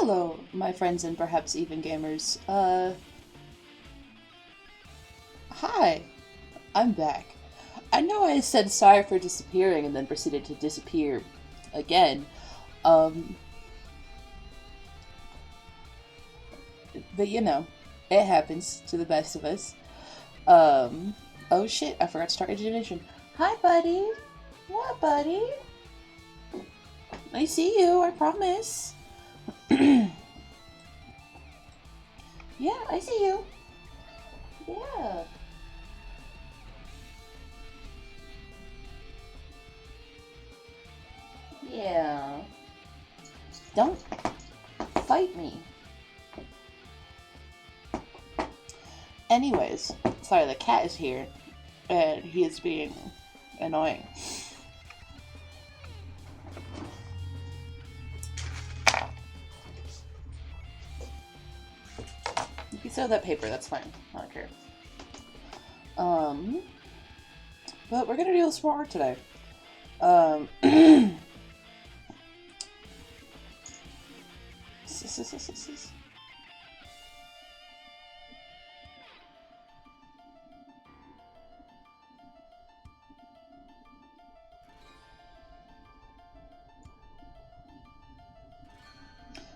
Hello, my friends and perhaps even gamers. Hi, I'm back. I know I said sorry for disappearing and then proceeded to disappear again. Um, but it happens to the best of us. Um, oh shit, I forgot to start introduction. Hi, buddy. What, buddy? I see you, I promise. Yeah, I see you. Yeah. Yeah. Don't fight me. Anyways, sorry, the cat is here, and he is being annoying. You can sell that paper, that's fine. I don't care. But we're gonna do some more art today. Um,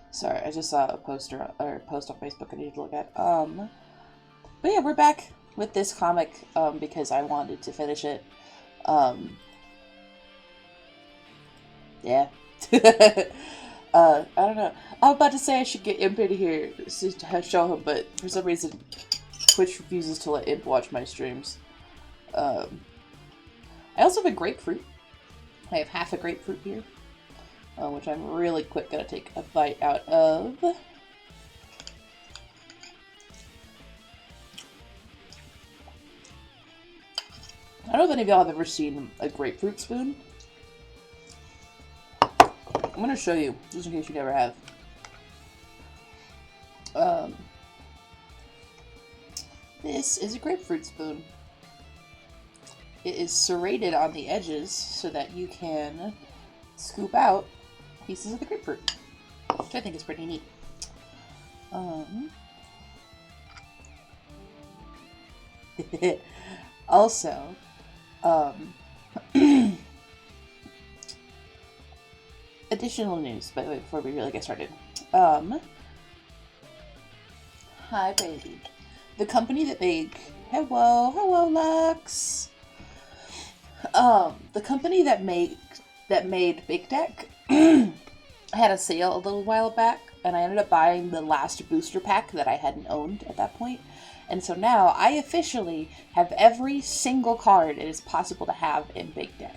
Sorry, I just saw a poster or post on Facebook I need to look at. But yeah, we're back with this comic because I wanted to finish it. Yeah. I don't know. I was about to say I should get Imp in here to show him, but for some reason Twitch refuses to let Imp watch my streams. Um, I also have a grapefruit. I have half a grapefruit here, which I'm really quick gonna take a bite out of. I don't know if any of y'all have ever seen a grapefruit spoon. I'm gonna show you, just in case you never have. This is a grapefruit spoon. It is serrated on the edges so that you can scoop out pieces of the grapefruit, which I think is pretty neat. Also, additional news, by the way, before we really get started. Hi, baby. The company that made... Hello, Lux! The company that made Big Deck had a sale a little while back, and I ended up buying the last booster pack that I hadn't owned at that point. And so now I officially have every single card it is possible to have in Big Deck.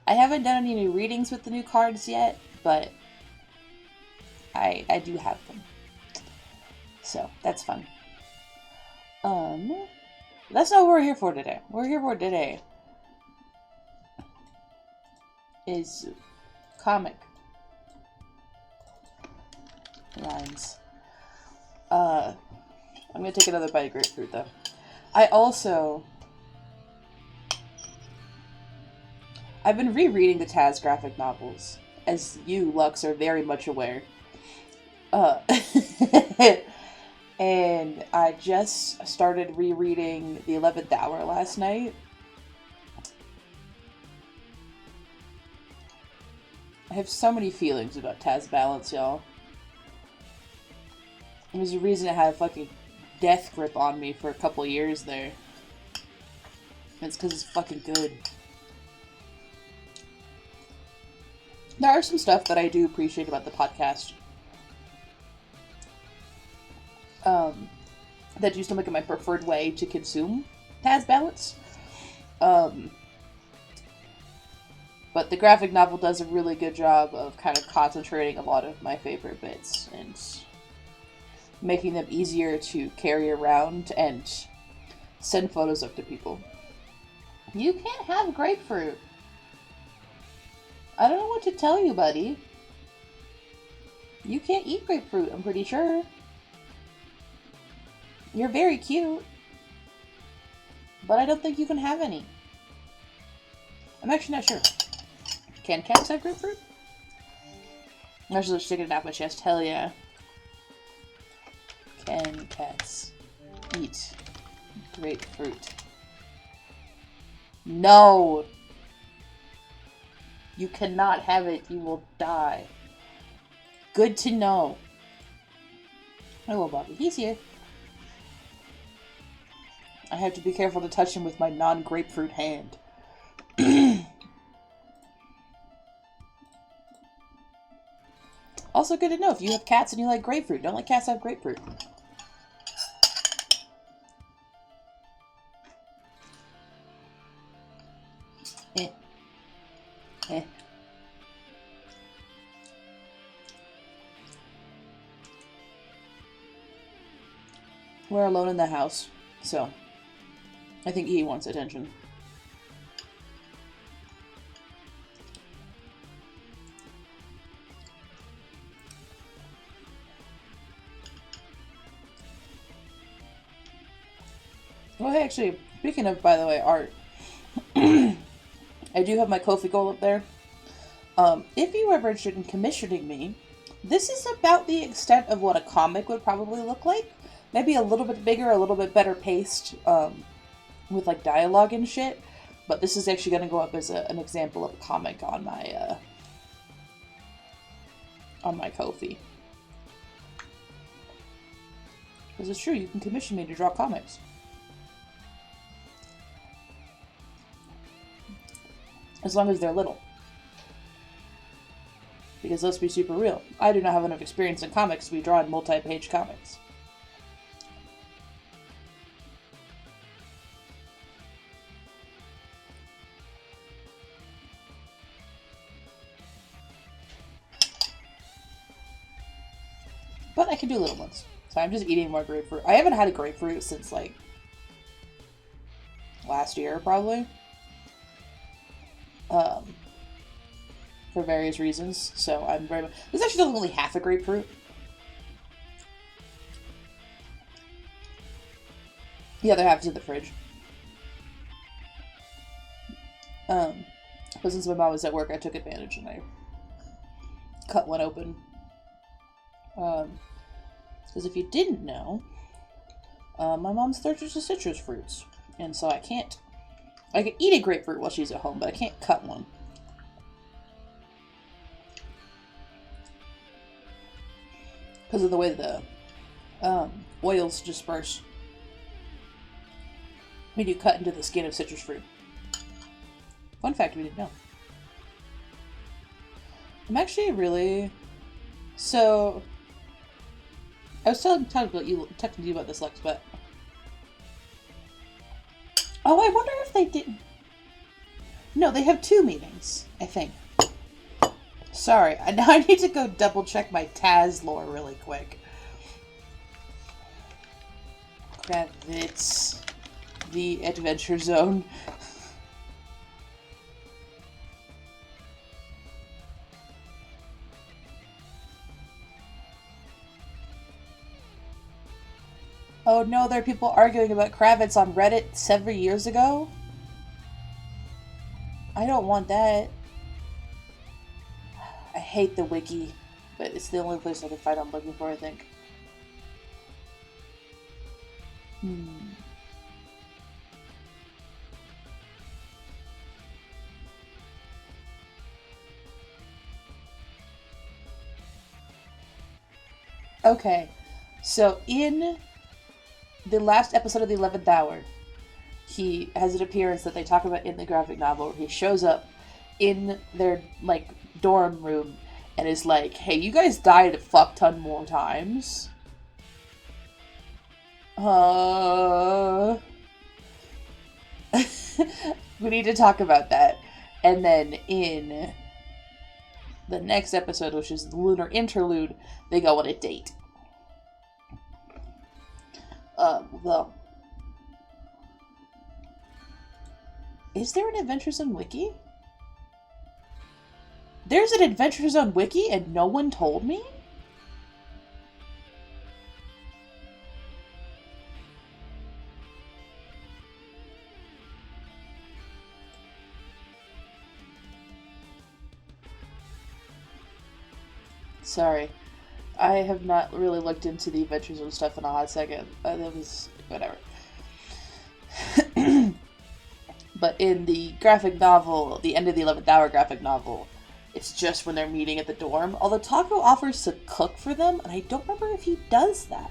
I haven't done any new readings with the new cards yet, but I do have them. So that's fun. That's not what we're here for today. What we're here for today is comic lines. I'm gonna take another bite of grapefruit though. I've been rereading the Taz graphic novels, as you, Lux, are very much aware. And I just started rereading The 11th Hour last night. I have so many feelings about Taz Balance, y'all. There's a reason it had a fucking death grip on me for a couple years there. It's because it's fucking good. There are some stuff that I do appreciate about the podcast. That used to make it my preferred way to consume Taz Balance. But the graphic novel does a really good job of kind of concentrating a lot of my favorite bits and making them easier to carry around and send photos of to people. You can't have grapefruit. I don't know what to tell you, buddy. You can't eat grapefruit, I'm pretty sure. You're very cute, but I don't think you can have any. I'm actually not sure. Can cats have grapefruit? There's a sticking it out my chest. Hell yeah. Can cats eat grapefruit? No! You cannot have it. You will die. Good to know. Hello, Bobby. He's here. I have to be careful to touch him with my non-grapefruit hand. Also good to know if you have cats and you like grapefruit. Don't let cats have grapefruit. Eh. Eh. We're alone in the house, so I think he wants attention. Well, hey, actually, speaking of, by the way, art, I do have my Ko-fi goal up there. If you were interested in commissioning me, this is about the extent of what a comic would probably look like. Maybe a little bit bigger, a little bit better paced, with like dialogue and shit. But this is actually going to go up as an example of a comic on my Ko-fi. Because it's true, you can commission me to draw comics. As long as they're little. Because let's be super real, I do not have enough experience in comics to be drawing multi-page comics. But I can do little ones. So I'm just eating more grapefruit. I haven't had a grapefruit since, like, last year, probably. For various reasons. So I'm very much... This actually only half a grapefruit. The other half is in the fridge. But since my mom was at work, I took advantage and I cut one open. Because if you didn't know, my mom's allergic to citrus fruits. And so I can eat a grapefruit while she's at home, but I can't cut one. Because of the way the oils disperse when you cut into the skin of citrus fruit. Fun fact we didn't know. I'm actually really... So... I was talking to you about this, Lex, but... Oh, I wonder if they didn't... No, they have 2 meetings, I think. Sorry, now I need to go double check my Taz lore really quick. Kravitz, the Adventure Zone. Oh no, there are people arguing about Kravitz on Reddit several years ago? I don't want that. I hate the wiki, but it's the only place I can find I'm looking for, I think. Okay, so in the last episode of the 11th Hour, he has an appearance that they talk about in the graphic novel. He shows up in their, like, dorm room and is like, hey, you guys died a fuck ton more times. We need to talk about that. And then in the next episode, which is the Lunar Interlude, they go on a date. Is there an Adventure Zone wiki? There's an Adventure Zone wiki and no one told me? Sorry. I have not really looked into the Adventures of stuff in a hot second. That was whatever. But in the graphic novel, the End of the 11th Hour graphic novel, it's just when they're meeting at the dorm. Although Taco offers to cook for them, and I don't remember if he does that.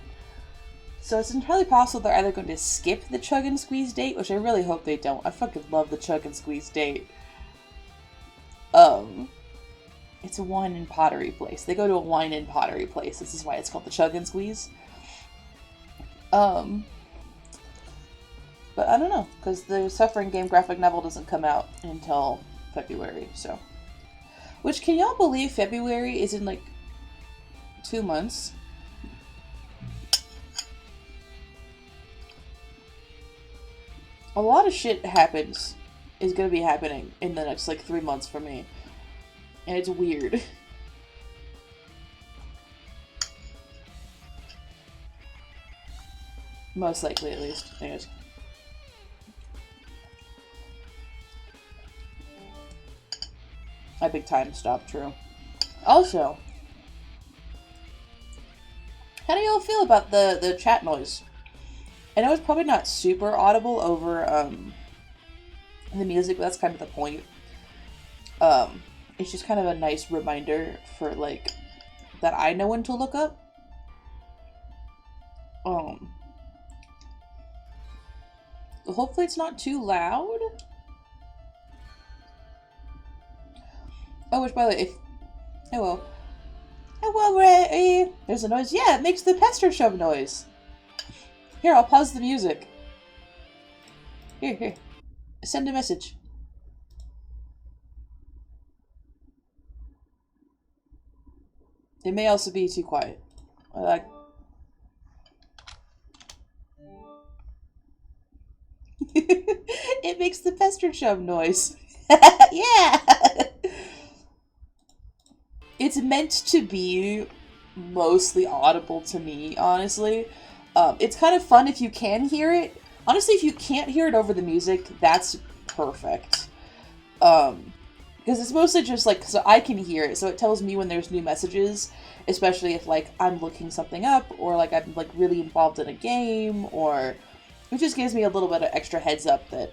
So it's entirely possible they're either going to skip the Chug and Squeeze date, which I really hope they don't. I fucking love the Chug and Squeeze date. It's a wine and pottery place. They go to a wine and pottery place. This is why it's called the Chug and Squeeze. But I don't know, because the Suffering Game graphic novel doesn't come out until February, so. Which, can y'all believe February is in, like, 2 months? A lot of shit is gonna be happening in the next, like, 3 months for me. And it's weird. Most likely, at least. Anyways. My big time stop, true. Also, how do y'all feel about the chat noise? I know it's probably not super audible over the music, but that's kind of the point. It's just kind of a nice reminder for, like, that I know when to look up. Hopefully it's not too loud. Oh, which, by the way, Hello, Ray! There's a noise. Yeah, it makes the pester shove noise. Here, I'll pause the music. Here. Send a message. It may also be too quiet. It makes the pester shove noise. Yeah! It's meant to be mostly audible to me, honestly. It's kind of fun if you can hear it. Honestly, if you can't hear it over the music, that's perfect. Because it's mostly just, like, so I can hear it, so it tells me when there's new messages, especially if, like, I'm looking something up, or, like, I'm, like, really involved in a game, or it just gives me a little bit of extra heads up that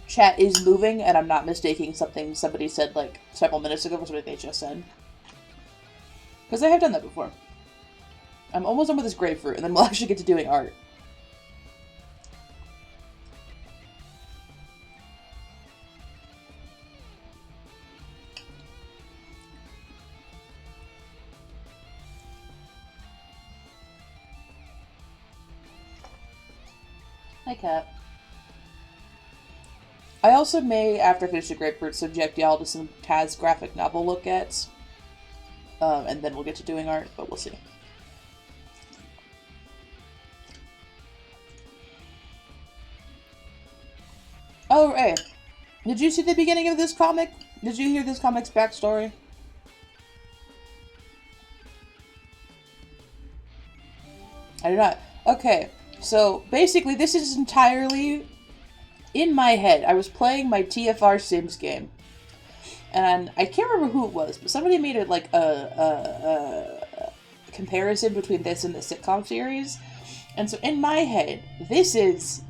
chat is moving, and I'm not mistaking something somebody said, like, several minutes ago for something they just said. Because I have done that before. I'm almost done with this grapefruit, and then we'll actually get to doing art. Hi, cat. I also may, after I finish the grapefruit, subject y'all to some Taz graphic novel look-ats. And then we'll get to doing art, but we'll see. Oh, hey. Did you see the beginning of this comic? Did you hear this comic's backstory? I did not. Okay, so basically this is entirely in my head. I was playing my TFR Sims game, and I can't remember who it was, but somebody made it like a comparison between this and the sitcom series. And so in my head, this is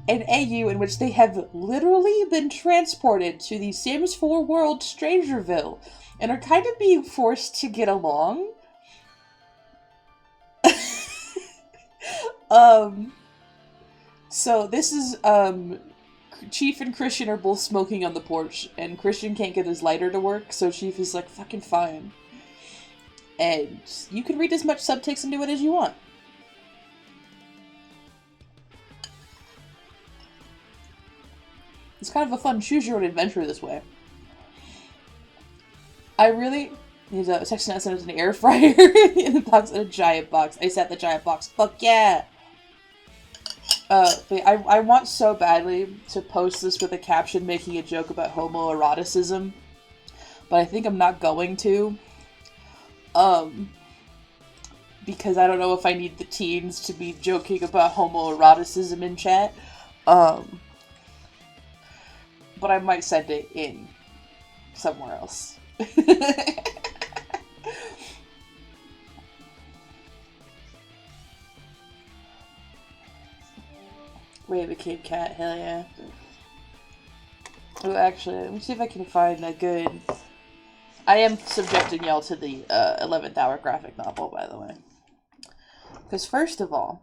an AU in which they have literally been transported to the Sims 4 world Strangerville and are kind of being forced to get along. So this is, Chief and Christian are both smoking on the porch, and Christian can't get his lighter to work, so Chief is like, fucking fine. And you can read as much subtext into it as you want. It's kind of a fun choose-your-own adventure this way. He's a section that sent an air fryer in the box and a giant box. I set the giant box. Fuck yeah! But I want so badly to post this with a caption making a joke about homoeroticism, but I think I'm not going to. Because I don't know if I need the teens to be joking about homoeroticism in chat. But I might send it in somewhere else. Ray became cat, hell yeah. Oh, actually, let me see if I can find a good... I am subjecting y'all to the 11th Hour graphic novel, by the way. Because first of all,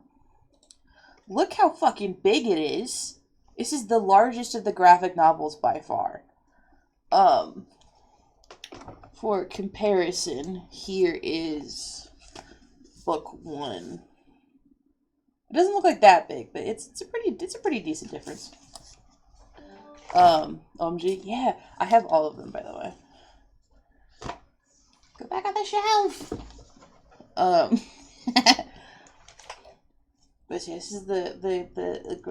look how fucking big it is. This is the largest of the graphic novels by far. For comparison, here is book 1. It doesn't look like that big, but it's a pretty decent difference. OMG, yeah, I have all of them, by the way. Go back on the shelf. But yeah, this is the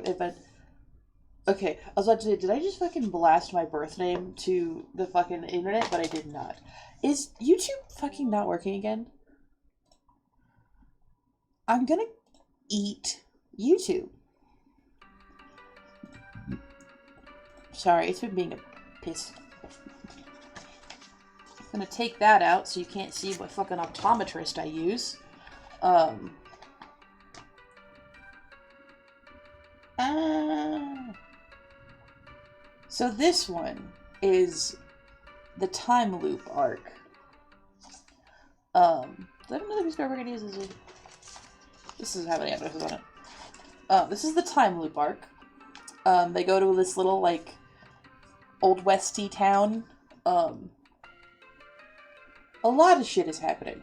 event. Okay, I was about to say, did I just fucking blast my birth name to the fucking internet? But I did not. Is YouTube fucking not working again? I'm gonna eat YouTube. Sorry, it's been being a piss. I'm gonna take that out so you can't see what fucking optometrist I use. So this one is the time loop arc. Do I have another piece of paper I can use? This is how many addresses on it. This is the time loop arc. They go to this little, like, Old Westy town. A lot of shit is happening.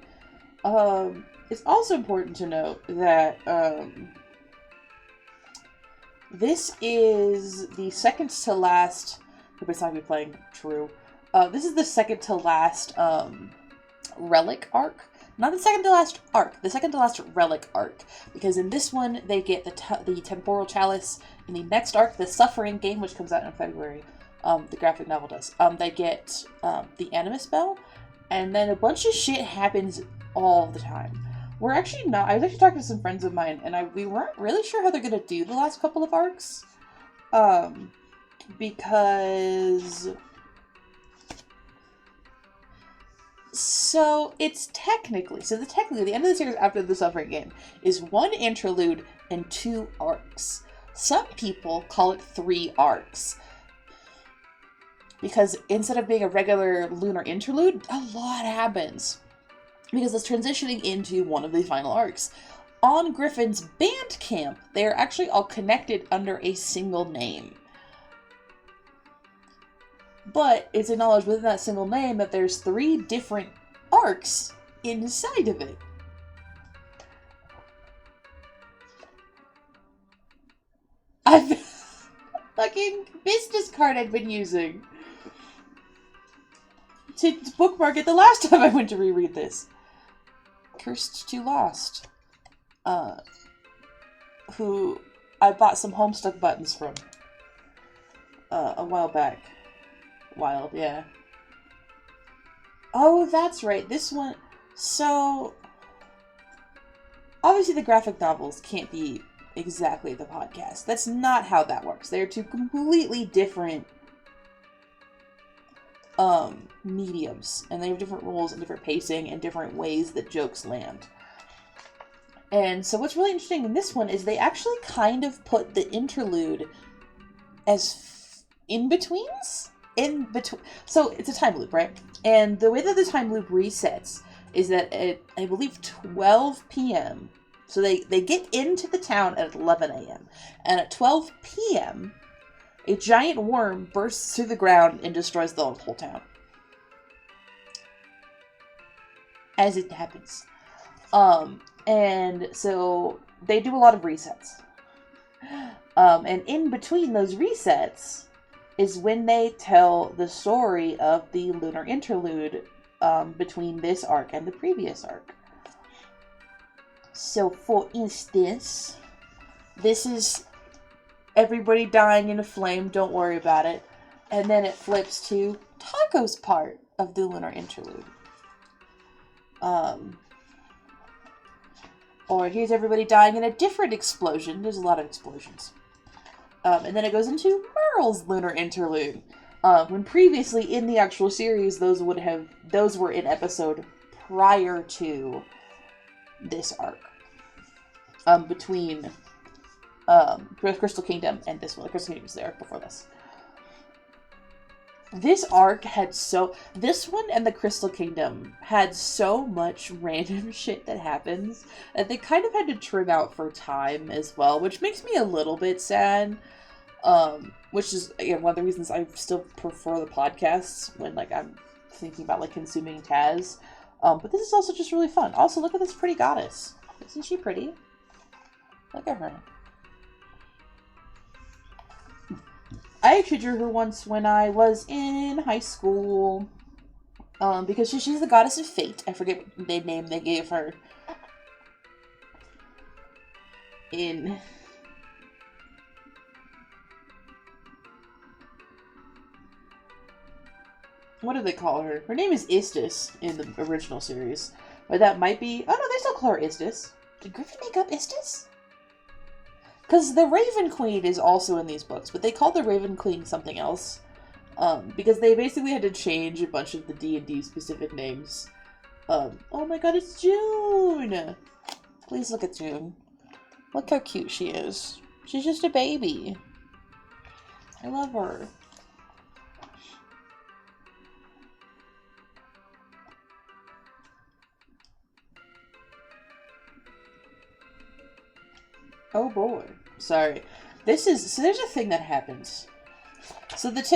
It's also important to note that, this is the second to last... Everybody's not going to be playing True. This is the second to last, Relic arc. Not the second to last arc, the second to last Relic arc. Because in this one, they get the Temporal Chalice. In the next arc, the Suffering game, which comes out in February, the graphic novel does, they get the Animus Bell. And then a bunch of shit happens all the time. We're actually not... I was actually talking to some friends of mine, and we weren't really sure how they're going to do the last couple of arcs. Because... So, it's technically... technically, the end of the series after the Suffering game is 1 interlude and 2 arcs. Some people call it 3 arcs. Because instead of being a regular lunar interlude, a lot happens. Because it's transitioning into one of the final arcs. On Griffin's Bandcamp, they are actually all connected under a single name. But it's acknowledged within that single name that there's 3 different arcs inside of it. I've fucking business card I've been using to bookmark it the last time I went to reread this. Cursed to Lost. Who I bought some Homestuck buttons from a while back. Wild, yeah. Oh, that's right. This one... So... Obviously the graphic novels can't be exactly the podcast. That's not how that works. They're 2 completely different mediums. And they have different rules and different pacing and different ways that jokes land. And so what's really interesting in this one is they actually kind of put the interlude as in-betweens? So it's a time loop, right? And the way that the time loop resets is that at, I believe, 12 p.m. So they get into the town at 11 a.m. And at 12 p.m., a giant worm bursts through the ground and destroys the whole town. As it happens. And so they do a lot of resets. And in between those resets is when they tell the story of the lunar interlude between this arc and the previous arc. So, for instance, this is everybody dying in a flame, don't worry about it. And then it flips to Taco's part of the lunar interlude. Or here's everybody dying in a different explosion. There's a lot of explosions. And then it goes into Merle's lunar interlude. When previously in the actual series, those were in episode prior to this arc. Between Crystal Kingdom and this one. Crystal Kingdom was the arc before this. This arc had this one and the Crystal Kingdom had so much random shit that happens that they kind of had to trim out for time as well, which makes me a little bit sad. Which is, again, one of the reasons I still prefer the podcasts when, like, I'm thinking about, like, consuming Taz. But this is also just really fun. Also, look at this pretty goddess. Isn't she pretty? Look at her. I actually drew her once when I was in high school. Because she's the goddess of fate. I forget the name they gave her. What do they call her? Her name is Istis in the original series. But that might be... Oh no, they still call her Istis. Did Griffin make up Istis? Because the Raven Queen is also in these books, but they call the Raven Queen something else. Because they basically had to change a bunch of the D&D specific names. Oh my god, it's June! Please look at June. Look how cute she is. She's just a baby. I love her. Oh boy. Sorry. There's a thing that happens. So this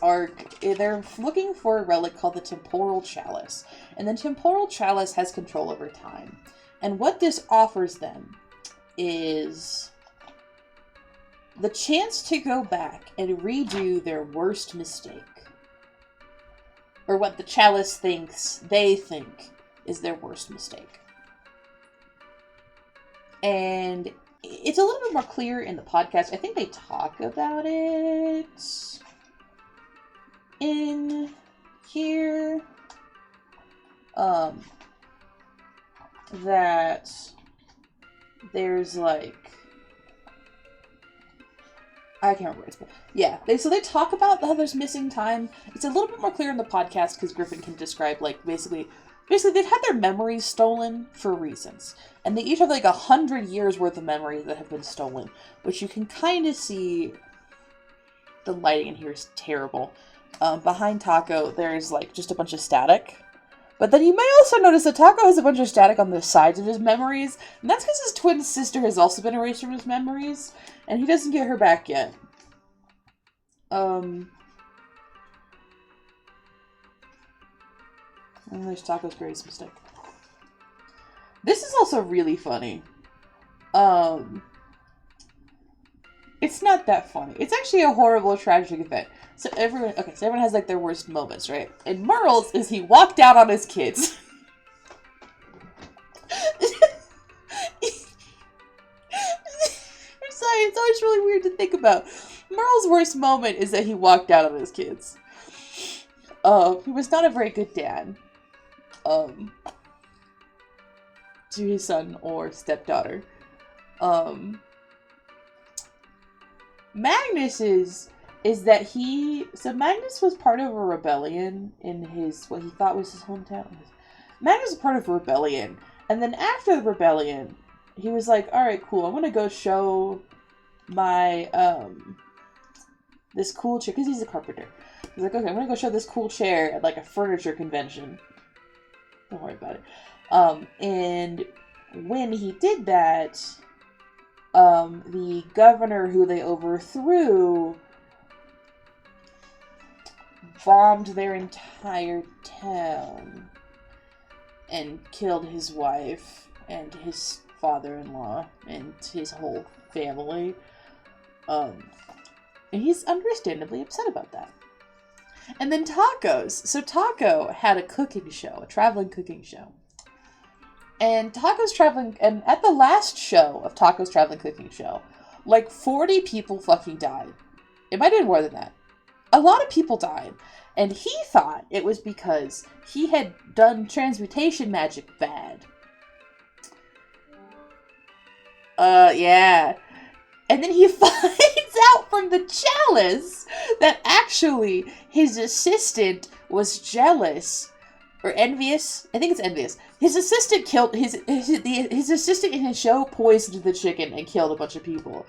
arc, they're looking for a relic called the Temporal Chalice. And the Temporal Chalice has control over time. And what this offers them is the chance to go back and redo their worst mistake. Or what the Chalice they think is their worst mistake. And it's a little bit more clear in the podcast. I think they talk about it in here. That there's like... I can't remember. Yeah, they talk about how there's missing time. It's a little bit more clear in the podcast because Griffin can describe, like, basically they've had their memories stolen for reasons. And they each have like 100 years worth of memories that have been stolen, which you can kind of see. The lighting in here is terrible. Behind Taco, there's like just a bunch of static. But then you may also notice that Taco has a bunch of static on the sides of his memories. And that's because his twin sister has also been erased from his memories. And he doesn't get her back yet. And there's Taco's greatest mistake. This is also really funny. It's not that funny. It's actually a horrible, tragic event. So everyone has like their worst moments, right? And Merle's is he walked out on his kids. I'm sorry, it's always really weird to think about. Merle's worst moment is that he walked out on his kids. He was not a very good dad. To his son or stepdaughter. Magnus is that Magnus was part of a rebellion in what he thought was his hometown. Magnus was part of a rebellion, and then after the rebellion, he was like, alright, cool, I'm gonna go show my, this cool chair, because he's a carpenter. He's like, okay, I'm gonna go show this cool chair at, like, a furniture convention. Don't worry about it. And when he did that, the governor who they overthrew bombed their entire town and killed his wife and his father-in-law and his whole family. And he's understandably upset about that. And then So Taco had a cooking show, a traveling cooking show. And at the last show of Taco's traveling cooking show, like 40 people fucking died. It might have been more than that. A lot of people died. And he thought it was because he had done transmutation magic bad. Yeah. And then he finds out from the chalice that actually his assistant was jealous or envious. I think it's envious. His assistant killed his assistant in his show poisoned the chicken and killed a bunch of people.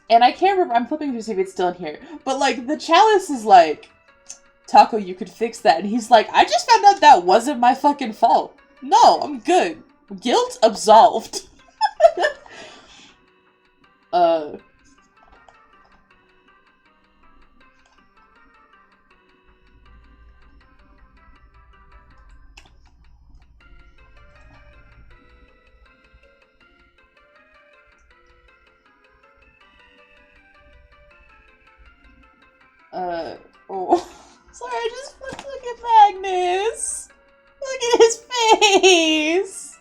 And I can't remember. I'm flipping to see if it's still in here. But like the chalice is like, Taco, you could fix that. And he's like, I just found out that wasn't my fucking fault. No, I'm good. Guilt absolved. Oh. Sorry, I just look at Magnus. Look at his face.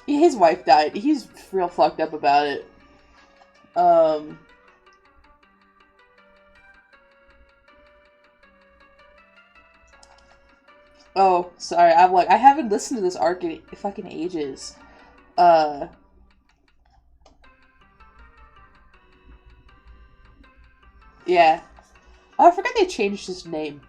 His wife died. He's real fucked up about it. Oh, sorry. I haven't listened to this arc in fucking ages. Yeah. Oh, I forgot they changed his name.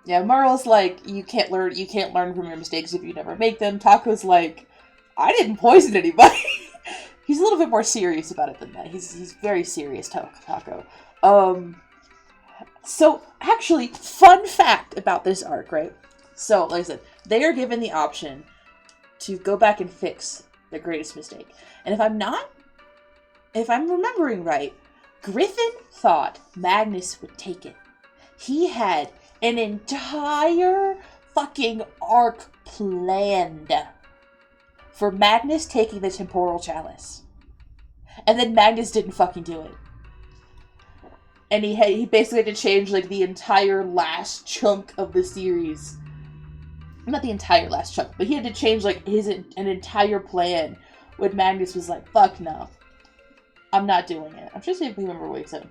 Yeah, Merle's like, you can't learn from your mistakes if you never make them. Taco's like, I didn't poison anybody. He's a little bit more serious about it than that. He's very serious, Taco. So, actually, fun fact about this arc, right? So, like I said, they are given the option to go back and fix their greatest mistake. And if I'm remembering right, Griffin thought Magnus would take it. He had an entire fucking arc planned for Magnus taking the temporal chalice. And then Magnus didn't fucking do it. And he basically had to change like the entire last chunk of the series. Not the entire last chunk, but he had to change like an entire plan when Magnus was like, fuck no. I'm not doing it. I'm just seeing if we remember what he said.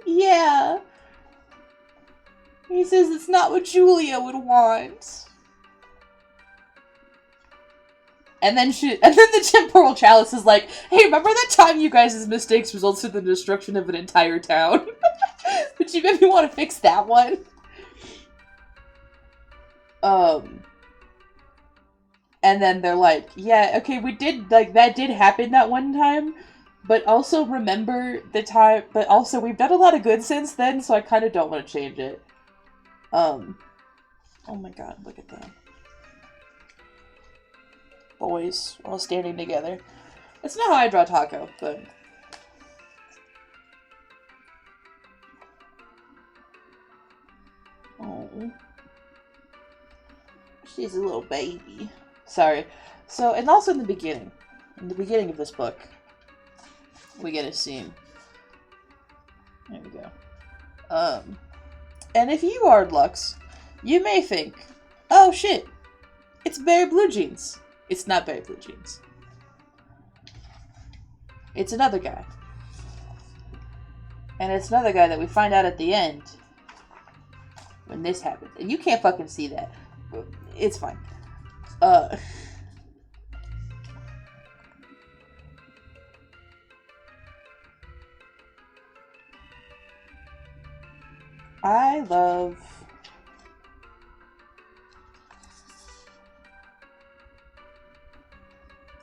Yeah. He says it's not what Julia would want. And then the temporal chalice is like, hey, remember that time you guys' mistakes resulted in the destruction of an entire town? But you maybe want to fix that one? And then they're like, yeah, okay, we did, like, that did happen that one time, but also remember the time, but also we've done a lot of good since then, so I kind of don't want to change it. Oh my god, look at them. Boys all standing together. That's not how I draw Taco, but... Oh. She's a little baby. Sorry. So, and also in the beginning of this book, we get a scene. There we go. And if you are Lux, you may think, oh shit, it's Barry Blue Jeans. It's not Barry Blue Jeans. It's another guy. And it's another guy that we find out at the end when this happens. And you can't fucking see that. It's fine. I love...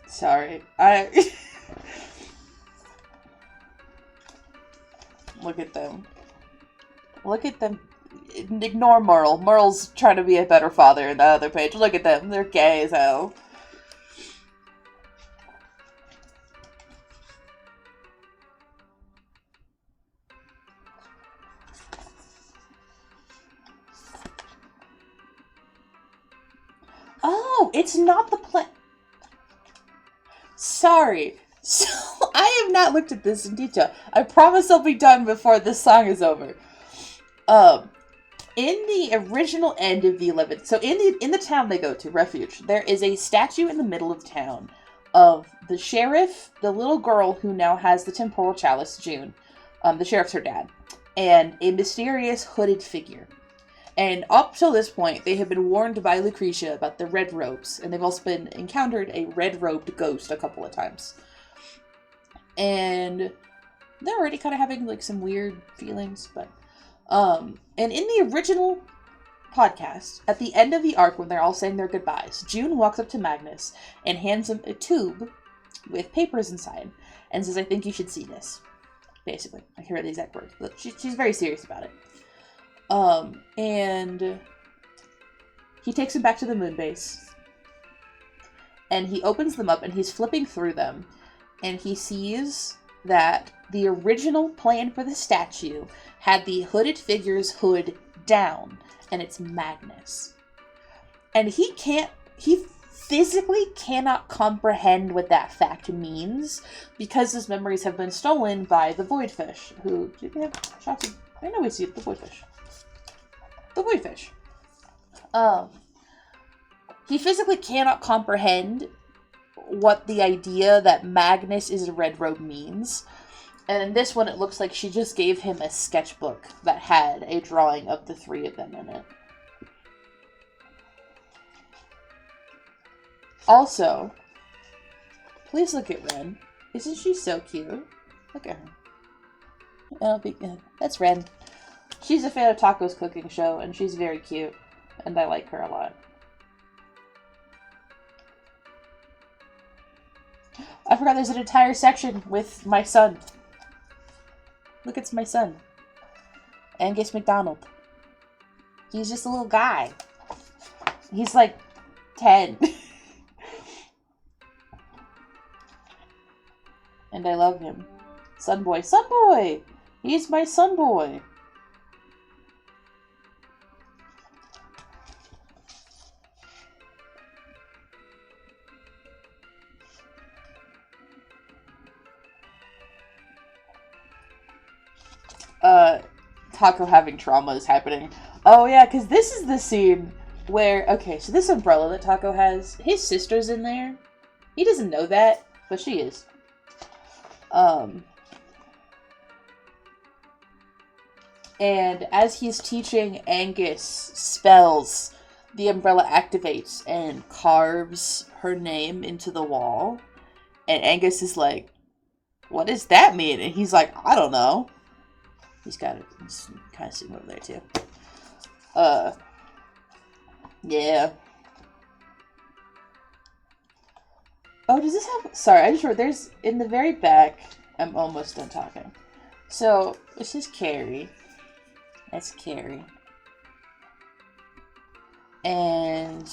Sorry. Look at them. Look at them. Ignore Merle. Merle's trying to be a better father in the other page. Look at them. They're gay as hell. Oh, it's not the plan. Sorry. So, I have not looked at this in detail. I promise I'll be done before this song is over. In the original end of the 11th, so in the town they go to, Refuge, there is a statue in the middle of town of the sheriff, the little girl who now has the temporal chalice, June. The sheriff's her dad. And a mysterious hooded figure. And up till this point, they have been warned by Lucretia about the red robes, and they've also been encountered a red-robed ghost a couple of times. And they're already kind of having, like, some weird feelings, but... And in the original podcast, at the end of the arc, when they're all saying their goodbyes, June walks up to Magnus and hands him a tube with papers inside, and says, I think you should see this. Basically. I can't read the exact words, but she's very serious about it. And he takes him back to the moon base, and he opens them up, and he's flipping through them, and he sees that the original plan for the statue had the hooded figure's hood down, and it's Magnus. And he physically cannot comprehend what that fact means, because his memories have been stolen by the Voidfish, who, do they have shots of, I know we see the Voidfish. The Voidfish. He physically cannot comprehend what the idea that Magnus is a red robe means. And in this one, it looks like she just gave him a sketchbook that had a drawing of the three of them in it. Also, please look at Ren. Isn't she so cute? Look at her. That's Ren. She's a fan of Taco's cooking show, and she's very cute. And I like her a lot. I forgot there's an entire section with my son. Look, it's my son. Angus McDonald. He's just a little guy. He's like 10. And I love him. Sunboy. Sunboy! He's my sunboy. Taco having trauma is happening. Oh yeah, because this is the scene where, okay, so this umbrella that Taco has, his sister's in there. He doesn't know that, but she is. And as he's teaching Angus spells, the umbrella activates and carves her name into the wall. And Angus is like, what does that mean? And he's like, I don't know. He's kind of sitting over there too. Yeah. Oh, does this have... Sorry, I just wrote... There's... In the very back... I'm almost done talking. So, this is Carrie. That's Carrie. And...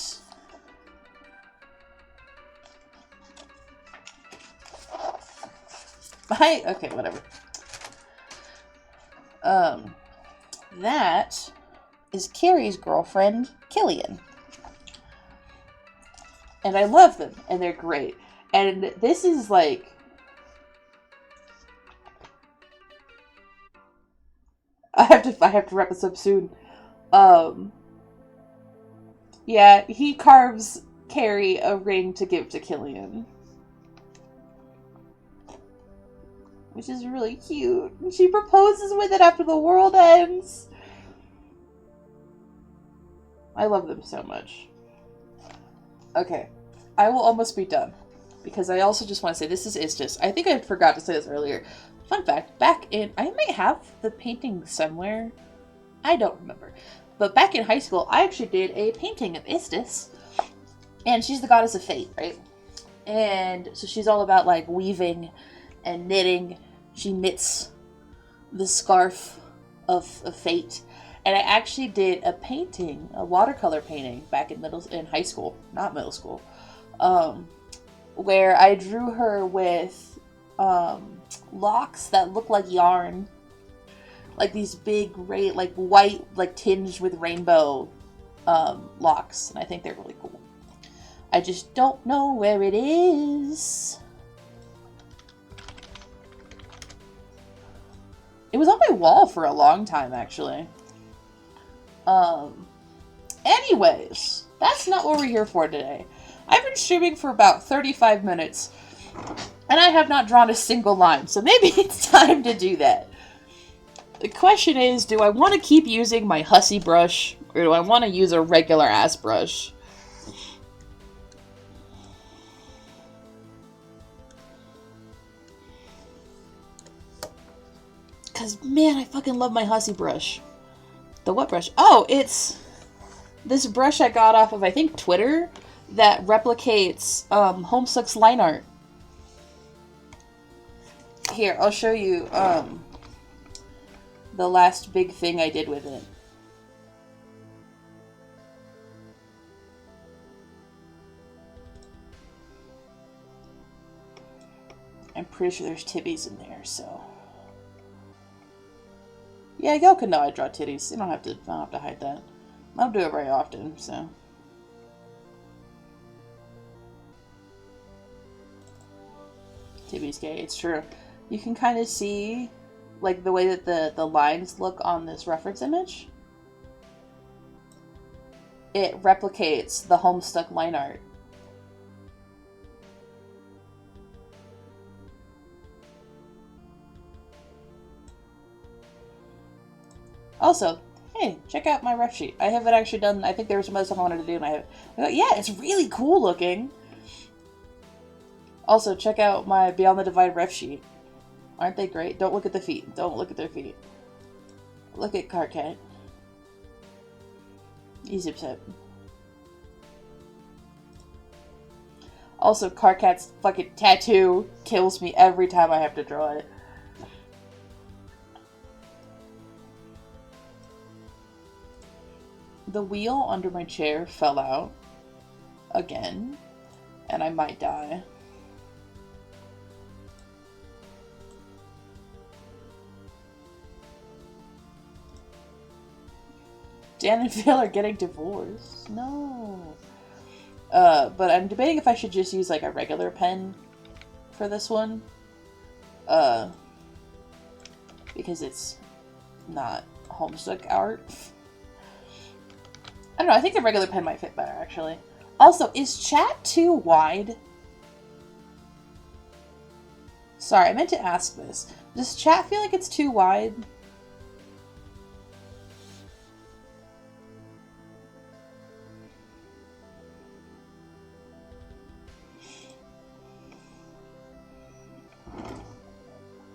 Okay, whatever. That is Carrie's girlfriend, Killian. And I love them, and they're great. And this is like... I have to wrap this up soon. Yeah, he carves Carrie a ring to give to Killian. Which is really cute. And she proposes with it after the world ends. I love them so much. Okay. I will almost be done. Because I also just want to say, this is Istis. I think I forgot to say this earlier. Fun fact, back in... I may have the painting somewhere. I don't remember. But back in high school, I actually did a painting of Istis. And she's the goddess of fate, right? And so she's all about, like, weaving and knitting. She knits the scarf of fate. And I actually did a painting, a watercolor painting, back in high school. Not middle school. Where I drew her with locks that look like yarn. Like these big, like white, like tinged with rainbow locks. And I think they're really cool. I just don't know where it is. It was on my wall for a long time, actually. Anyways, that's not what we're here for today. I've been streaming for about 35 minutes, and I have not drawn a single line, so maybe it's time to do that. The question is, do I want to keep using my hussy brush, Or do I want to use a regular ass brush? Because, man, I fucking love my Hussy brush. The what brush? Oh, it's this brush I got off of, I think, Twitter that replicates Homestuck's line art. Here, I'll show you the last big thing I did with it. I'm pretty sure there's titties in there, so... Yeah, y'all can know I draw titties. You don't have to hide that. I don't do it very often, so... Tibby's gay, it's true. You can kind of see, like, the way that the lines look on this reference image. It replicates the Homestuck line art. Also, hey, check out my ref sheet. I haven't actually done, I think there was some other stuff I wanted to do, and I yeah, it's really cool looking. Also, check out my Beyond the Divide ref sheet. Aren't they great? Don't look at the feet. Don't look at their feet. Look at Karkat. He's upset. Also, Karkat's fucking tattoo kills me every time I have to draw it. The wheel under my chair fell out again, and I might die. Dan and Phil are getting divorced. No. But I'm debating if I should just use like a regular pen for this one. Because it's not Homestuck art. I don't know, I think a regular pen might fit better, actually. Also, is chat too wide? Sorry, I meant to ask this. Does chat feel like it's too wide?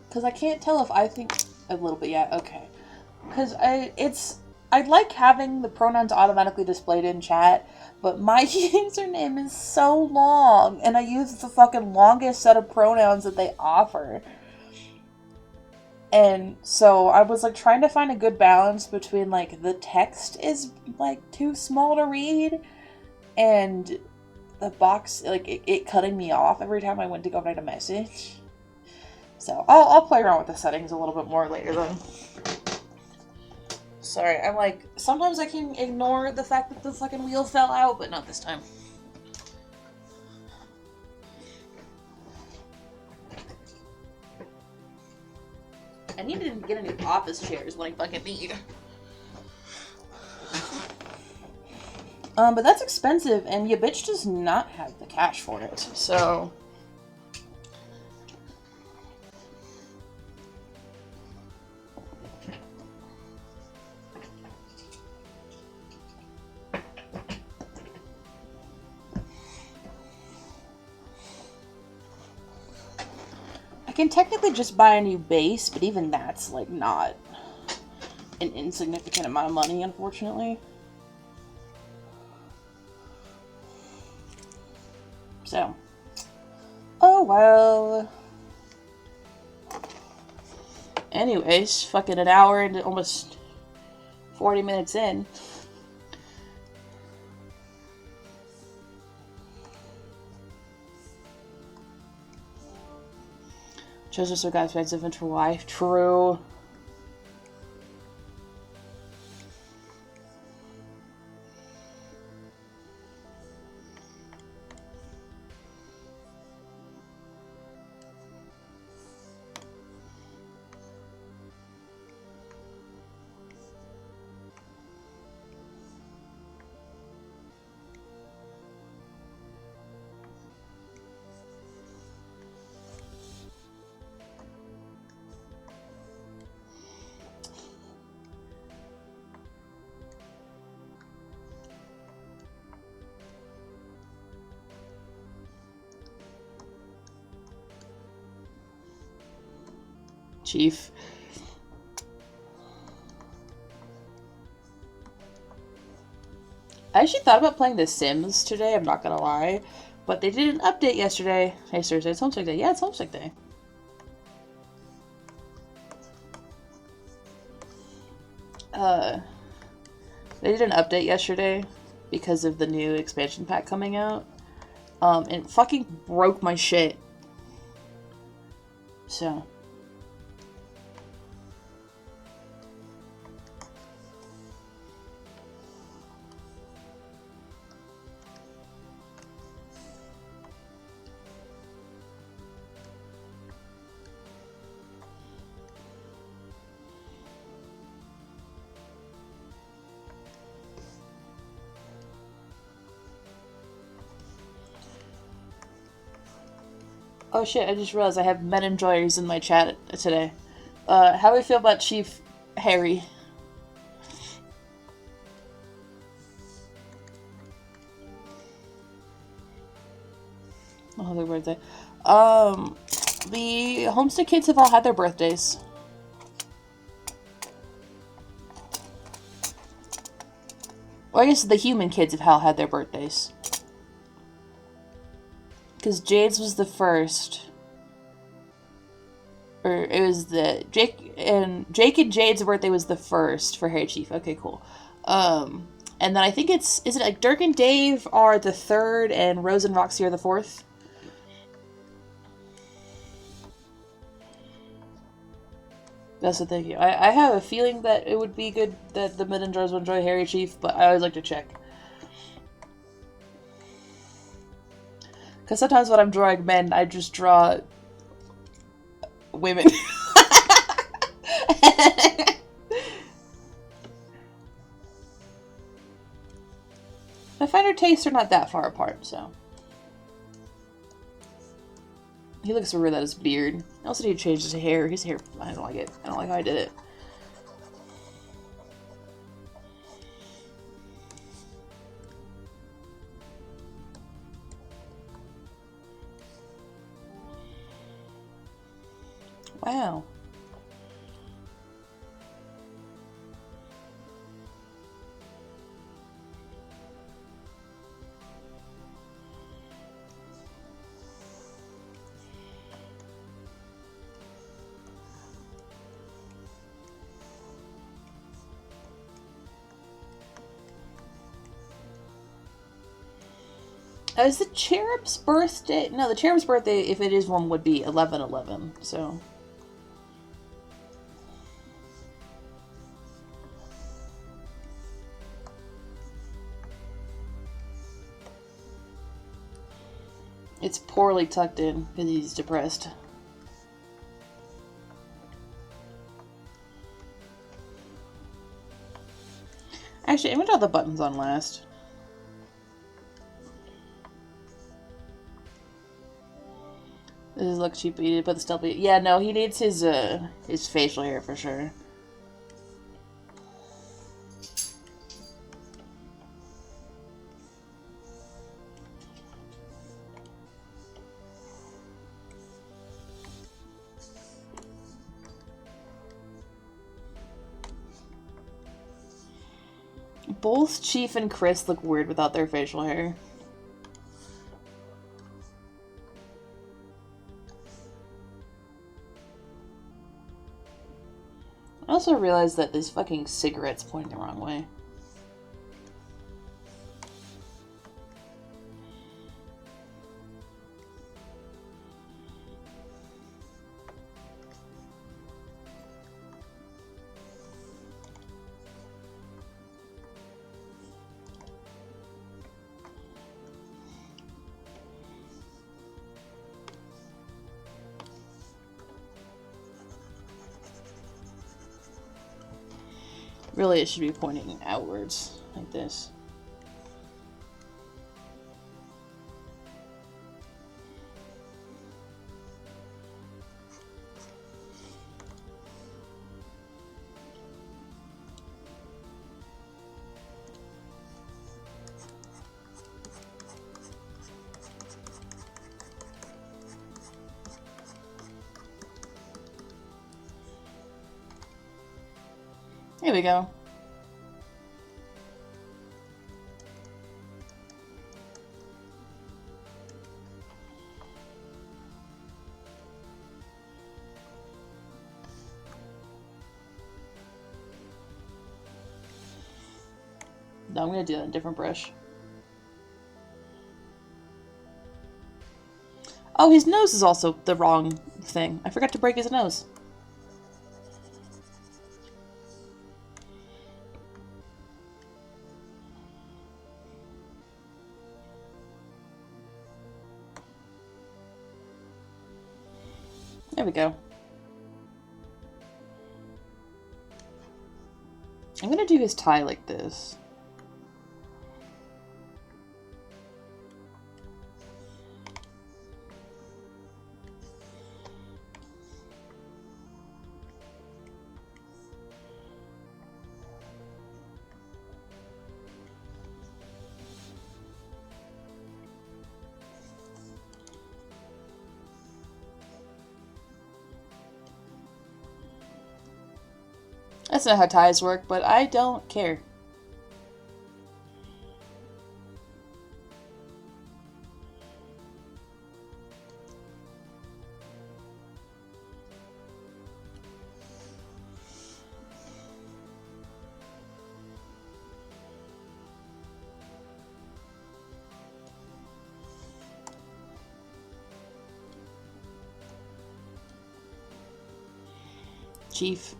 Because I can't tell if I think... A little bit, yeah, okay. Because I like having the pronouns automatically displayed in chat, but my username is so long, and I use the fucking longest set of pronouns that they offer. And so I was like trying to find a good balance between like the text is like too small to read, and the box, like it cutting me off every time I went to go write a message. So I'll play around with the settings a little bit more later then. Sorry, I'm like, sometimes I can ignore the fact that the fucking wheel fell out, but not this time. I need to get a new office chair is what I fucking need. But that's expensive, and your bitch does not have the cash for it, so... I can technically just buy a new base, but even that's, like, not an insignificant amount of money, unfortunately. So. Oh, well. Anyways, fucking an hour and almost 40 minutes in. Joseph so got expensive and for wife. True. Chief. I actually thought about playing The Sims today, I'm not gonna lie. But they did an update yesterday. Hey, Thursday, it's Homesick Day. Yeah, it's Homesick Day. They did an update yesterday because of the new expansion pack coming out. And it fucking broke my shit. So. Oh shit, I just realized I have men enjoyers in my chat today. How do we feel about Chief Harry? Oh, their birthday. The Homestead kids have all had their birthdays. Well, I guess the human kids have all had their birthdays. Because Jade's was the first. Or it was the Jake and Jade's birthday was the first for Harry Chief. Okay, cool. And then I think is it like Dirk and Dave are the third and Rose and Roxy are the fourth? That's the thing. I have a feeling that it would be good that the mid enjoyers will enjoy Harry Chief, but I always like to check. Because sometimes when I'm drawing men, I just draw women. I find our tastes are not that far apart, so. He looks weird without his beard. I also need to change his hair. His hair, I don't like it. I don't like how I did it. Wow. Is the Cherub's birthday? No, the Cherub's birthday, if it is one, would be 11/11, so. It's poorly tucked in because he's depressed. Actually, I'm gonna draw the buttons on last. This is look cheap, but he did put the stealth. Yeah, no, he needs his facial hair for sure. Both Chief and Chris look weird without their facial hair. I also realized that this fucking cigarette's pointing the wrong way. Really, it should be pointing outwards, like this. Here we go. No, I'm gonna do that in a different brush. Oh, his nose is also the wrong thing. I forgot to break his nose. There we go. I'm gonna do his tie like this. That's not how ties work, but I don't care. Chief.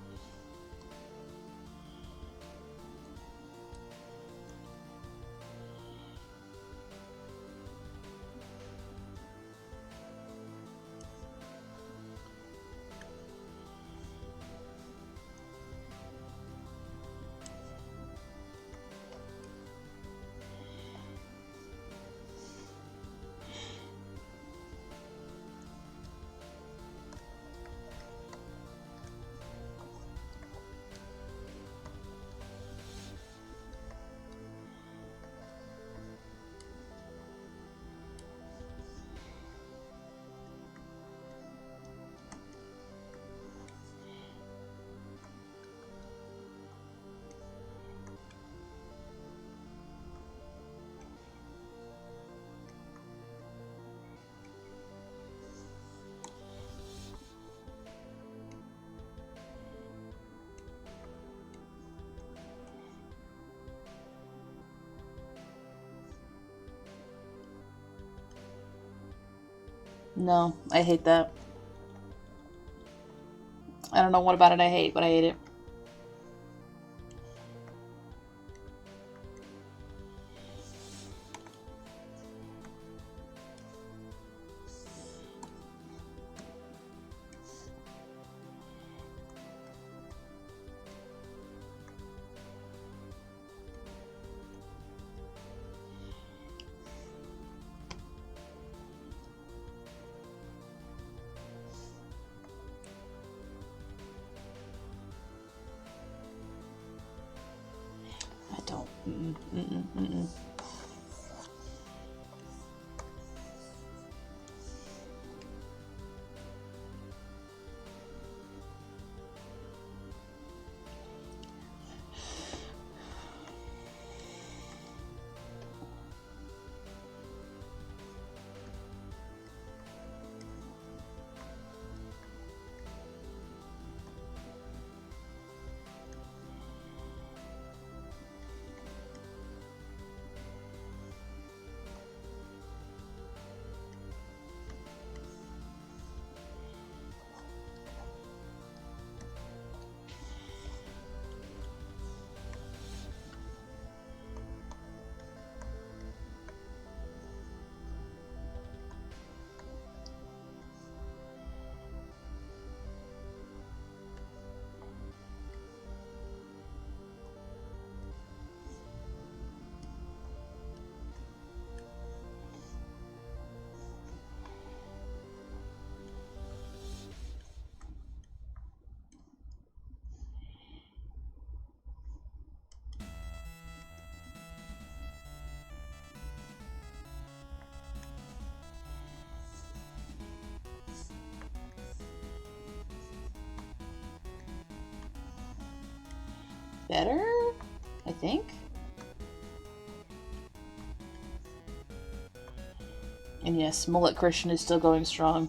No, I hate that. I don't know what about it I hate, but I hate it. I don't. better, I think. And yes, Mullet Christian is still going strong.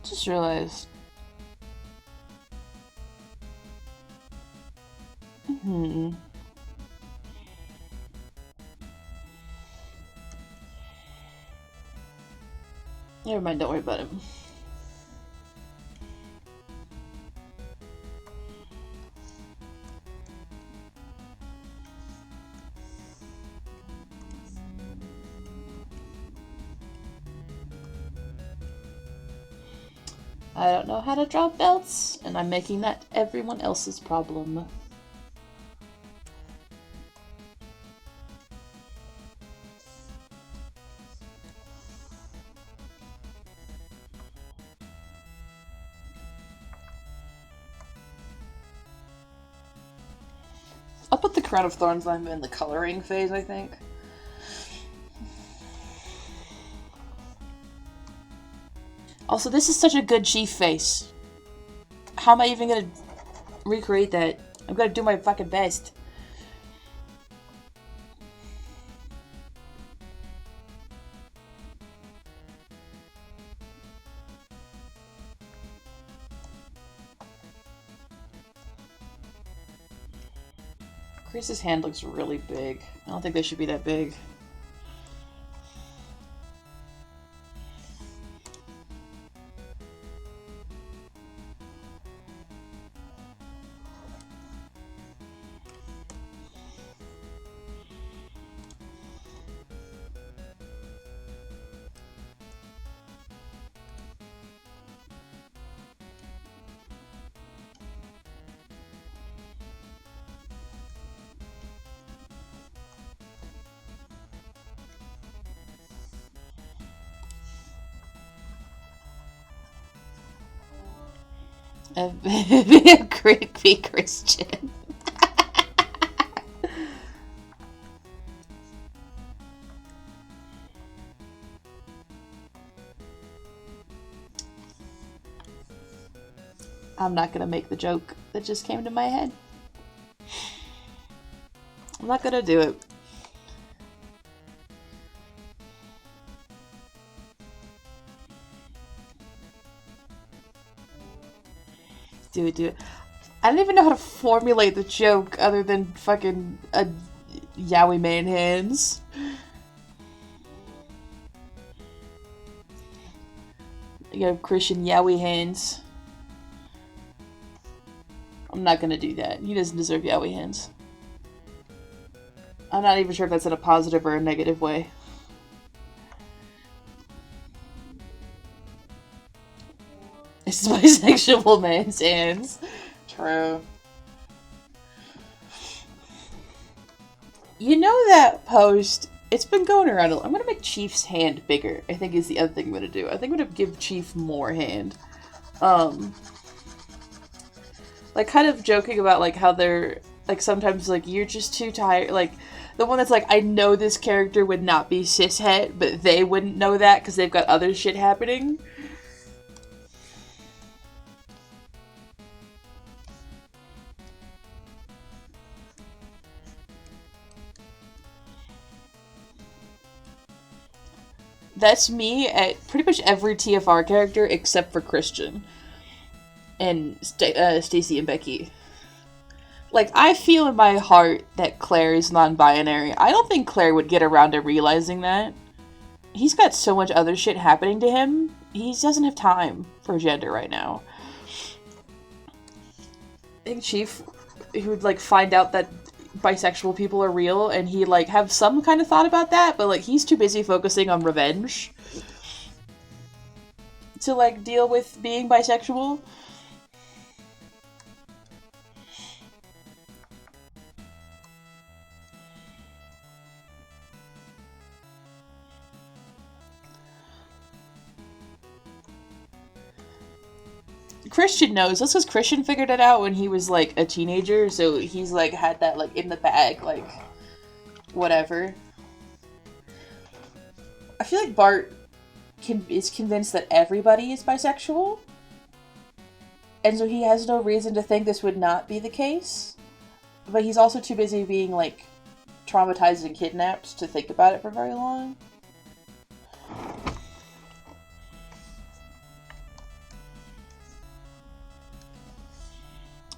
Just realized. Never mind, don't worry about him. I don't know how to drop belts, and I'm making that everyone else's problem. I'll put the Crown of Thorns on in the coloring phase, I think. Also, this is such a good chief face. How am I even gonna recreate that? I'm gonna do my fucking best. Chris's hand looks really big. I don't think they should be that big. A creepy Christian. I'm not gonna make the joke that just came to my head. I'm not gonna do it. Do it. I don't even know how to formulate the joke other than fucking Yowie man hands. You got Christian Yowie hands. I'm not gonna do that. He doesn't deserve Yowie hands. I'm not even sure if that's in a positive or a negative way. It's bisexual man's hands. True. You know that post? It's been going around. I'm gonna make Chief's hand bigger. I think is the other thing I'm gonna do. I think I'm gonna give Chief more hand. Um, like kind of joking about like how they're like sometimes like you're just too tired. Like the one that's like I know this character would not be cishet, but they wouldn't know that because they've got other shit happening. That's me at pretty much every TFR character except for Christian and Stacy and Becky. Like, I feel in my heart that Claire is non-binary. I don't think Claire would get around to realizing that. He's got so much other shit happening to him. He doesn't have time for gender right now. I think Chief, who would, like, find out that bisexual people are real, and he, like, have some kind of thought about that, but, like, he's too busy focusing on revenge to, like, deal with being bisexual. Christian knows. That's because Christian figured it out when he was like a teenager, so he's like had that like in the bag, like whatever. I feel like Bart is convinced that everybody is bisexual, and so he has no reason to think this would not be the case. But he's also too busy being like traumatized and kidnapped to think about it for very long.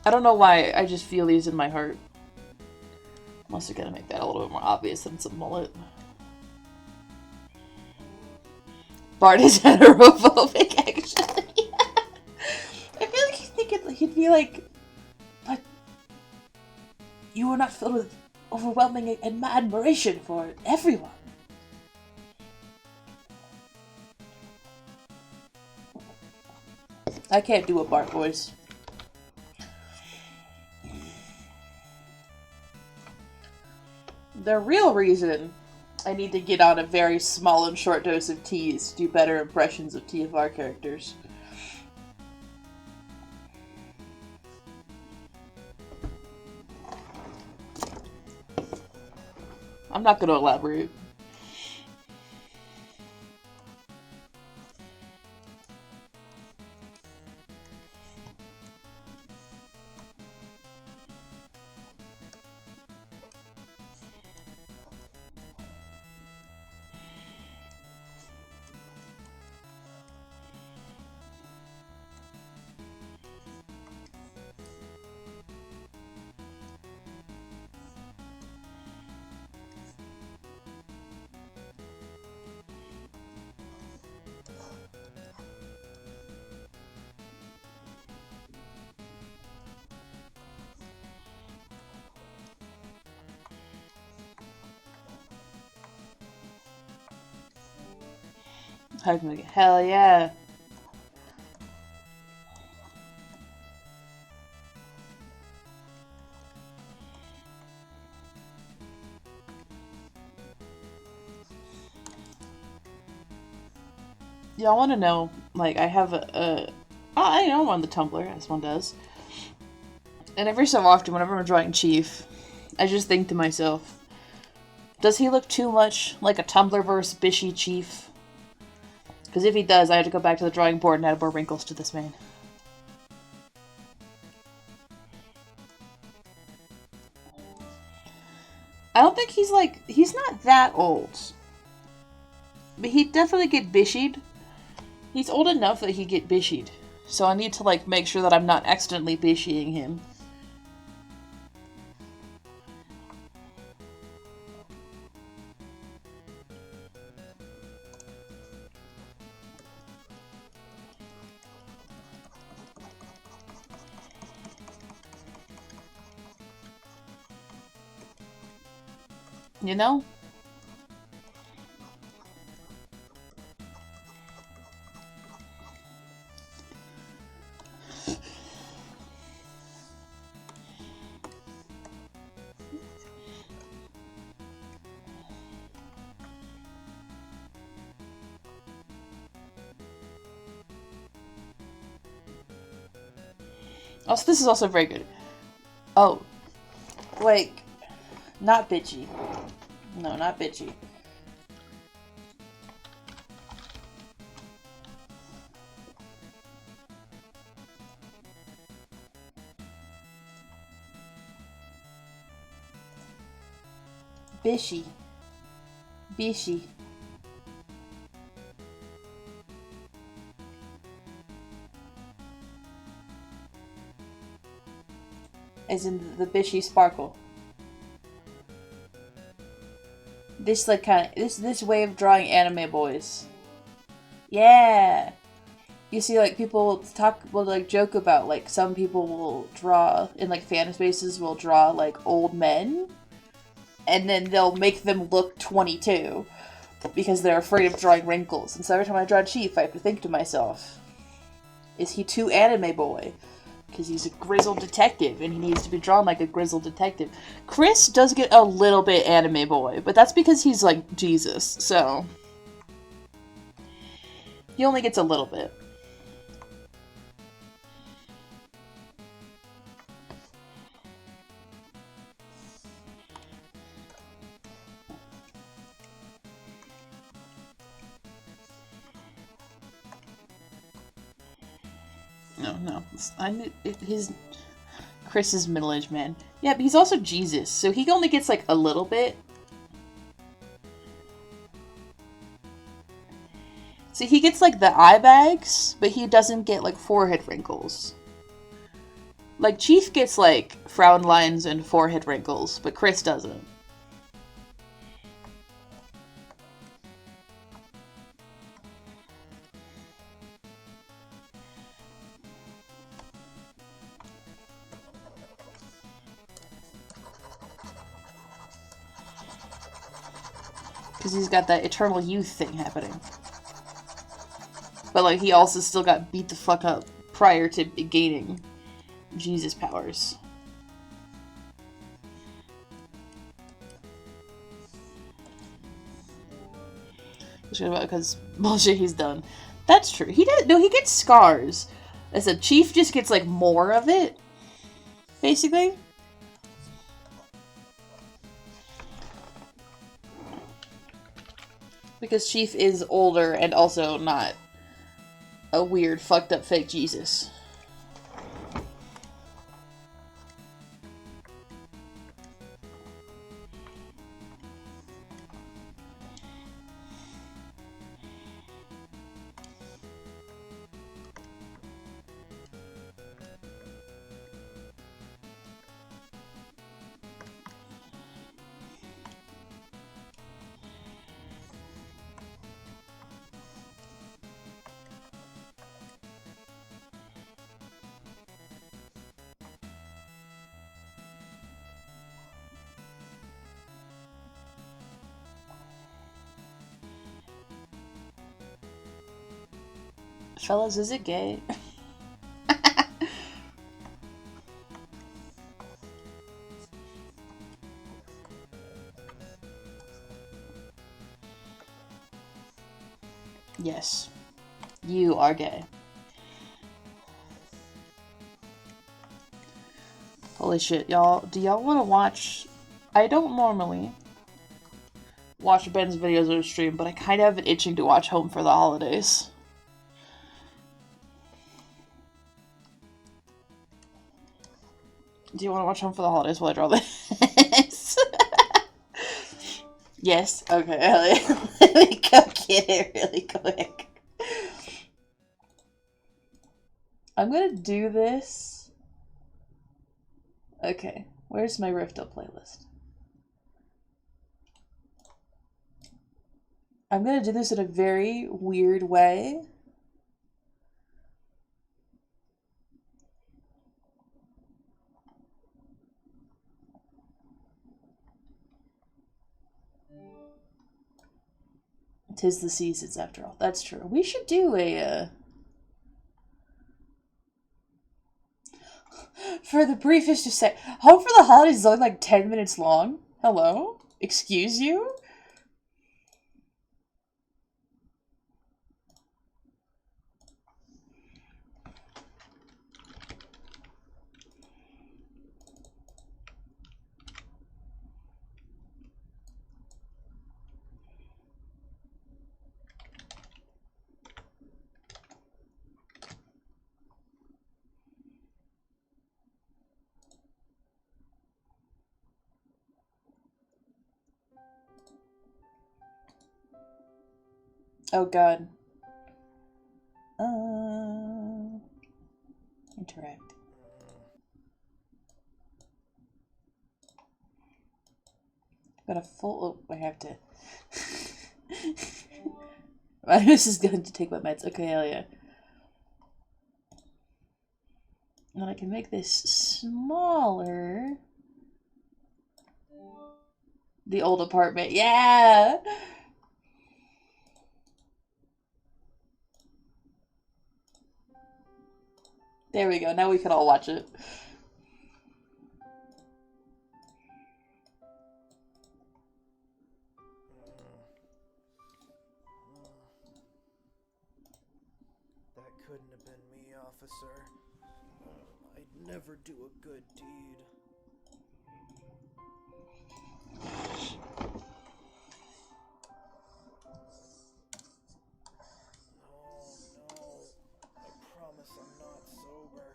I don't know why, I just feel these in my heart. I'm also gonna make that a little bit more obvious than some mullet. Bart is heterophobic, actually. I feel like he'd be like, but you are not filled with overwhelming admiration for everyone. I can't do a Bart voice. The real reason I need to get on a very small and short dose of tea is to do better impressions of TFR characters. I'm not going to elaborate. Hell yeah. Yeah, I want to know, like, I have I know I'm on the Tumblr, as one does. And every so often, whenever I'm drawing Chief, I just think to myself, does he look too much like a Tumblrverse Bishy Chief? Because if he does, I have to go back to the drawing board and add more wrinkles to this man. I don't think he's not that old. But he'd definitely get bishied. He's old enough that he'd get bishied. So I need to, like, make sure that I'm not accidentally bishying him. You know? Also, this is also very good. Oh. Like, not bitchy. No, not bitchy. Bishy. Bishy. As in the Bishy Sparkle. This like kind of this way of drawing anime boys. Yeah. You see, like, people will like joke about, like, some people will draw in like fan spaces will draw like old men, and then they'll make them look 22 because they're afraid of drawing wrinkles. And so every time I draw Chief, I have to think to myself, is he too anime boy? Because he's a grizzled detective, and he needs to be drawn like a grizzled detective. Chris does get a little bit anime boy, but that's because he's like Jesus, so he only gets a little bit. No. His Chris is middle-aged man. Yeah, but he's also Jesus, so he only gets like a little bit. So he gets like the eye bags, but he doesn't get like forehead wrinkles. Like Chief gets like frown lines and forehead wrinkles, but Chris doesn't. Because he's got that eternal youth thing happening. But like he also still got beat the fuck up prior to gaining Jesus powers. Because bullshit he's done. That's true. He gets scars. I said Chief just gets like more of it. Basically. Because Chief is older and also not a weird, fucked up fake Jesus. Fellas, is it gay? Yes. You are gay. Holy shit, y'all. Do y'all want to watch... I don't normally watch Ben's videos or stream, but I kind of have been itching to watch Home for the Holidays. Do you want to watch Home for the Holidays while I draw this? Yes? Okay. Let me go get it really quick. I'm gonna do this. Okay. Where's my Rifto playlist? I'm gonna do this in a very weird way. Tis the seasons, after all. That's true. We should do a, For the briefest, just say, Home for the Holidays is only like 10 minutes long? Hello? Excuse you? Oh god. Interact. Got a full. Oh, I have to. My miss is going to take my meds. Okay, hell yeah. And I can make this smaller. The old apartment. Yeah! There we go. Now we can all watch it. That couldn't have been me, officer. I'd never do a good deed. No, I promise I'm not sober.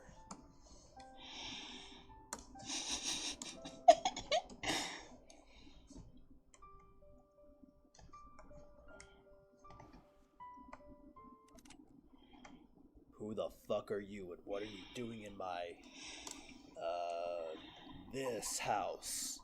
Who the fuck are you and what are you doing in my, this house?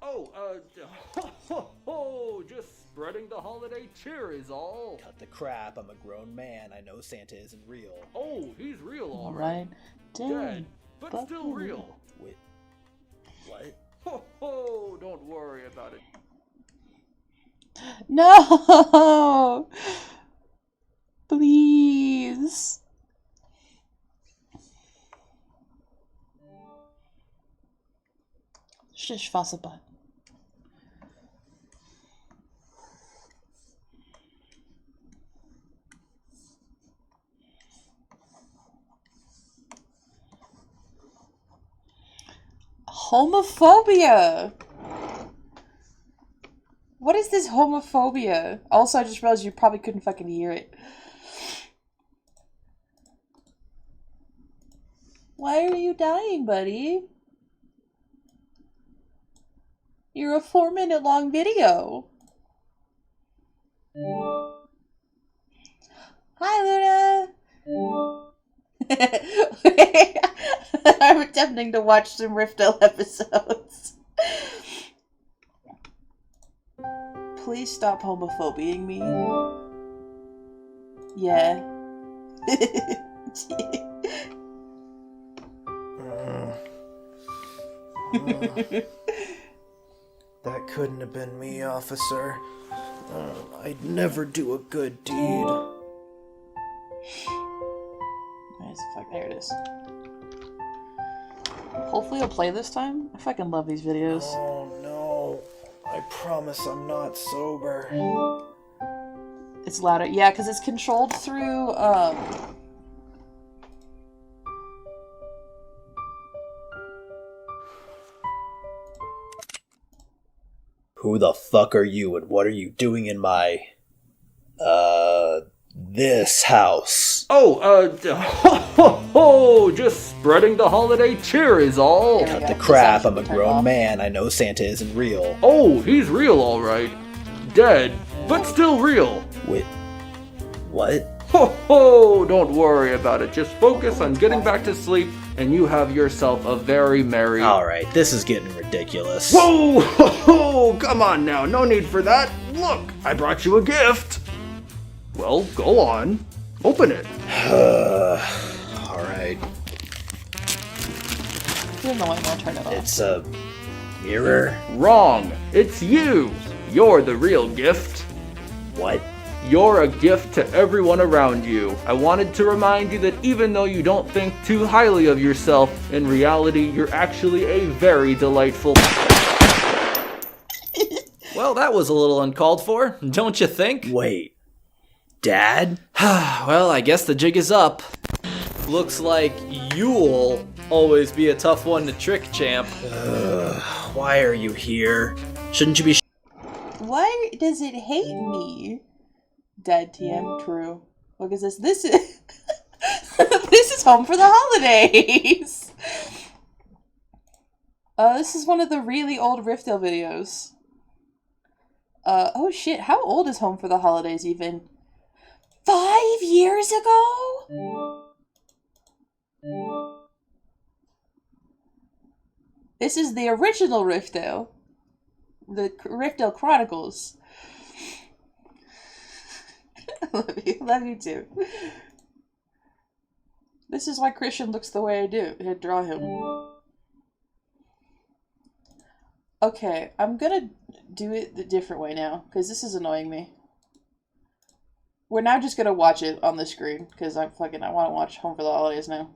Just spreading the holiday cheer is all. Cut the crap, I'm a grown man, I know Santa isn't real. Oh, he's real Alright. Dead, but still real. Wait, what? Ho, don't worry about it. No! Please. Shish Fasabat. Homophobia! What is this homophobia? Also, I just realized you probably couldn't fucking hear it. Why are you dying, buddy? You're a 4-minute long video. Hi, Luna! I'm attempting to watch some Riftel episodes. Please stop homophobiaing me. Yeah. That couldn't have been me, officer. I'd never do a good deed. Nice, fuck, there it is. Hopefully it'll play this time. I fucking love these videos. Oh no, I promise I'm not sober. It's louder. Yeah, because it's controlled through, Who the fuck are you and what are you doing in my, this house? Just spreading the holiday cheer is all. There we Cut go. the This crap, actually I'm a turned grown off. man, I know Santa isn't real. Oh, he's real alright. Dead, but still real. Wait, what? Ho, don't worry about it. Just focus on getting back to sleep and you have yourself a very merry... Alright, this is getting ridiculous. Whoa, come on now, no need for that. Look, I brought you a gift. Well, go on. Open it. Alright, I don't know why I won't turn it off. it's a mirror? Wrong. It's you. You're the real gift. What? You're a gift to everyone around you. I wanted to remind you that even though you don't think too highly of yourself, in reality, you're actually a very delightful... Well, that was a little uncalled for, don't you think? Wait, Dad? Well, I guess the jig is up. Looks like you'll always be a tough one to trick, champ. Why are you here? Shouldn't you be Why does it hate me? Dead TM, true. Look at this. This is this is home for the holidays. This is one of the really old Riftel videos. Oh shit, how old is Home for the Holidays even? 5 years ago? This is the original Rifto. The Rifto Chronicles. Love you too. This is why Christian looks the way I do. I draw him. Okay, I'm gonna do it the different way now, because this is annoying me. We're now just gonna watch it on the screen, because I want to watch Home for the Holidays now.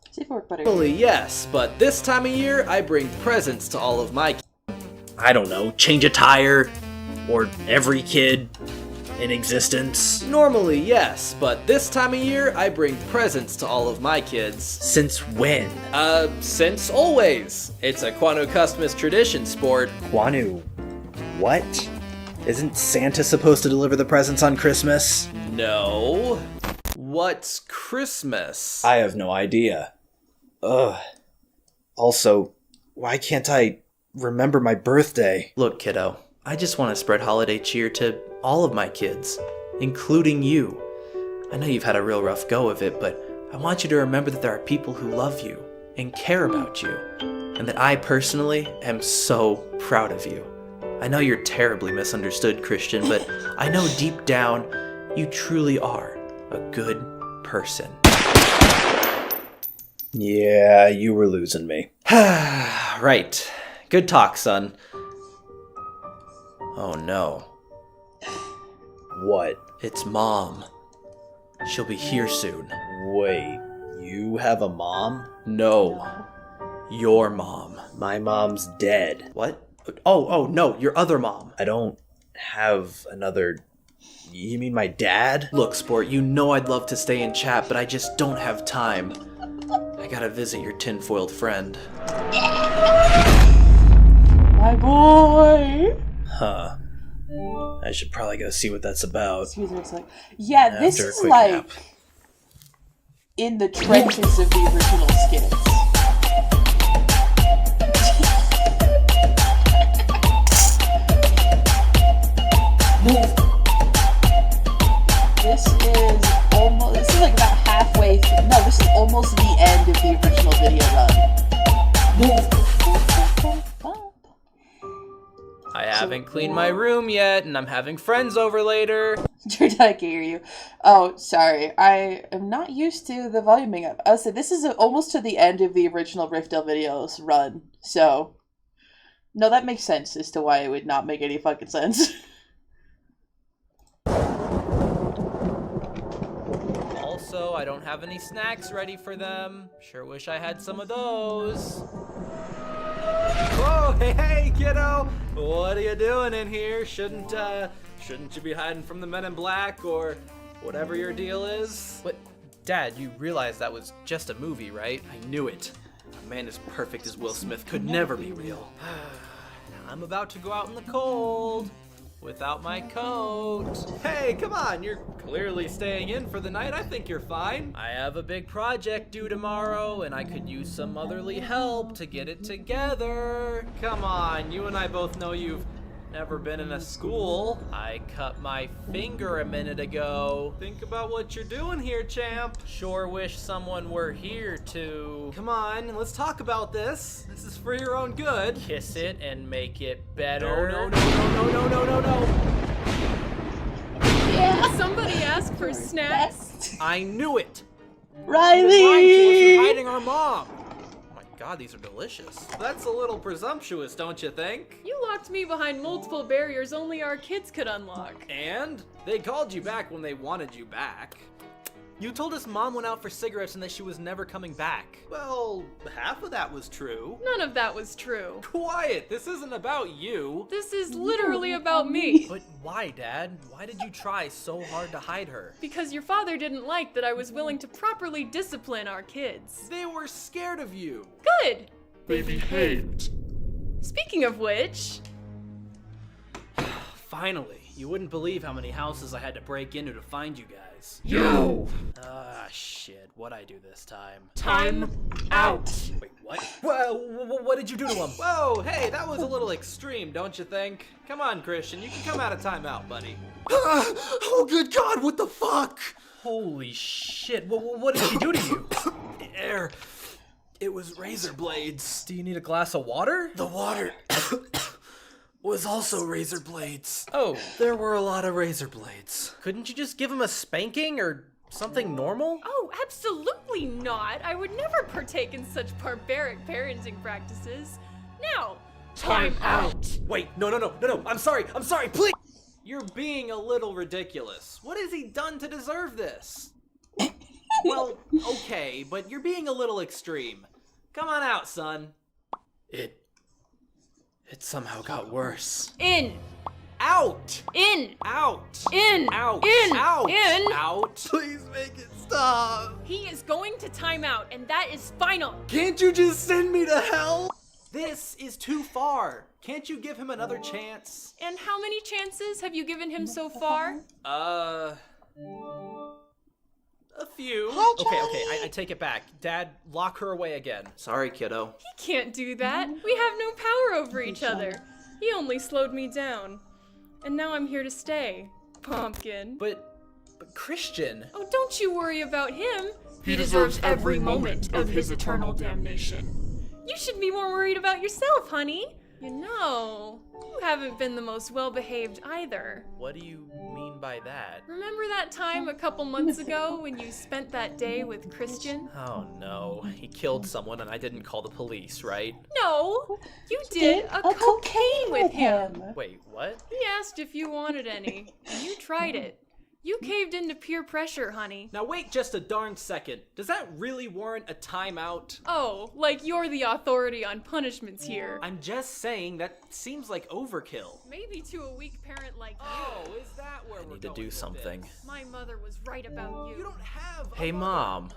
See if it worked better. Totally yes, but this time of year, I bring presents to all of my kids. I don't know, change a tire, or every kid in existence. Normally, yes, but this time of year, I bring presents to all of my kids. Since when? Since always. It's a Quanu Customs tradition, sport. Quanu. What? Isn't Santa supposed to deliver the presents on Christmas? No. What's Christmas? I have no idea. Ugh. Also, why can't I remember my birthday? Look, kiddo, I just want to spread holiday cheer to all of my kids, including you. I know you've had a real rough go of it, but I want you to remember that there are people who love you and care about you, and that I personally am so proud of you. I know you're terribly misunderstood, Christian, but I know deep down you truly are a good person. Yeah, you were losing me. Right. Good talk, son. Oh no. What? It's Mom. She'll be here soon. Wait, you have a mom? No. Your mom. My mom's dead. What? Oh, no, your other mom. I don't have another... You mean my dad? Look, sport, you know I'd love to stay and chat, but I just don't have time. I gotta visit your tinfoiled friend. My boy! Huh. I should probably go see what that's about. Excuse me, it's like, yeah, this After a is quick like nap. in the trenches of the original skits. This is like about halfway through. No, this is almost the end of the original video run. I haven't cleaned my room yet, and I'm having friends over later. Jordan, I can't hear you. Oh, sorry. I am not used to the voluming up. I said this is almost to the end of the original Riftel videos run. So, no, that makes sense as to why it would not make any fucking sense. Also, I don't have any snacks ready for them. Sure wish I had some of those. Whoa, hey, kiddo! What are you doing in here? Shouldn't you be hiding from the Men in Black or whatever your deal is? But, Dad, you realize that was just a movie, right? I knew it. A man as perfect as Will Smith could never be real. I'm about to go out in the cold. Without my coat. Hey, come on, you're clearly staying in for the night. I think you're fine. I have a big project due tomorrow, and I could use some motherly help to get it together. Come on, you and I both know you've never been in a school. I cut my finger a minute ago. Think about what you're doing here, champ. Sure wish someone were here to... Come on, let's talk about this. This is for your own good. Kiss it and make it better. No. Yeah. Somebody ask for snacks. I knew it. Riley! You're lying to us. You're hiding our mom. Oh my God, these are delicious. That's a little presumptuous, don't you think? You locked me behind multiple barriers only our kids could unlock. And they called you back when they wanted you back. You told us Mom went out for cigarettes and that she was never coming back. Well, half of that was true. None of that was true. Quiet, this isn't about you. This is literally about me. But why, Dad? Why did you try so hard to hide her? Because your father didn't like that I was willing to properly discipline our kids. They were scared of you. Good. They behaved. Speaking of which... Finally, you wouldn't believe how many houses I had to break into to find you guys. Yo! shit. What'd I do this time? Time out. Wait, what? Whoa, what did you do to him? Whoa, hey, that was a little extreme, don't you think? Come on, Christian, you can come out of timeout, buddy. Oh, good God, what the fuck? Holy shit, what did she do to you? Air. It was razor blades. Do you need a glass of water? The water was also razor blades. Oh, There were a lot of razor blades. couldn't you just give him a spanking or something normal? Oh, absolutely not. I would never partake in such barbaric parenting practices. Now, time out. Wait, no, I'm sorry, please! You're being a little ridiculous. What has he done to deserve this? Well, okay, but you're being a little extreme. Come on out, son. It somehow got worse. In, Out! in, Out! in, Out! in, Out! in. Out! Please make it stop. He is going to time out, and that is final. Can't you just send me to hell? This is too far. Can't you give him another chance? And how many chances have you given him so far? A few. Okay, I take it back. Dad, lock her away again. Sorry, kiddo. He can't do that. We have no power over each other. He only slowed me down. And now I'm here to stay, Pumpkin. But Christian. Oh, don't you worry about him. He deserves every moment of his eternal damnation. You should be more worried about yourself, honey. You know, you haven't been the most well-behaved either. What do you mean by that? Remember that time a couple months ago when you spent that day with Christian? Oh no, he killed someone and I didn't call the police, right? No, you did a cocaine with him. Wait, what? He asked if you wanted any, and you tried it. You caved into peer pressure, honey. Now wait just a darn second. Does that really warrant a timeout? Oh, like you're the authority on punishments here. I'm just saying that seems like overkill. Maybe to a weak parent like you. Oh, is that where we're Need to going do with something. this? My mother was right about you. You don't have a Hey, mother. Mom.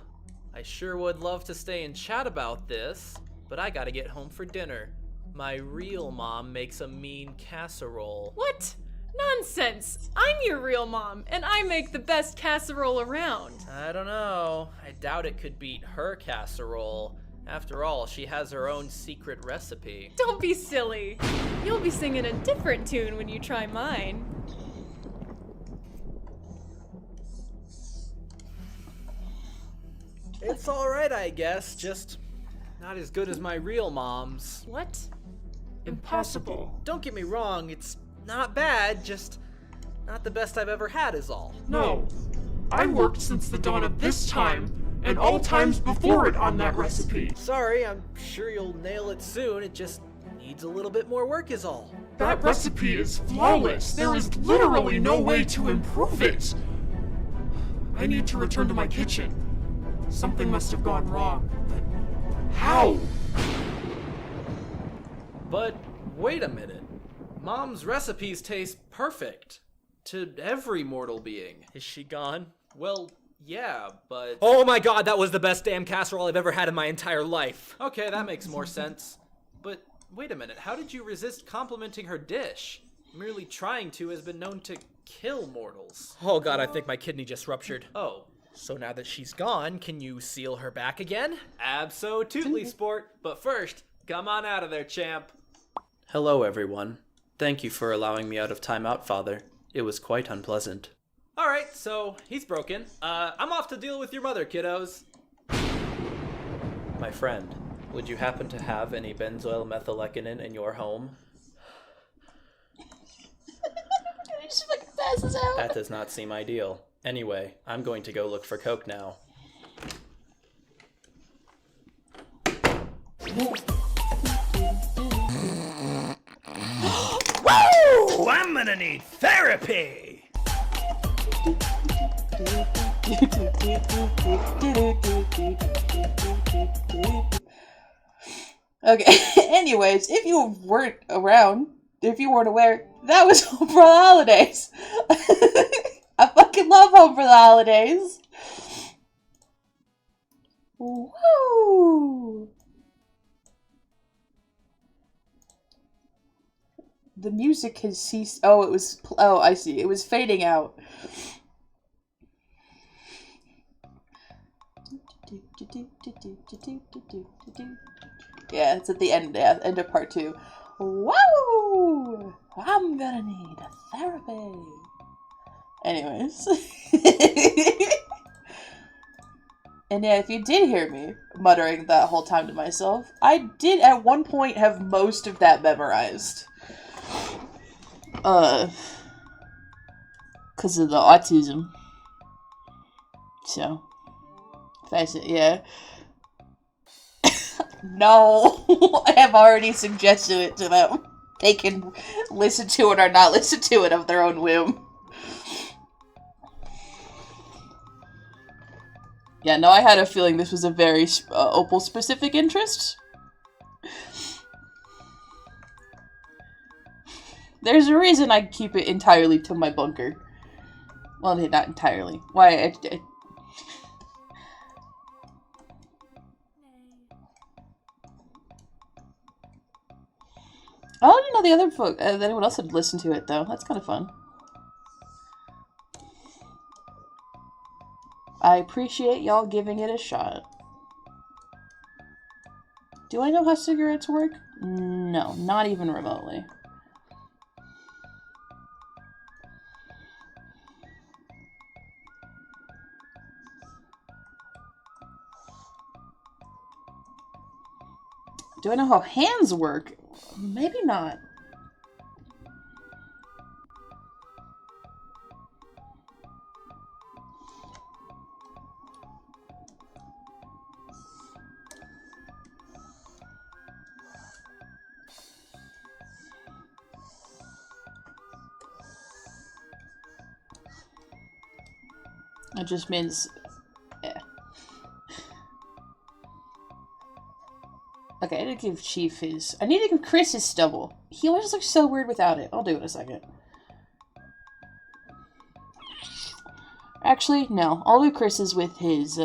I sure would love to stay and chat about this, but I gotta get home for dinner. My real mom makes a mean casserole. What? Nonsense! I'm your real mom, and I make the best casserole around. I don't know. I doubt it could beat her casserole. After all, she has her own secret recipe. Don't be silly. You'll be singing a different tune when you try mine. It's alright, I guess, just not as good as my real mom's. What? Impossible. Don't get me wrong, it's not bad, just not the best I've ever had is all. No. I worked since the dawn of this time, and all times before it on that recipe. Sorry, I'm sure you'll nail it soon, it just needs a little bit more work is all. That recipe is flawless. There is literally no way to improve it. I need to return to my kitchen. Something must have gone wrong. But how? But wait a minute. Mom's recipes taste perfect. To every mortal being. Is she gone? Well, yeah, but... Oh my god, that was the best damn casserole I've ever had in my entire life. Okay, that makes more sense. But wait a minute, how did you resist complimenting her dish? Merely trying to has been known to kill mortals. Oh god, I think my kidney just ruptured. Oh, So now that she's gone, can you seal her back again? abso-tootly, sport. But first, come on out of there, champ. Hello, everyone. Thank you for allowing me out of timeout, Father. It was quite unpleasant. Alright, so he's broken. I'm off to deal with your mother, kiddos. My friend, would you happen to have any benzoyl methylecinin in your home? He just fucking passes out. That does not seem ideal. Anyway, I'm going to go look for Coke now. Woo! I'm gonna need therapy! Okay, anyways, if you weren't aware, that was Home for the Holidays. I fucking love Home for the Holidays. Woo! The music has ceased. Oh, it was. Oh, I see. It was fading out. Yeah, it's at the end. Yeah, end of part 2. Wow! I'm gonna need a therapy. Anyways. And yeah, if you did hear me muttering that whole time to myself, I did at one point have most of that memorized. Because of the autism. So. Yeah. No, I have already suggested it to them. They can listen to it or not listen to it of their own whim. Yeah, no, I had a feeling this was a very Opal-specific interest. There's a reason I keep it entirely to my bunker. Well, not entirely. Why, I didn't know the other folk, anyone else had listened to it, though. That's kind of fun. I appreciate y'all giving it a shot. Do I know how cigarettes work? No, not even remotely. Do I know how hands work? Maybe not. It just means... yeah. Okay, I need to give Chief his... I need to give Chris his stubble. He always looks so weird without it. I'll do it in a second. Actually, no. I'll do Chris's with his,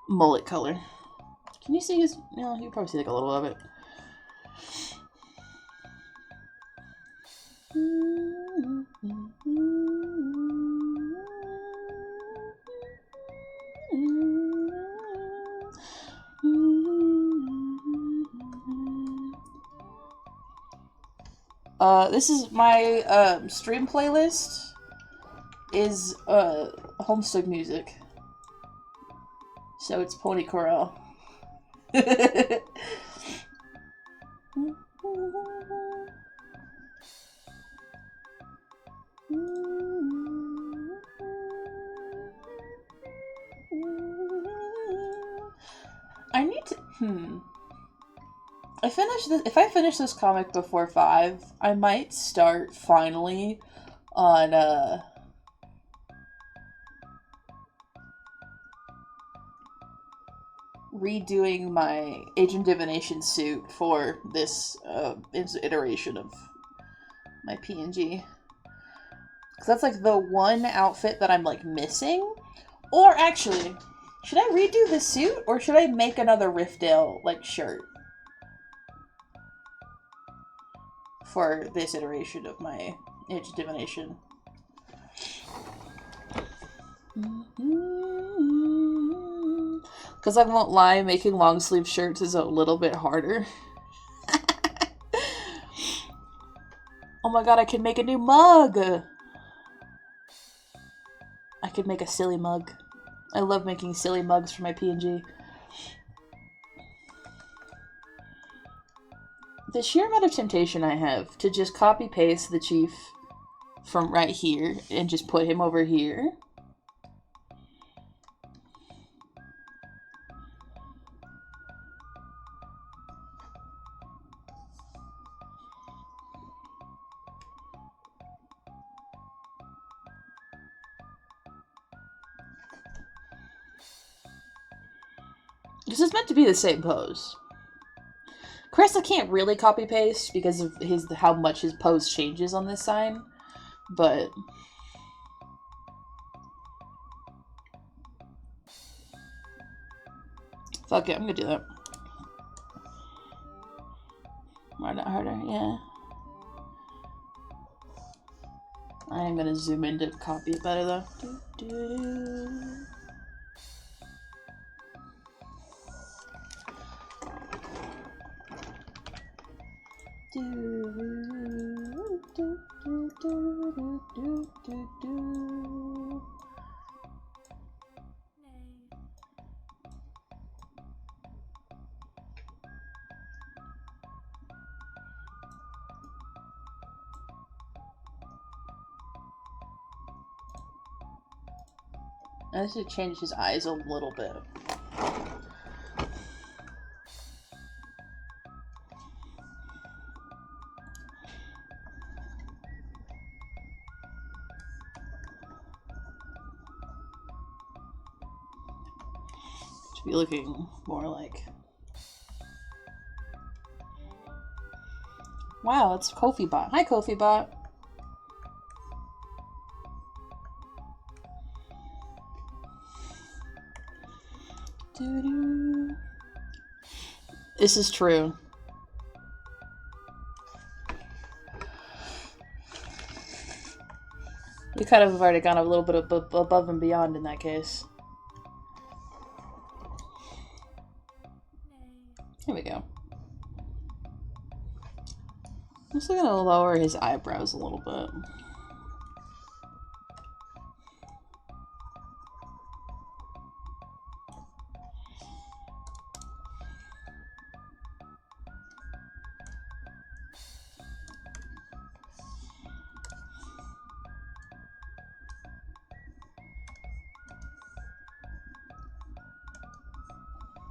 mullet color. Can you see his... no, you can probably see like a little of it. This is my, stream playlist is, Homestead music. So it's Pony Corral. I need to, if I finish this comic before 5, I might start finally on, redoing my Agent Divination suit for this, iteration of my PNG. Because that's, like, the one outfit that I'm, like, missing. Or, actually, should I redo the suit, or should I make another Riftdale, like, shirt? For this iteration of my Agent Divination. Because I won't lie, making long sleeve shirts is a little bit harder. Oh my god, I can make a new mug! I could make a silly mug. I love making silly mugs for my PNG. The sheer amount of temptation I have to just copy-paste the Chief from right here and just put him over here. This is meant to be the same pose. Cresta can't really copy paste because of how much his pose changes on this sign, but fuck it, I'm gonna do that. Why not harder? Yeah. I am gonna zoom in to copy it better though. do. I should change his eyes a little bit. Should be looking more like. Wow, it's Kofi Bot. Hi, Kofi Bot. This is true. You kind of have already gone a little bit above and beyond in that case. Here we go. I'm also gonna lower his eyebrows a little bit.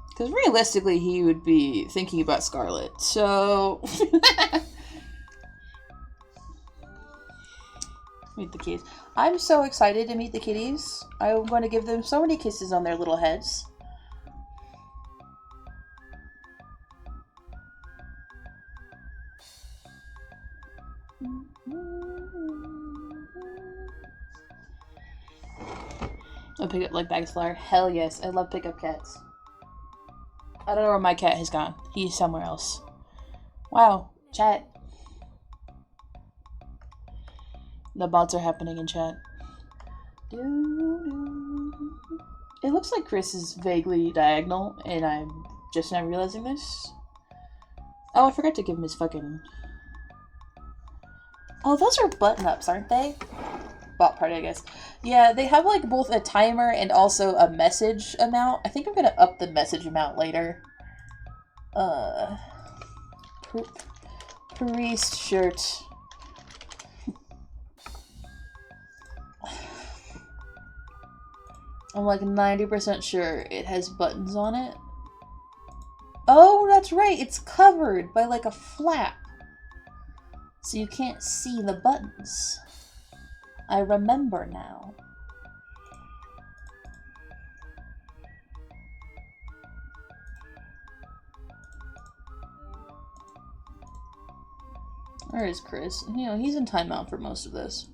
Because realistically, he would be thinking about Scarlet, so... Meet the kitties. I'm so excited to meet the kitties. I'm going to give them so many kisses on their little heads. I'll pick up like Bags Flower. Hell yes, I love pickup cats. I don't know where my cat has gone. He's somewhere else. Wow, chat. The bots are happening in chat. It looks like Chris is vaguely diagonal, and I'm just now realizing this. Oh, I forgot to give him his fucking... Oh, those are button-ups, aren't they? Bot party, I guess. Yeah, they have like both a timer and also a message amount. I think I'm gonna up the message amount later. Priest shirt. I'm like 90% sure it has buttons on it. Oh, that's right. It's covered by like a flap. So you can't see the buttons. I remember now. Where is Chris? You know, he's in timeout for most of this.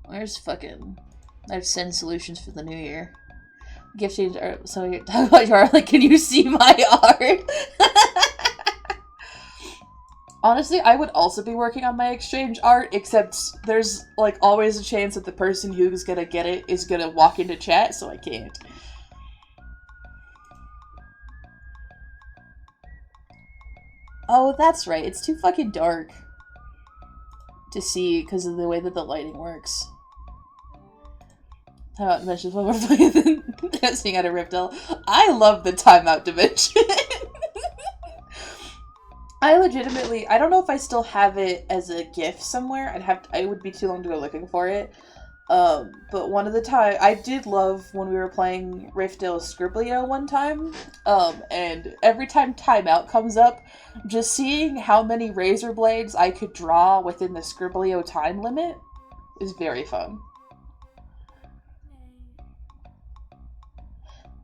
Where's fucking... I've sent solutions for the new year. Gifted art. So you're talking about your art, like, can you see my art? Honestly, I would also be working on my exchange art, except there's, like, always a chance that the person who's gonna get it is gonna walk into chat, so I can't. Oh, that's right. It's too fucking dark to see because of the way that the lighting works. How about dimensions when we're playing testing out of Riftel? I love the timeout dimension. I legitimately, I don't know if I still have it as a GIF somewhere. It would be too long to go looking for it. But one of the time, I did love when we were playing Riftel Scriblio one time. And every time timeout comes up, just seeing how many razor blades I could draw within the Scriblio time limit is very fun.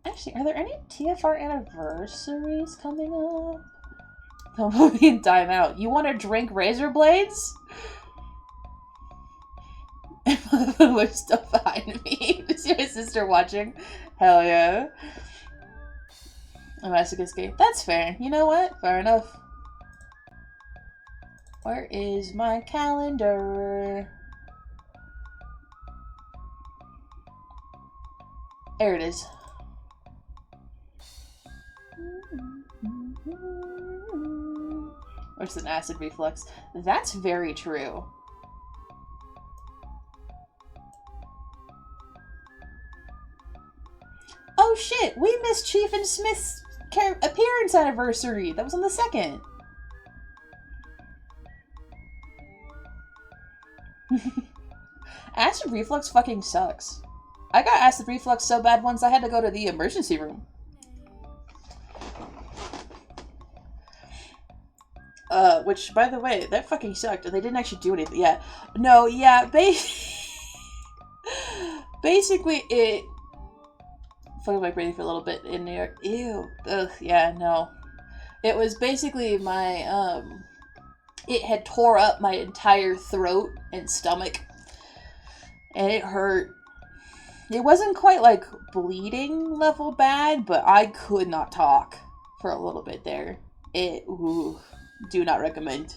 Actually, are there any TFR anniversaries coming up? Don't put me in timeout. You want to drink razor blades? We're still behind me. Is your sister watching? Hell yeah. A masochist game. That's fair. You know what? Fair enough. Where is my calendar? There it is. Or it's an acid reflux. That's very true. Oh shit, we missed Chief and Smith's appearance anniversary. That was on the 2nd. Acid reflux fucking sucks. I got acid reflux so bad once I had to go to the emergency room. Which, by the way, that fucking sucked. They didn't actually do anything. Yeah. No, yeah, basically it... Fucking my breathing for a little bit in New York. Ew. Ugh, yeah, no. It was basically my, it had tore up my entire throat and stomach. And it hurt. It wasn't quite, like, bleeding level bad, but I could not talk for a little bit there. Ooh, do not recommend.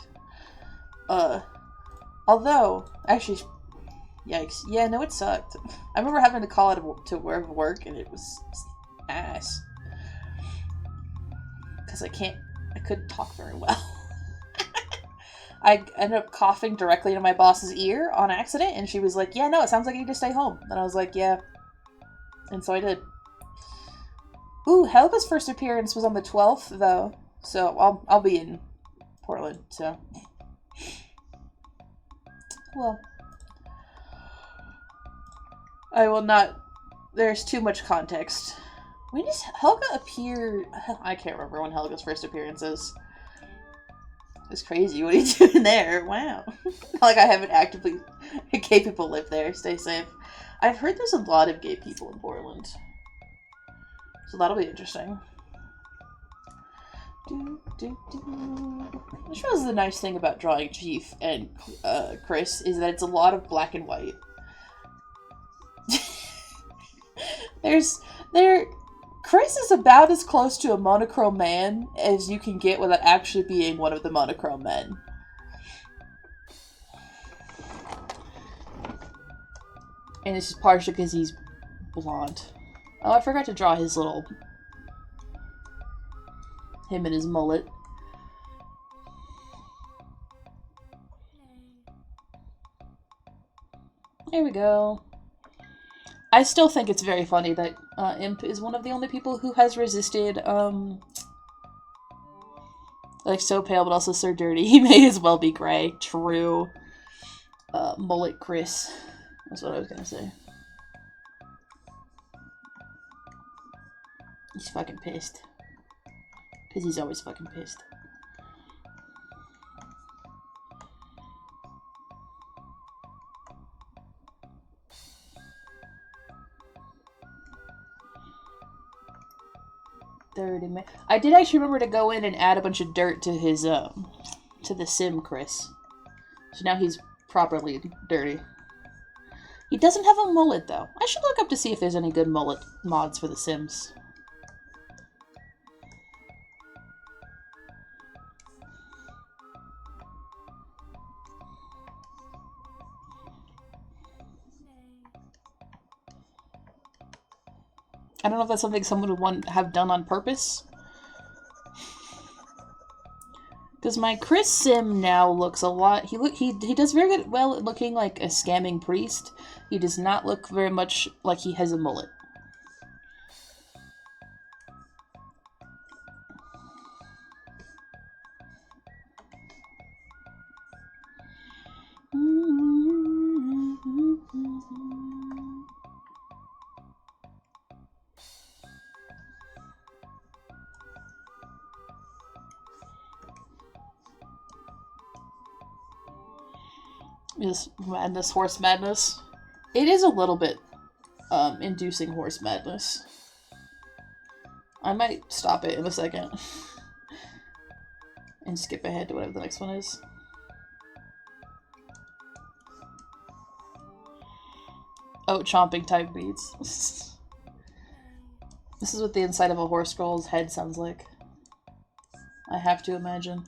Although, actually, yikes. Yeah, no, it sucked. I remember having to call it to work, and it was ass. Because I couldn't talk very well. I ended up coughing directly into my boss's ear on accident, and she was like, yeah, no, it sounds like you need to stay home. And I was like, yeah. And so I did. Ooh, Helga's first appearance was on the 12th, though. So I'll be in Portland, so. Well. I will not... There's too much context. When does Helga appear... I can't remember when Helga's first appearance is. It's crazy. What are you doing there? Wow. Not like I haven't actively... Gay people live there. Stay safe. I've heard there's a lot of gay people in Portland. So that'll be interesting. Which was the nice thing about drawing Chief and Chris, is that it's a lot of black and white. Chris is about as close to a monochrome man as you can get without actually being one of the monochrome men. And this is partially because he's blonde. Oh, I forgot to draw his little... him and his mullet. There we go. I still think it's very funny that Imp is one of the only people who has resisted, like, so pale but also so dirty. He may as well be gray. True. Mullet Chris. That's what I was gonna say. He's fucking pissed. Because he's always fucking pissed. I did actually remember to go in and add a bunch of dirt to his, to the sim Chris. So now he's properly dirty. He doesn't have a mullet, though. I should look up to see if there's any good mullet mods for the Sims. I don't know if that's something someone would have done on purpose. Because my Chris sim now looks a lot... He does very well at looking like a scamming priest. He does not look very much like he has a mullet. Is madness, horse madness. It is a little bit inducing horse madness. I might stop it in a second and skip ahead to whatever the next one is. Oh, chomping type beats. This is what the inside of a horse girl's head sounds like. I have to imagine.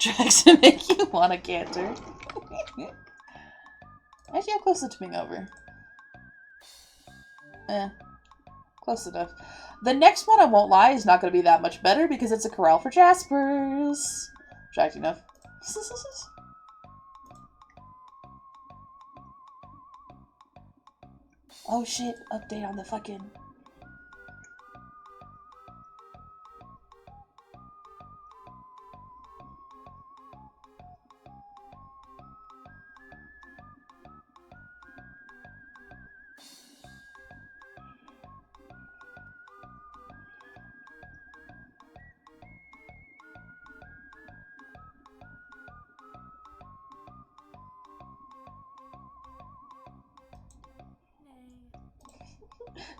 Drugs to make you want a canter. Actually, how close is it to being over? Close enough. The next one, I won't lie, is not going to be that much better because it's a corral for Jaspers. Attractive enough. Oh shit, update on the fucking...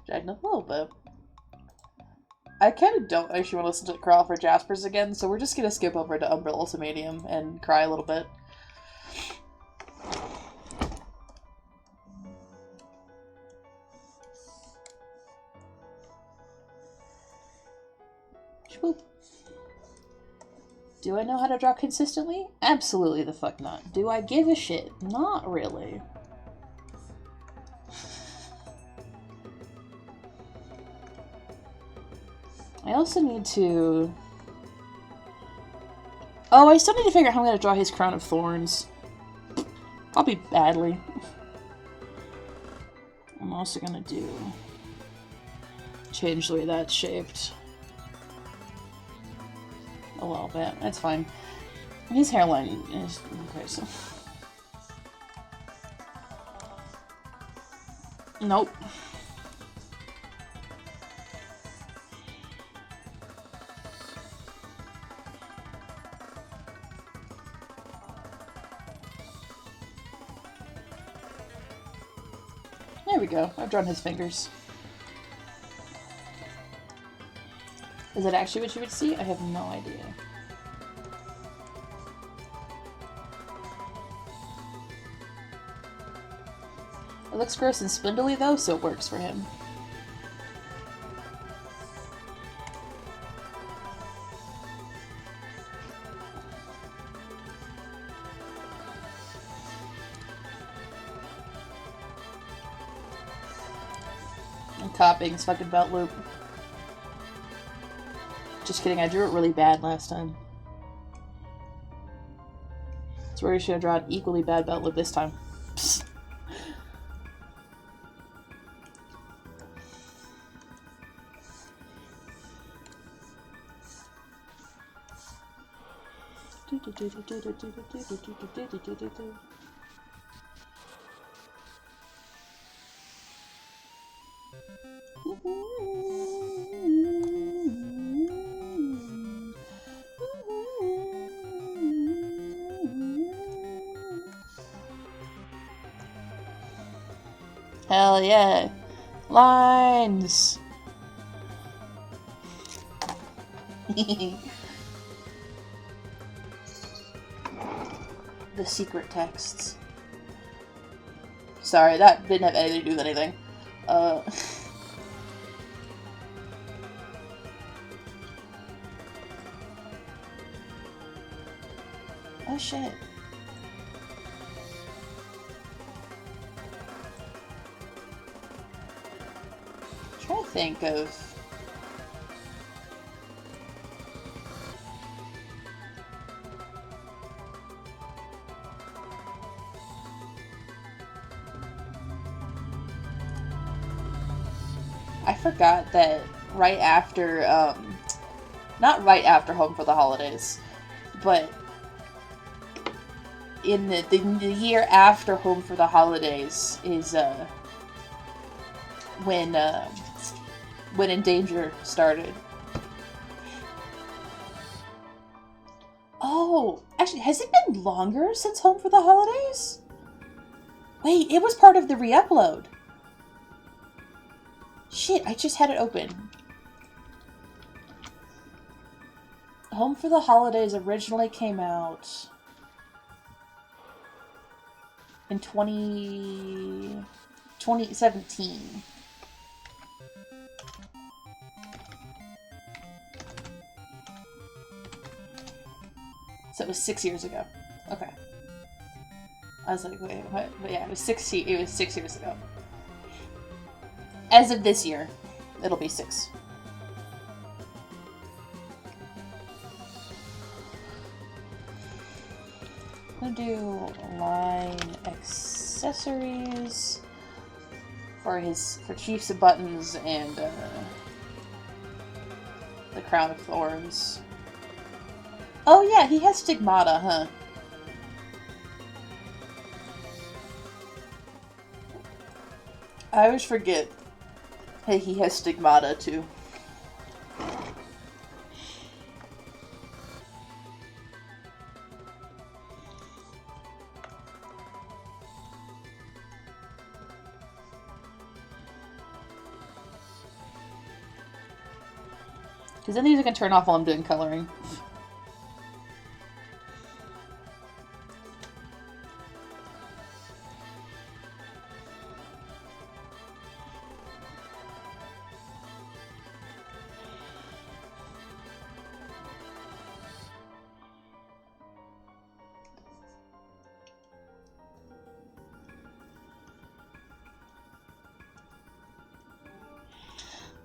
Dragging up a little bit. I kind of don't actually want to listen to Crawl for Jaspers again, so we're just gonna skip over to Umbral Ultimatum and cry a little bit. Swoop. Do I know how to draw consistently? Absolutely the fuck not. Do I give a shit? Not really. I also need to... Oh, I still need to figure out how I'm going to draw his Crown of Thorns. Probably badly. I'm also going to do... change the way that's shaped. A little bit. That's fine. His hairline is... okay, so... Nope. There we go. I've drawn his fingers. Is that actually what you would see? I have no idea. It looks gross and spindly though, so it works for him. I'm copying his fucking belt loop. Just kidding, I drew it really bad last time. So we're just gonna draw an equally bad belt loop this time. Psst. Hell yeah. Lines! The secret texts. Sorry, that didn't have anything to do with anything. Oh shit. I'm trying to think of... I forgot that right after, not right after Home for the Holidays, but in the year after Home for the Holidays is, when In Danger started. Oh, actually, has it been longer since Home for the Holidays? Wait, it was part of the re-upload. Shit, I just had it open. Home for the Holidays originally came out in 2017. So it was 6 years ago. Okay. I was like, wait, what? But yeah, it was 6 years ago. As of this year, it'll be 6. I'm gonna do line accessories for for Chief's buttons and the Crown of Thorns. Oh yeah, he has Stigmata, huh? I always forget. Hey, he has Stigmata too. Because then these I can turn off while I'm doing coloring.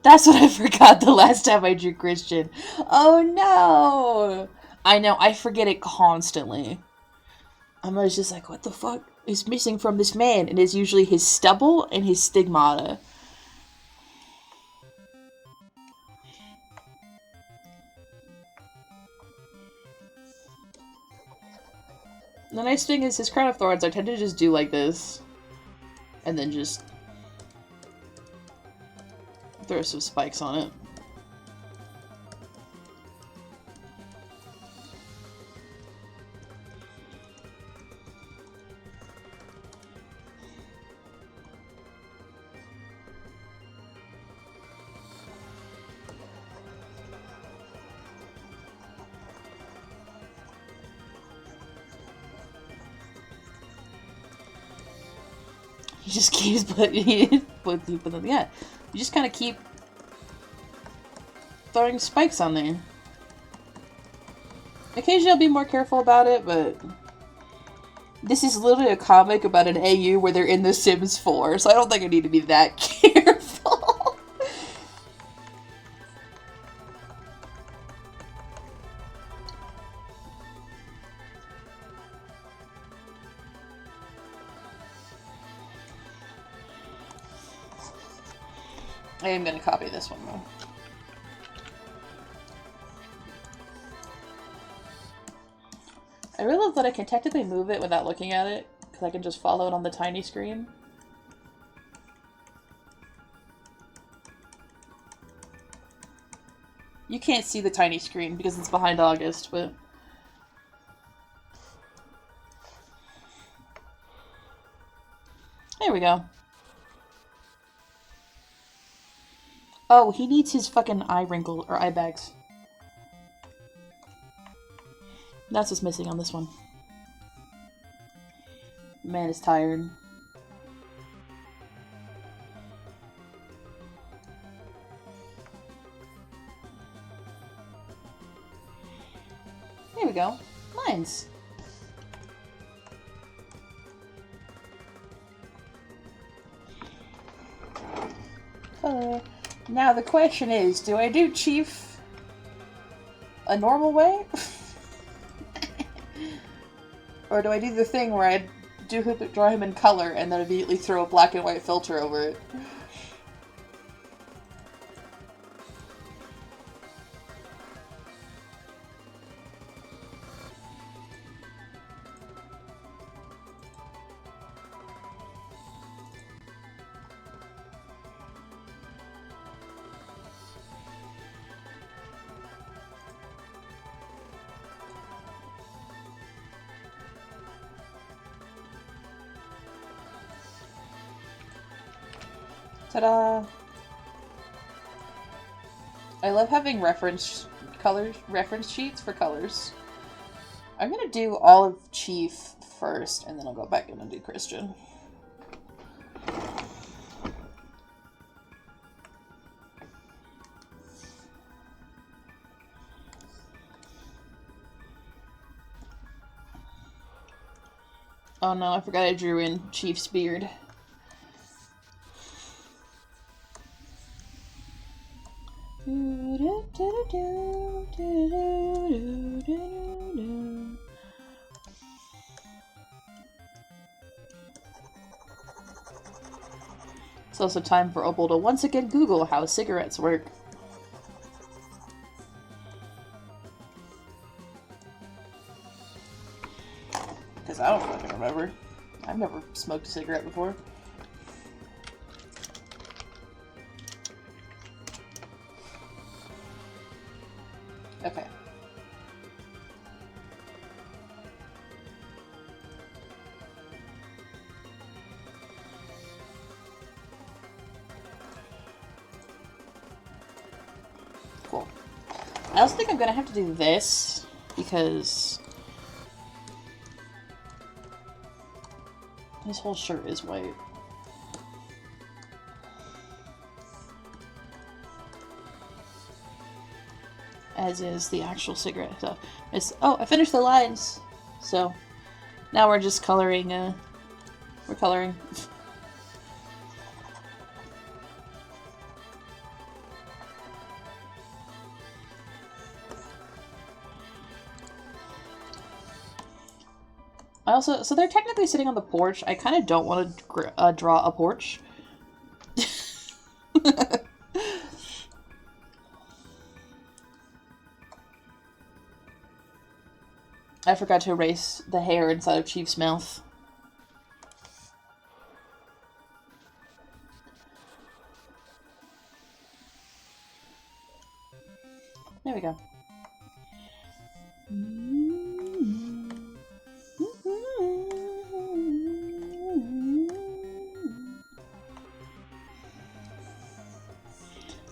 That's what I forgot the last time I drew Christian. Oh no! I know, I forget it constantly. I'm always just like, what the fuck is missing from this man? And it's usually his stubble and his Stigmata. The nice thing is his Crown of Thorns, I tend to just do like this. And then just throw some spikes on it. He just keeps yeah. You just kind of keep throwing spikes on there. Occasionally I'll be more careful about it, but this is literally a comic about an AU where they're in The Sims 4, so I don't think I need to be that careful. I am going to copy this one though. I really love that I can technically move it without looking at it, because I can just follow it on the tiny screen. You can't see the tiny screen because it's behind August, but... There we go. Oh, he needs his fucking eye wrinkle, or eye bags. That's what's missing on this one. Man is tired. There we go. Lines. Now the question is, do I do Chief a normal way? Or do I do the thing where I draw him in color and then immediately throw a black and white filter over it? Ta-da! I love having reference sheets for colors. I'm gonna do all of Chief first, and then I'll go back in and do Christian. Oh no, I forgot I drew in Chief's beard. It's also time for Opal to once again Google how cigarettes work. Because I don't fucking remember. I've never smoked a cigarette before. Okay. Cool. I also think I'm gonna have to do this because this whole shirt is white. As is the actual cigarette stuff. Oh, I finished the lines. So now we're just coloring, we're coloring. So they're technically sitting on the porch. I kind of don't want to draw a porch. I forgot to erase the hair inside of Chief's mouth. There we go.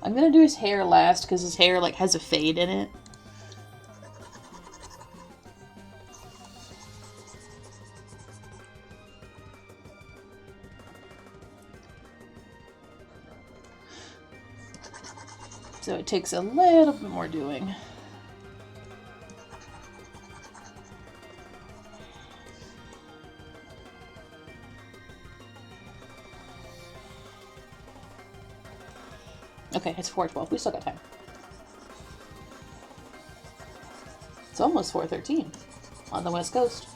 I'm gonna do his hair last because his hair like has a fade in it. So it takes a little bit more doing. Okay, it's 4:12. We still got time. It's almost 4:13 on the West Coast.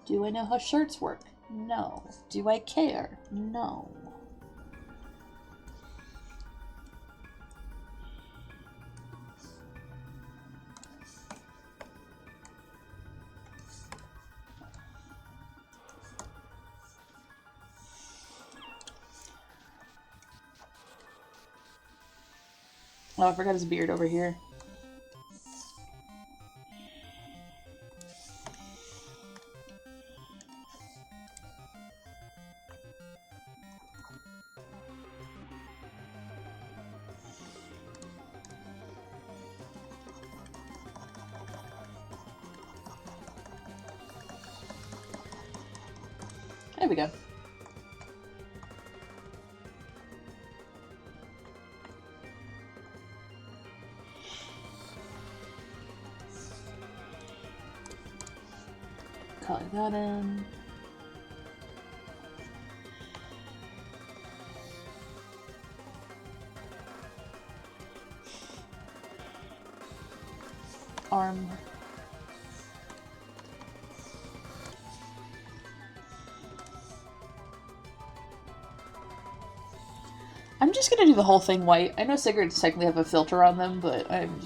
Do I know how shirts work? No. Do I care? No. Oh, I forgot his beard over here. There we go. Color that in. Arm. I'm just gonna do the whole thing white. I know cigarettes technically have a filter on them, but I'm...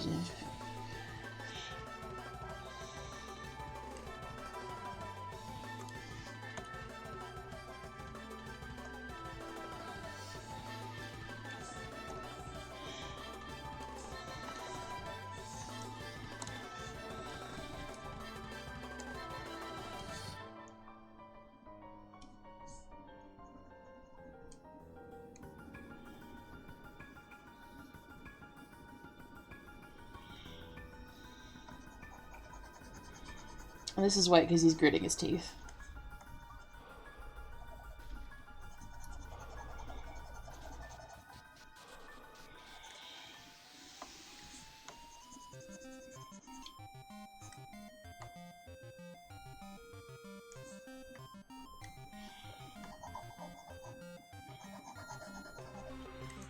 And this is white because he's gritting his teeth.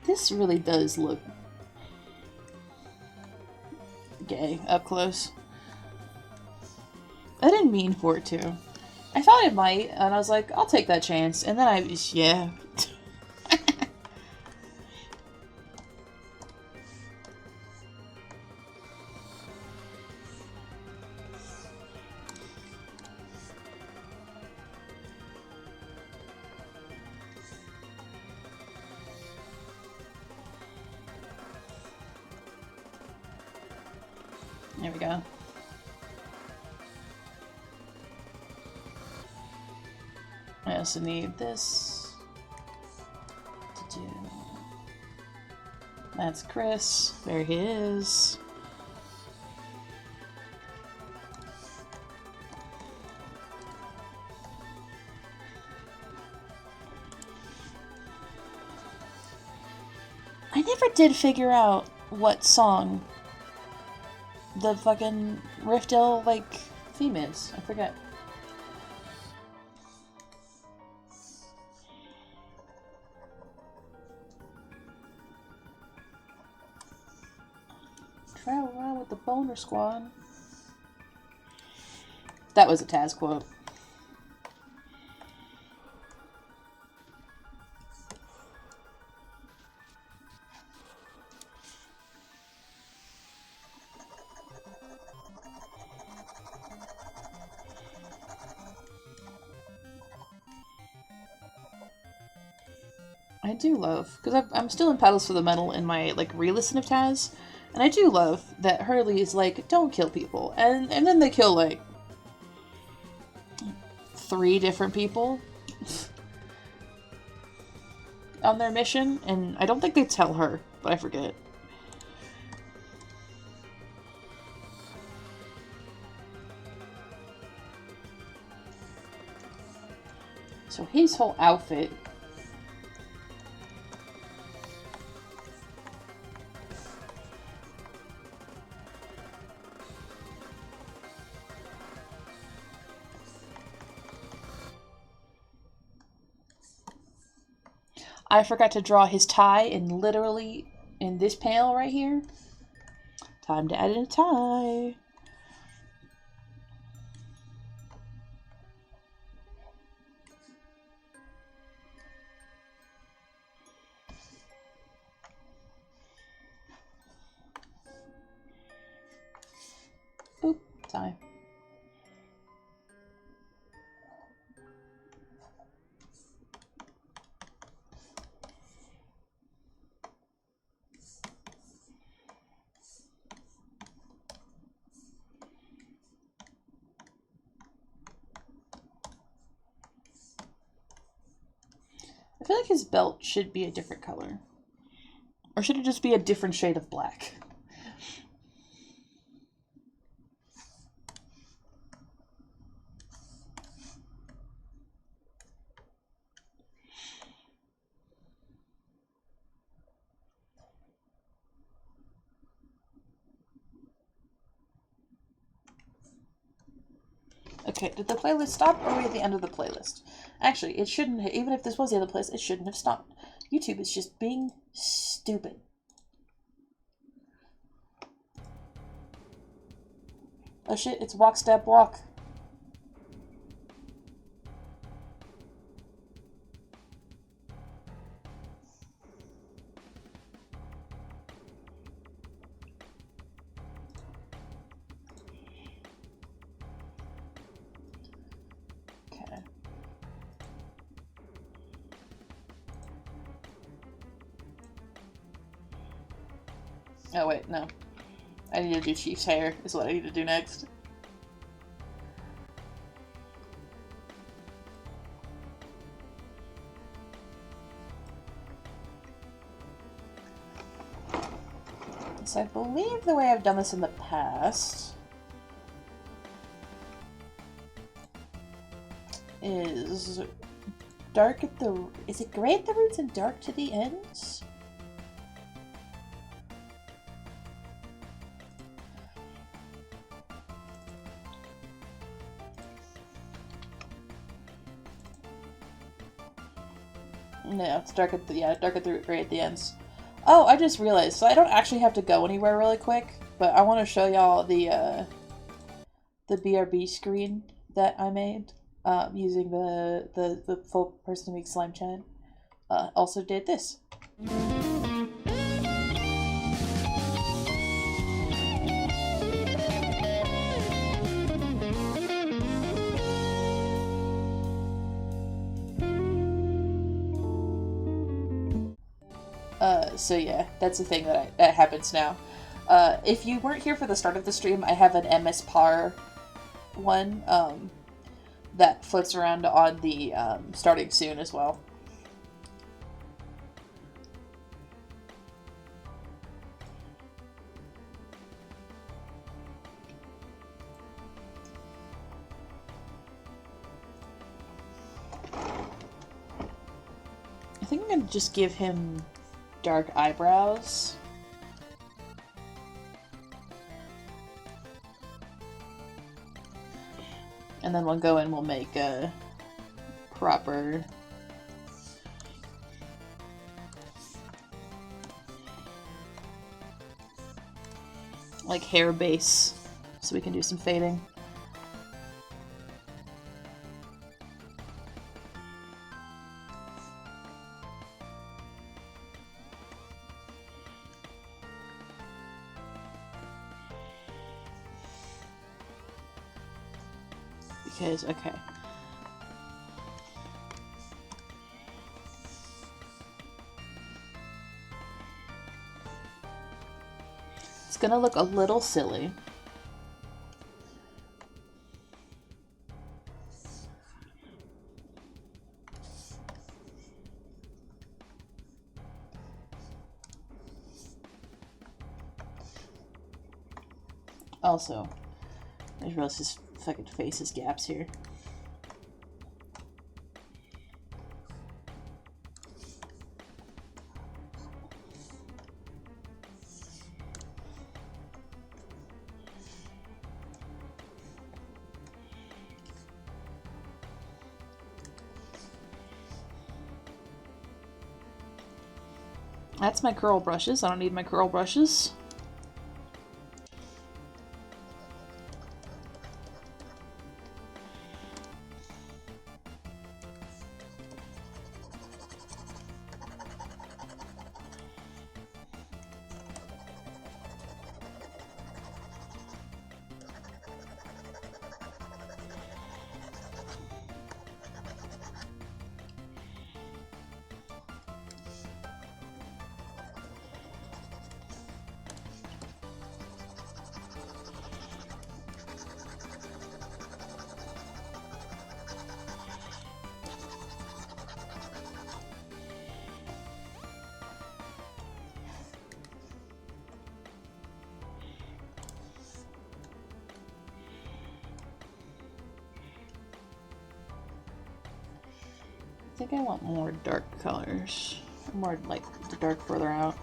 This really does look gay up close. I didn't mean for it to. I thought it might, and I was like, I'll take that chance. And then I just, yeah. There we go. I also need this to do. That's Chris. There he is. I never did figure out what song the fucking Rifdale, like, theme is. I forget. Travel around with the Boner Squad. That was a Taz quote. I do love, because I'm still in Paddles for the Metal in my, like, re-listen of Taz, and I do love that Hurley is like, don't kill people, and then they kill, like, 3 different people on their mission, and I don't think they tell her, but I forget. So his whole outfit... I forgot to draw his tie literally in this panel right here. Time to add in a tie. Boop, tie. I feel like his belt should be a different color. Or should it just be a different shade of black? Okay, did the playlist stop, or are we at the end of the playlist? Actually, it shouldn't have, even if this was the end of the playlist, it shouldn't have stopped. YouTube is just being stupid. Oh shit, it's walk, step, walk. Oh wait, no. I need to do Chief's hair, is what I need to do next. So I believe the way I've done this in the past is dark at the... Is it gray at the roots and dark to the ends? No, it's dark at dark at the gray at the ends. Oh, I just realized. So I don't actually have to go anywhere really quick, but I want to show y'all the BRB screen that I made using the full person who makes slime chat. Also did this. So yeah, that's the thing that happens now. If you weren't here for the start of the stream, I have an MS Par one that floats around on the starting soon as well. I think I'm gonna just give him dark eyebrows. And then we'll go and we'll make a proper like hair base so we can do some fading. Because, okay. It's gonna look a little silly. Also, I just realized his fucking face has gaps here. That's my curl brushes. I don't need my curl brushes. I think I want more dark colors. More like the dark further out.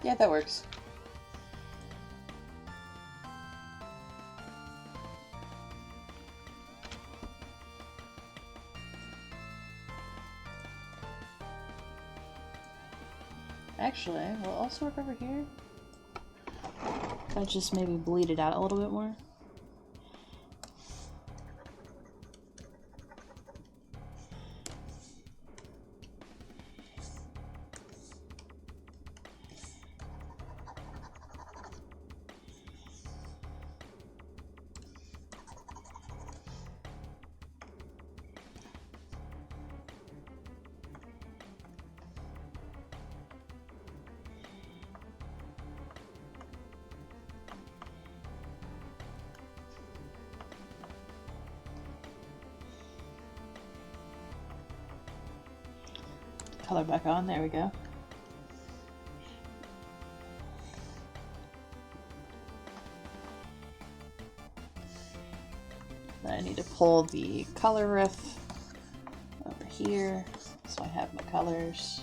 Yeah, that works. Actually, will it also work over here? If I just maybe bleed it out a little bit more. color back on. There we go. Then I need to pull the color riff over here, so I have my colors.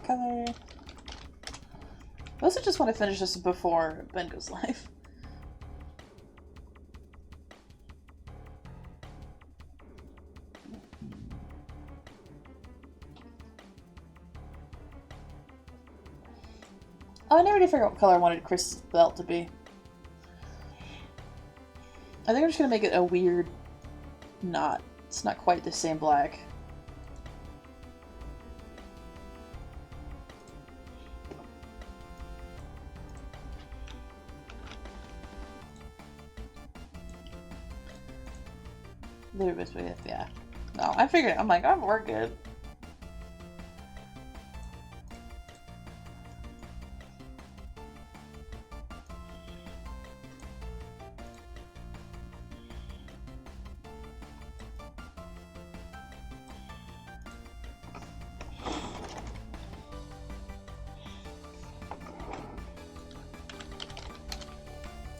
Color. I also just want to finish this before Ben goes live. Oh, I never did figure out what color I wanted Chris' belt to be. I think I'm just gonna make it a weird knot. It's not quite the same black. Yeah. No, I figured. I'm like, we're good.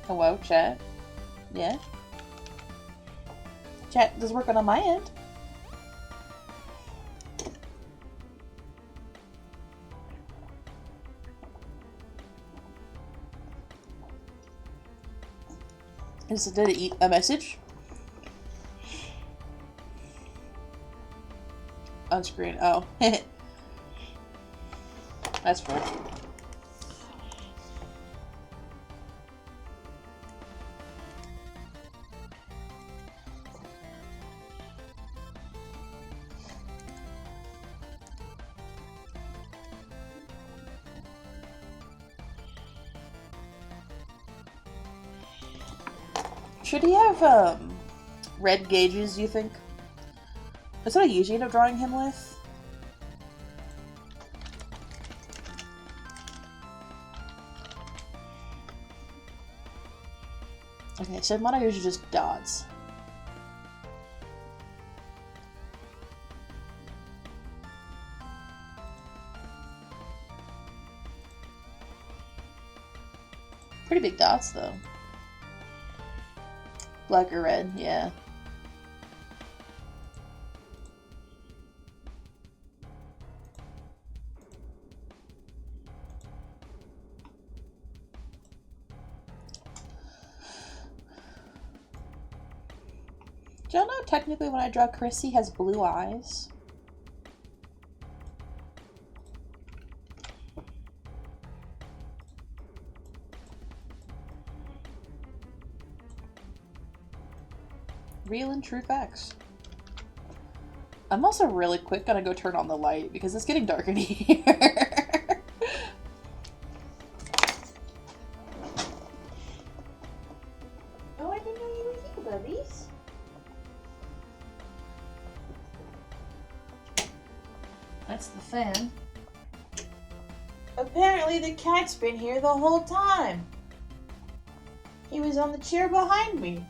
Hello, chat. Yeah. Chat is working on my end. Did it eat a message? On screen. Oh. That's fair. Should he have, red gauges, you think? That's what I usually end up drawing him with. Okay, so mine are usually just dots. Pretty big dots, though. Black or red, yeah. Do y'all know technically when I draw Chris, he has blue eyes? Real and true facts. I'm also really quick gonna go turn on the light because it's getting dark in here. Oh, I didn't know you were here, buddies. That's the fan. Apparently the cat's been here the whole time. He was on the chair behind me.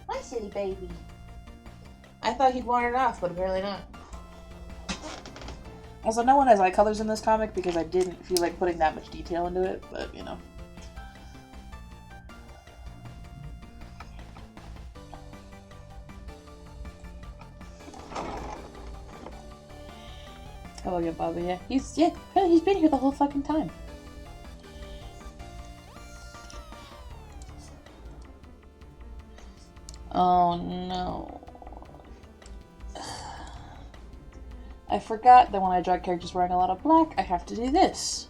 My silly baby. I thought he'd wandered off, but apparently not. Also, no one has eye colors in this comic because I didn't feel like putting that much detail into it, but you know. Oh, yeah, Bobby, yeah. He's been here the whole fucking time. Oh no. I forgot that when I draw characters wearing a lot of black, I have to do this.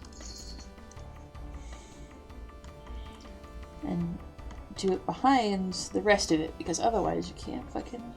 And do it behind the rest of it, because otherwise you can't fucking...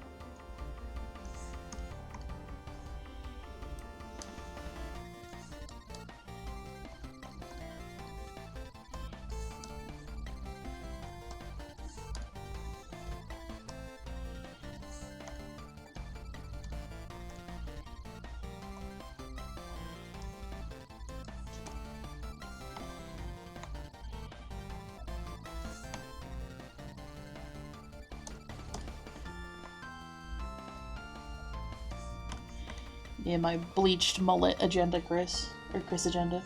Yeah, my bleached mullet agenda, Chris. Or Chris agenda.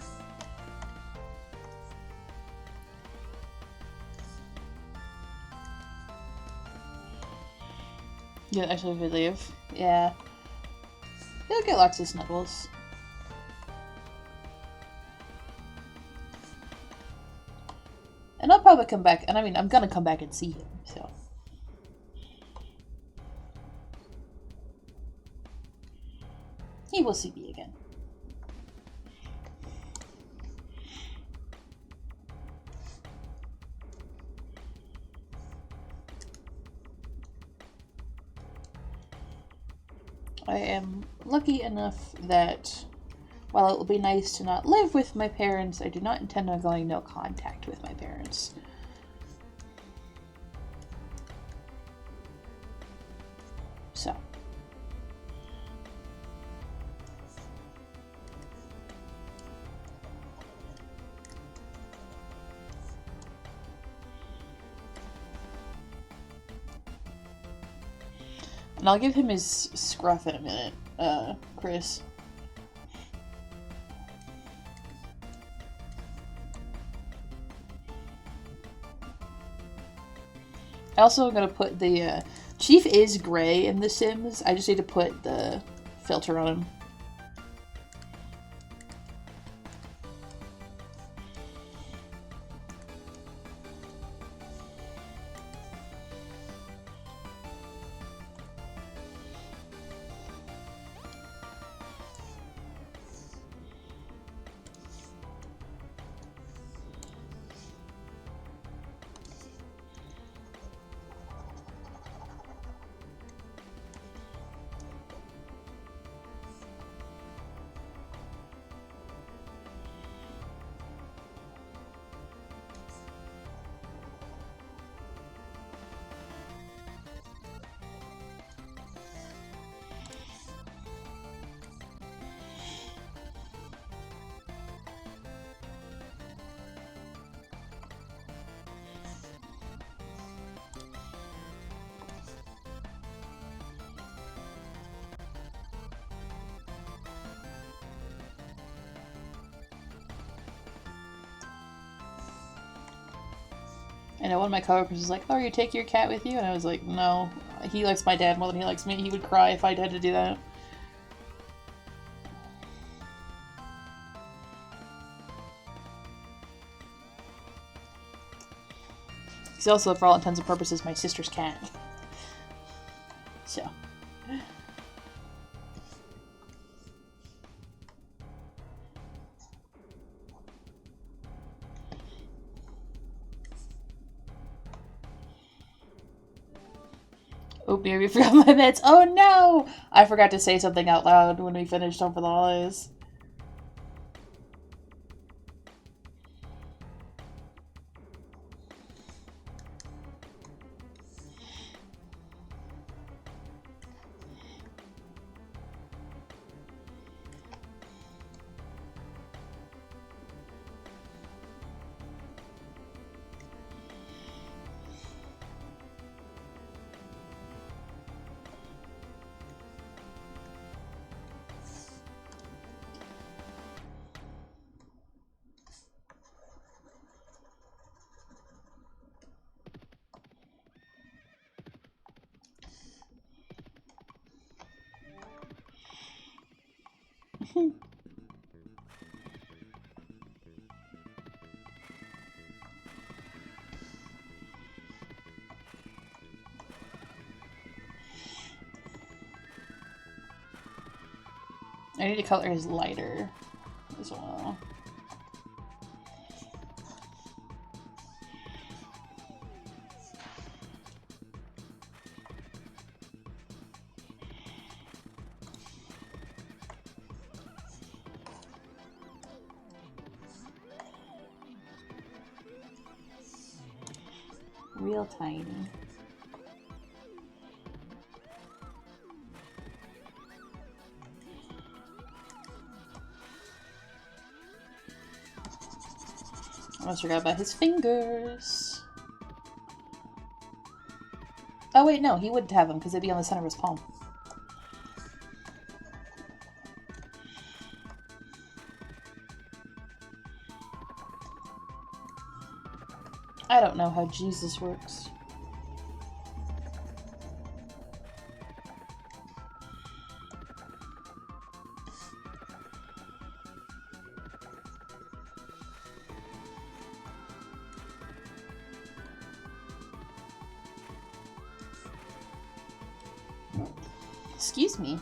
Yeah, actually, if we leave. Yeah. You'll get lots of snuggles. And I'll probably come back, and I mean, I'm gonna come back and see him, so. He will see me again. I am lucky enough that while it will be nice to not live with my parents, I do not intend on going no contact with my parents. So. And I'll give him his scruff in a minute, Chris. I also am gonna put the, Chief is gray in The Sims. I just need to put the filter on him. I know one of my coworkers was like, "Oh, you take your cat with you?" And I was like, "No, he likes my dad more than he likes me. He would cry if I had to do that." He's also, for all intents and purposes, my sister's cat. So. Oh, maybe I forgot my meds. Oh no! I forgot to say something out loud when we finished Home for the Holidays. I need to color his lighter as well. Real tiny. I almost forgot about his fingers. Oh wait, no, he wouldn't have them because they'd be on the center of his palm. I don't know how Jesus works. Excuse me.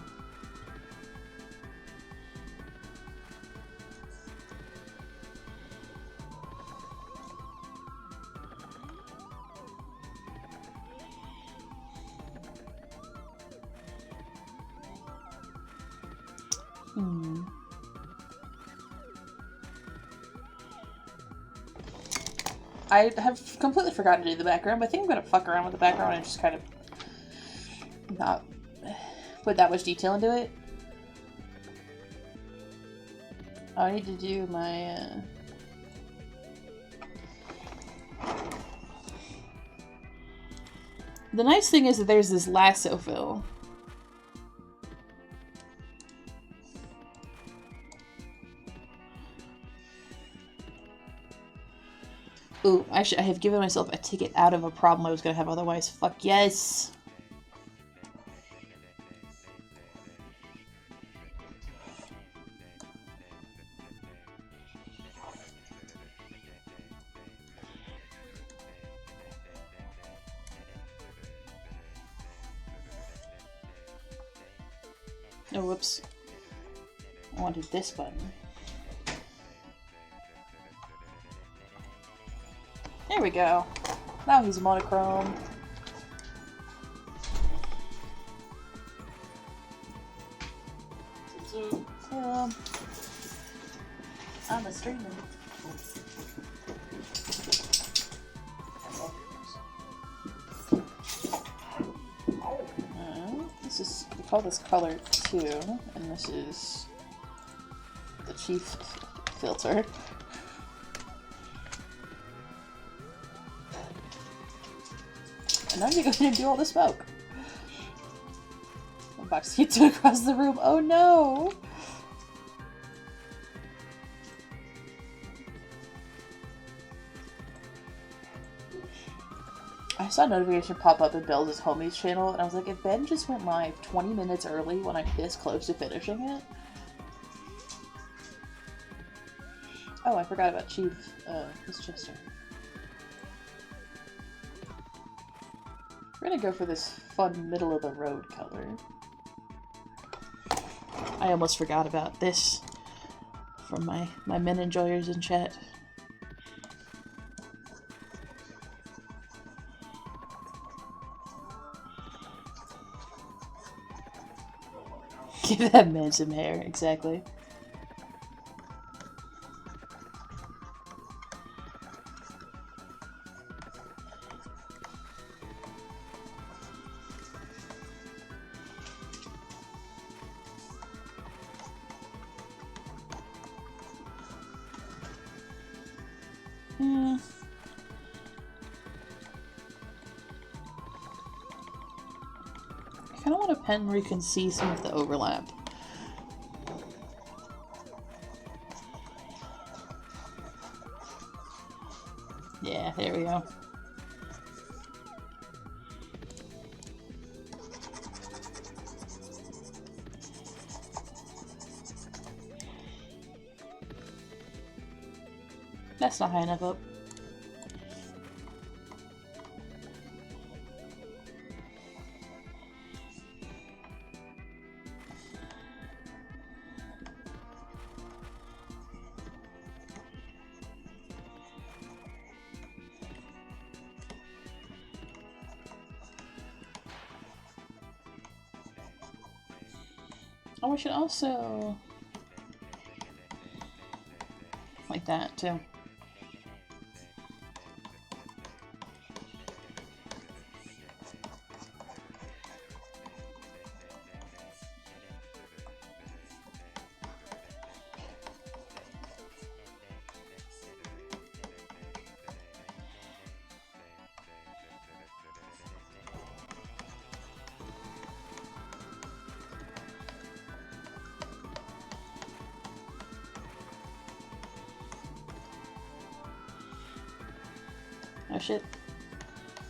I have completely forgotten to do the background, but I think I'm gonna fuck around with the background and just kind of not put that much detail into it. I need to do my The nice thing is that there's this lasso fill. Ooh, I have given myself a ticket out of a problem I was gonna have otherwise. Fuck yes! Oh, whoops. I wanted this button. There we go. Now he's monochrome. I'm a streamer. This is, we call this color 2, and this is the chief filter. And now you go in and do all the smoke. The box keeps across the room. Oh no! I saw a notification pop up in Bill's Homies channel, and I was like, if Ben just went live 20 minutes early when I'm this close to finishing it. Oh, I forgot about Chief, Miss Chester. We're gonna go for this fun middle-of-the-road color. I almost forgot about this from my men enjoyers in chat. Give that man some hair, exactly. I kind of want a pen where you can see some of the overlap. Yeah, there we go. That's not high enough up. Oh, we should also like that too. Oh shit.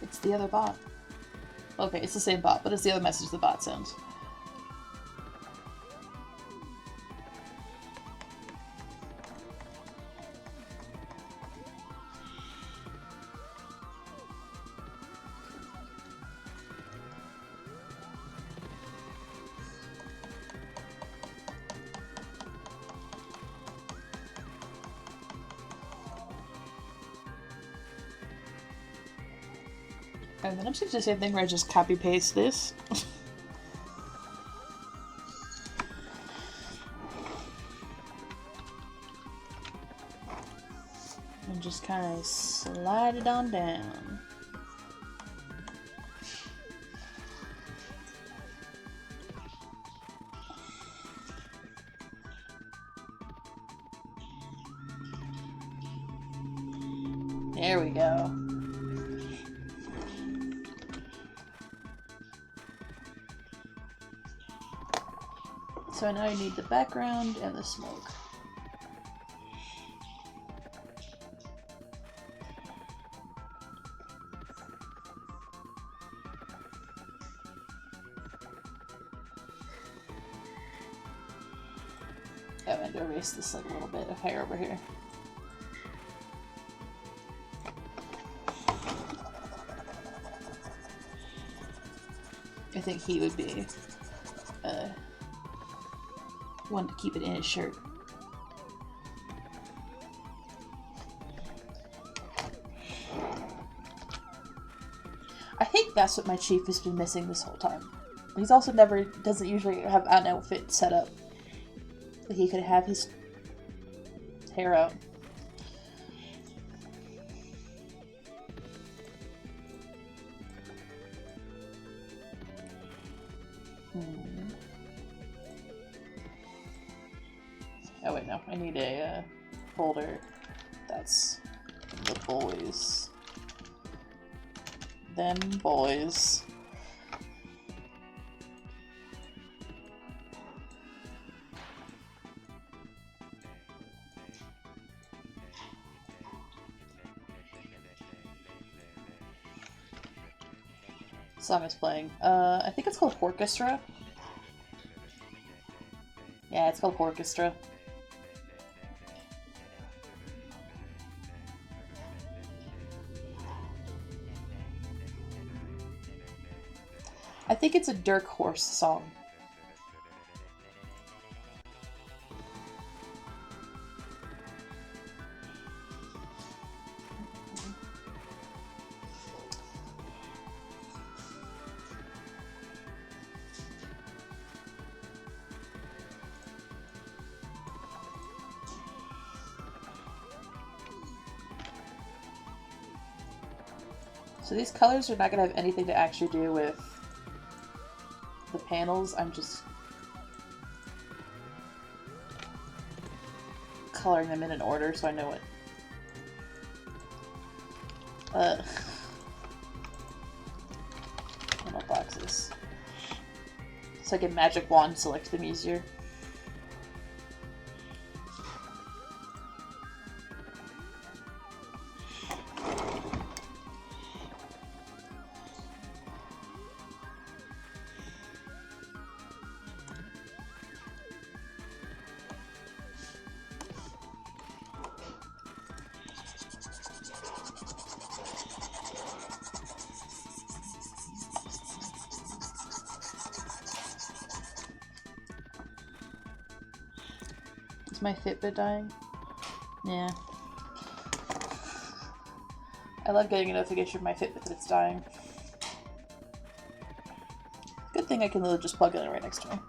It's the other bot. Okay, it's the same bot, but it's the other message the bot sends. And then I'm just gonna do the same thing where I just copy paste this. And just kind of slide it on down. There we go. So now you need the background and the smoke. Oh, and to erase this like a little bit of hair over here. I think he would be one to keep it in his shirt. I think that's what my chief has been missing this whole time. He's also doesn't usually have an outfit set up that he could have his hair out. Oh wait, no. I need a folder that's the boys. Them boys. Song is playing. I think it's called Orchestra. Yeah, it's called Orchestra. I think it's a Dirk Horse song. So these colors are not going to have anything to actually do with the panels. I'm just coloring them in an order so I know what boxes. So I can magic wand select them easier. Is my Fitbit dying? Yeah. I love getting a notification from my Fitbit that it's dying. Good thing I can literally just plug it in right next to me.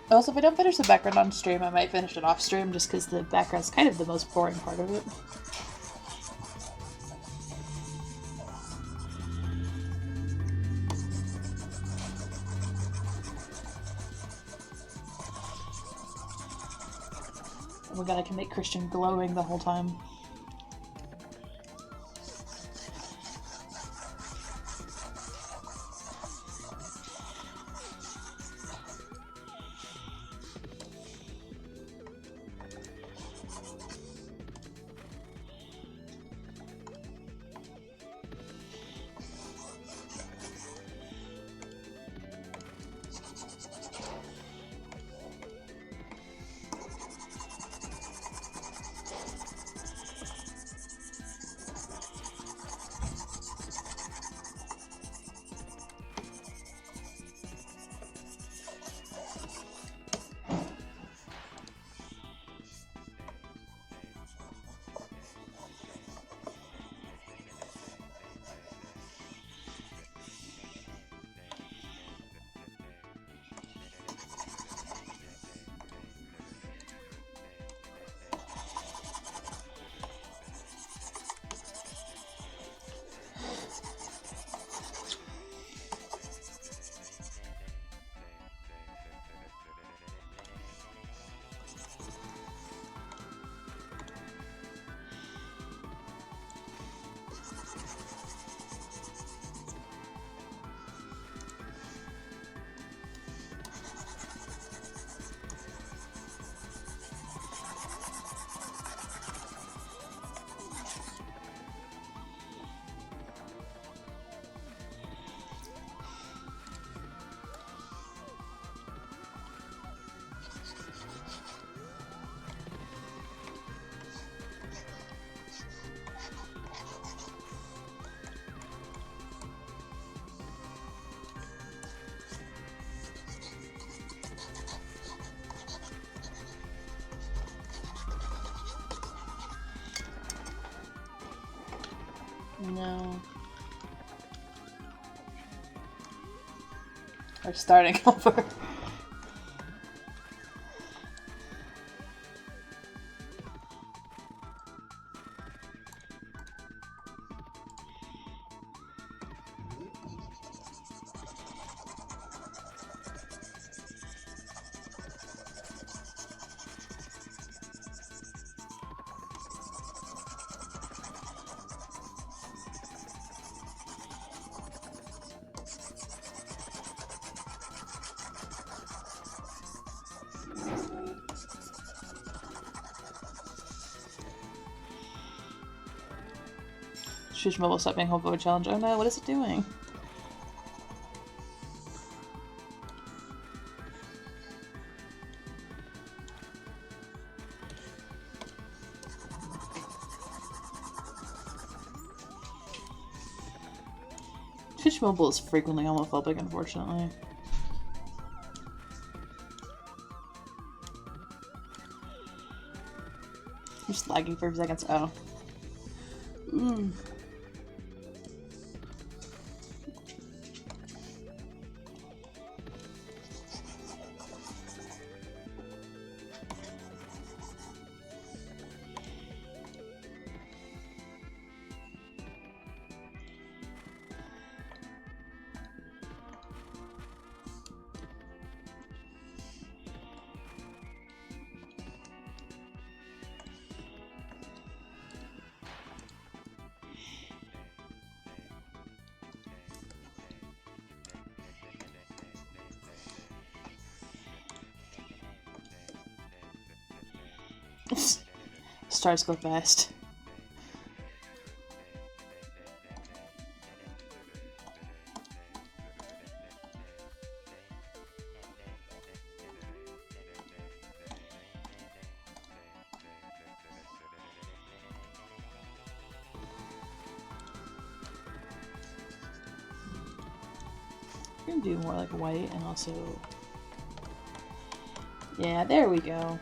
Also, if I don't finish the background on stream, I might finish it off stream just because the background's kind of the most boring part of it. Oh my god, I can make Christian glowing the whole time. No. We're starting over. Switch mobile, stop being whole vote challenge. Oh no, what is it doing? Twitch mobile is frequently homophobic, unfortunately. Just lagging for seconds. Oh. Ooh. Stars go fast. I'm gonna do more like white and also... Yeah, there we go.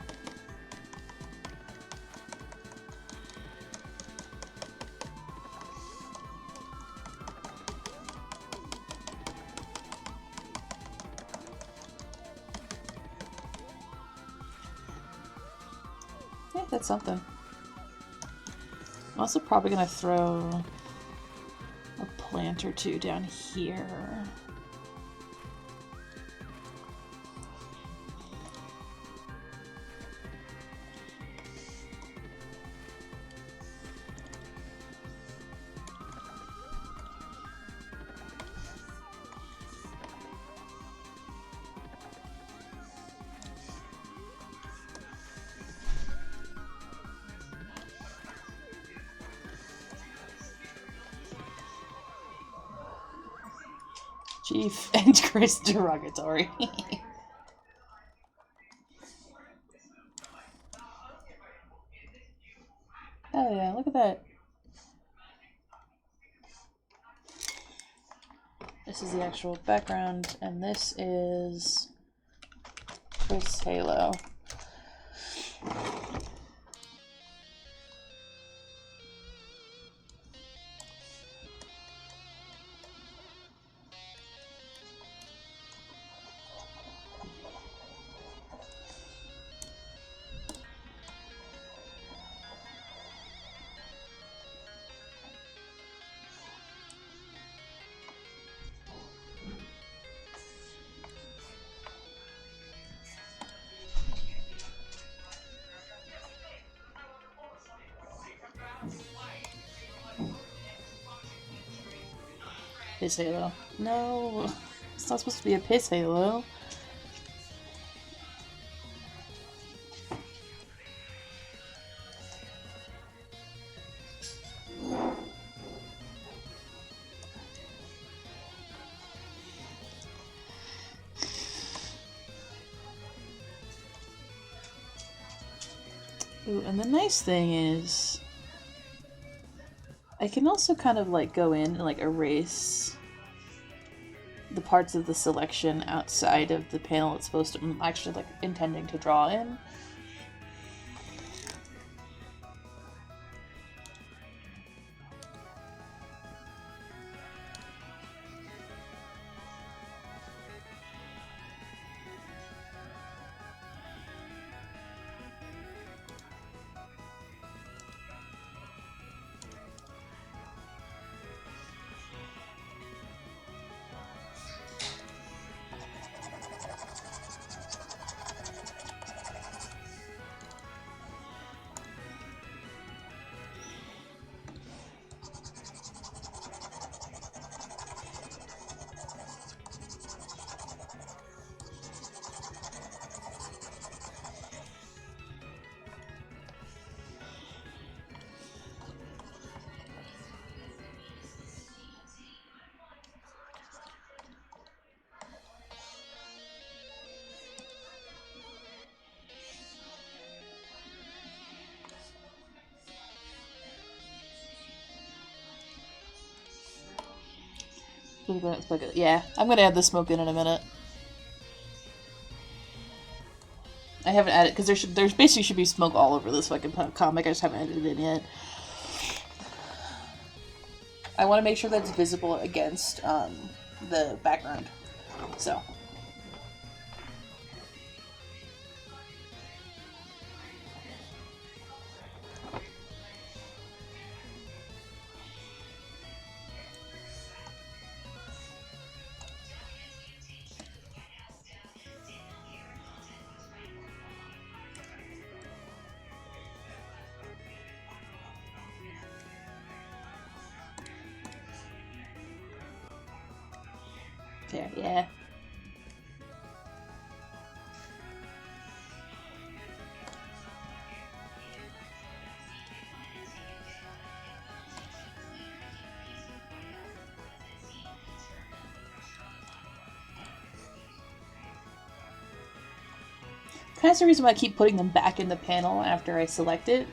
Yeah, that's something. I'm also probably gonna throw a plant or two down here. Chief and Chris derogatory. Oh yeah, look at that. This is the actual background, and this is Chris Halo. Piss Halo. No, it's not supposed to be a Piss Halo. Ooh, and the nice thing is I can also kind of like go in and like erase the parts of the selection outside of the panel it's supposed to, I'm actually like intending to draw in. Yeah, I'm gonna add the smoke in a minute. I haven't added because there's basically should be smoke all over this fucking comic. I just haven't added it in yet. I want to make sure that it's visible against the background. So. There, yeah. kind of the reason why I keep putting them back in the panel after I select it.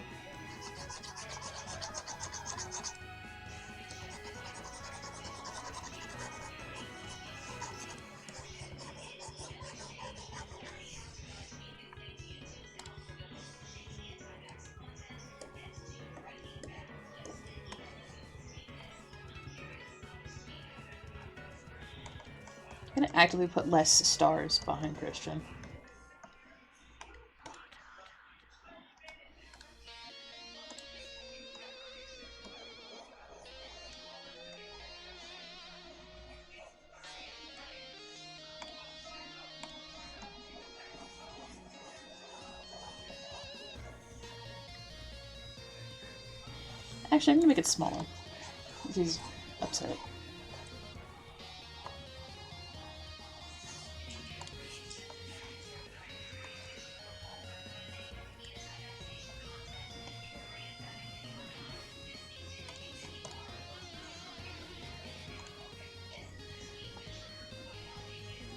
I'm gonna actively put less stars behind Christian. Actually, I'm gonna make it smaller. He's upset.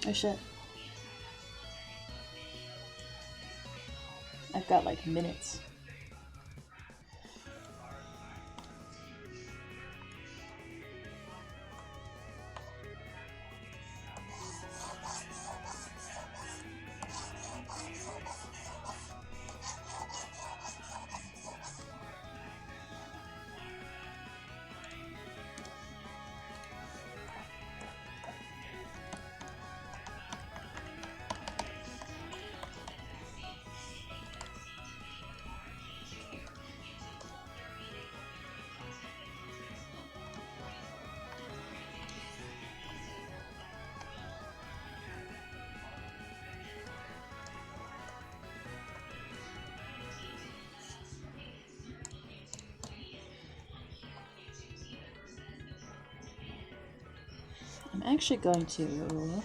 Oh shit. I've got like minutes. I'm actually going to...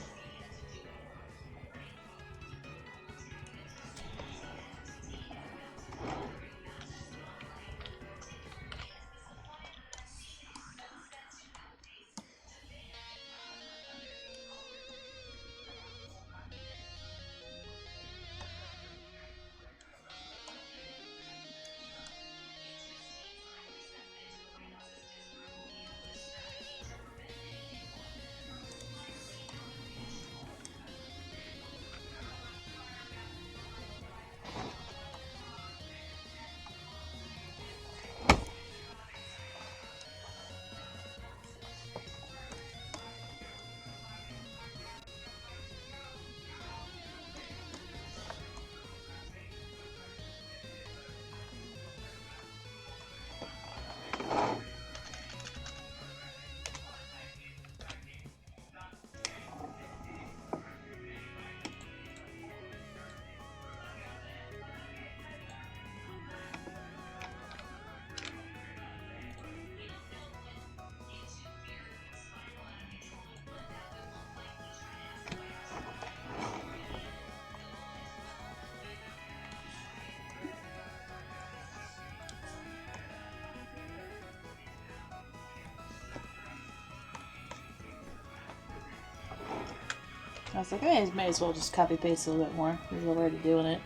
I was like, I may as well just copy paste a little bit more, because we're already doing it.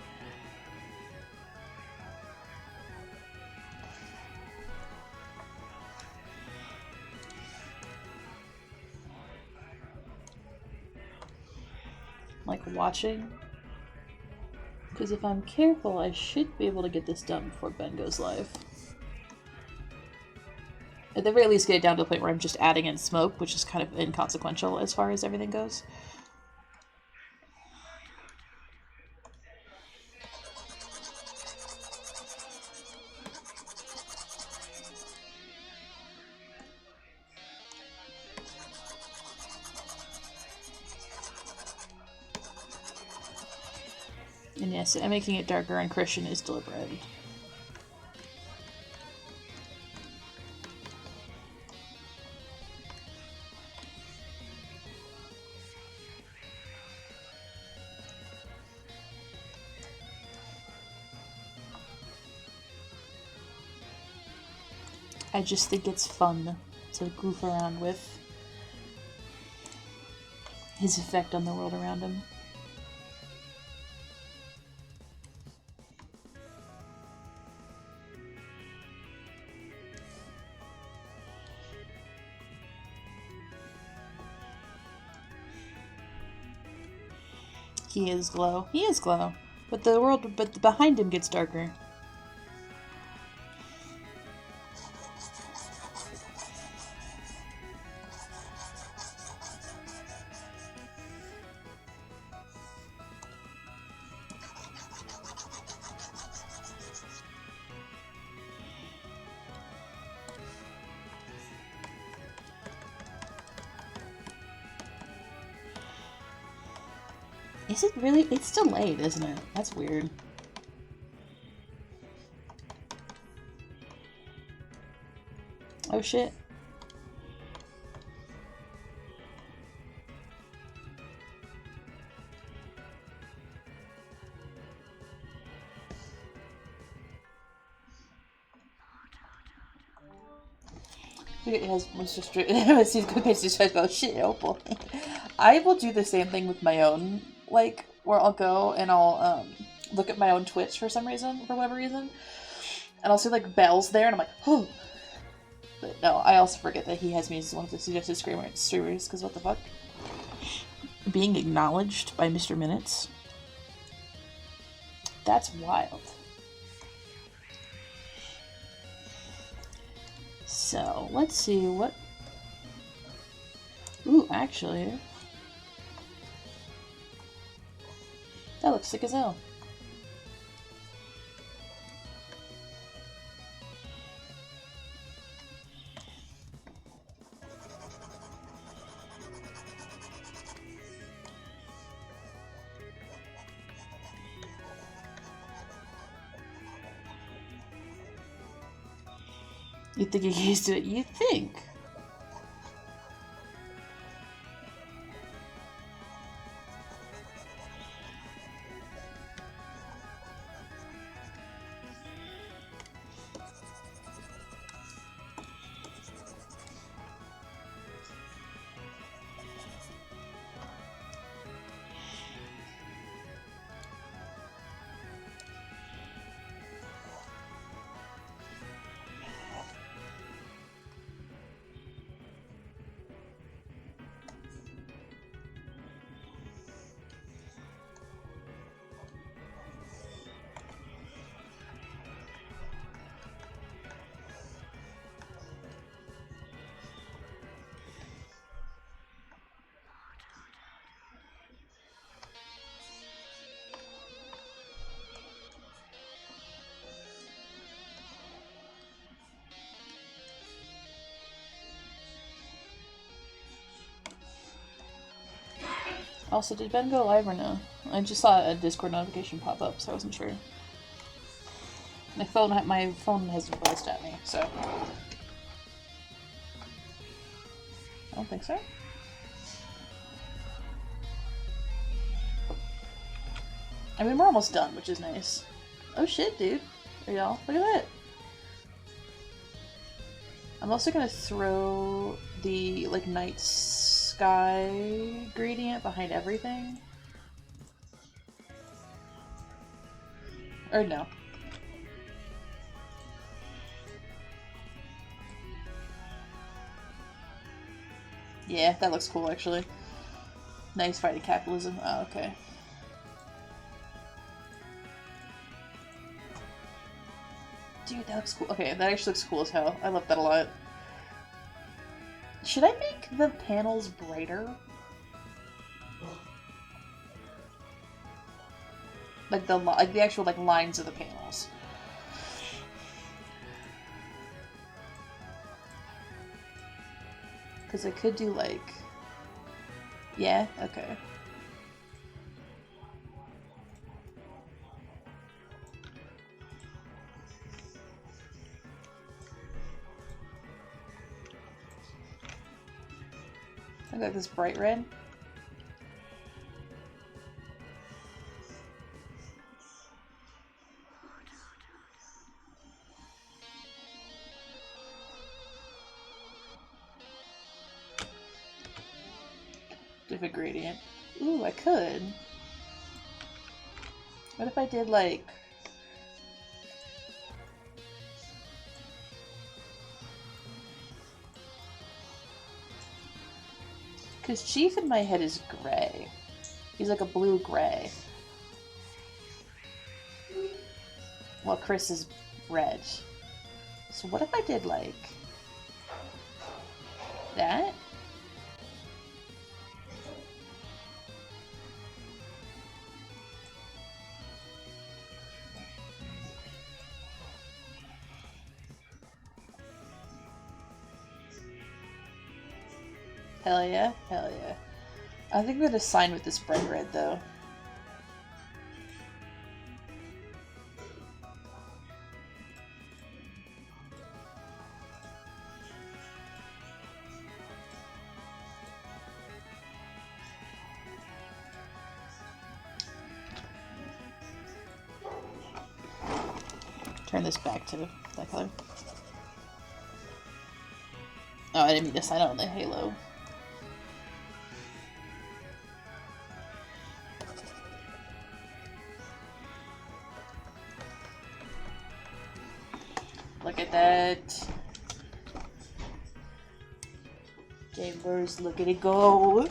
Like watching. Because if I'm careful, I should be able to get this done before Ben goes live. At the very least, get it down to the point where I'm just adding in smoke, which is kind of inconsequential as far as everything goes. And yes, I'm making it darker and Christian is deliberate. I just think it's fun to goof around with his effect on the world around him. he is glow. He is glow. But the world, but behind him gets darker. Is it really? It's delayed, isn't it? That's weird. Oh shit. It has was just oh shit, oh boy. I will do the same thing with my own, like, where I'll go and I'll look at my own Twitch for some reason, for whatever reason. And I'll see like bells there and I'm like, oh. But no, I also forget that he has me as one of the suggested streamers, because what the fuck? Being acknowledged by Mr. Minutes? That's wild. So, let's see what... Ooh, actually... That looks sick as hell. You think you get used to it? You think? Also, did Ben go live or no? I just saw a Discord notification pop up, so I wasn't sure. My phone has buzzed at me, so... I don't think so. I mean, we're almost done, which is nice. Oh shit, dude. Y'all, look at that. I'm also gonna throw the, like, night sky gradient behind everything. Or no. Yeah, that looks cool, actually. Nice fighting capitalism. Oh, okay. Dude, that looks cool. Okay, that actually looks cool as hell. I love that a lot. Should I make the panels brighter? Like the actual like lines of the panels. Because I could do like... Yeah? Okay. I got this bright red. Different gradient. Ooh, I could. What if I did like... Because Chief in my head is gray. He's like a blue-gray. Well, Chris is red. So what if I did like that? Hell yeah, hell yeah. I think we're gonna sign with this bright red though. Turn this back to that color. Oh, I didn't mean to sign on the halo. Look at that. Chambers, look at it go.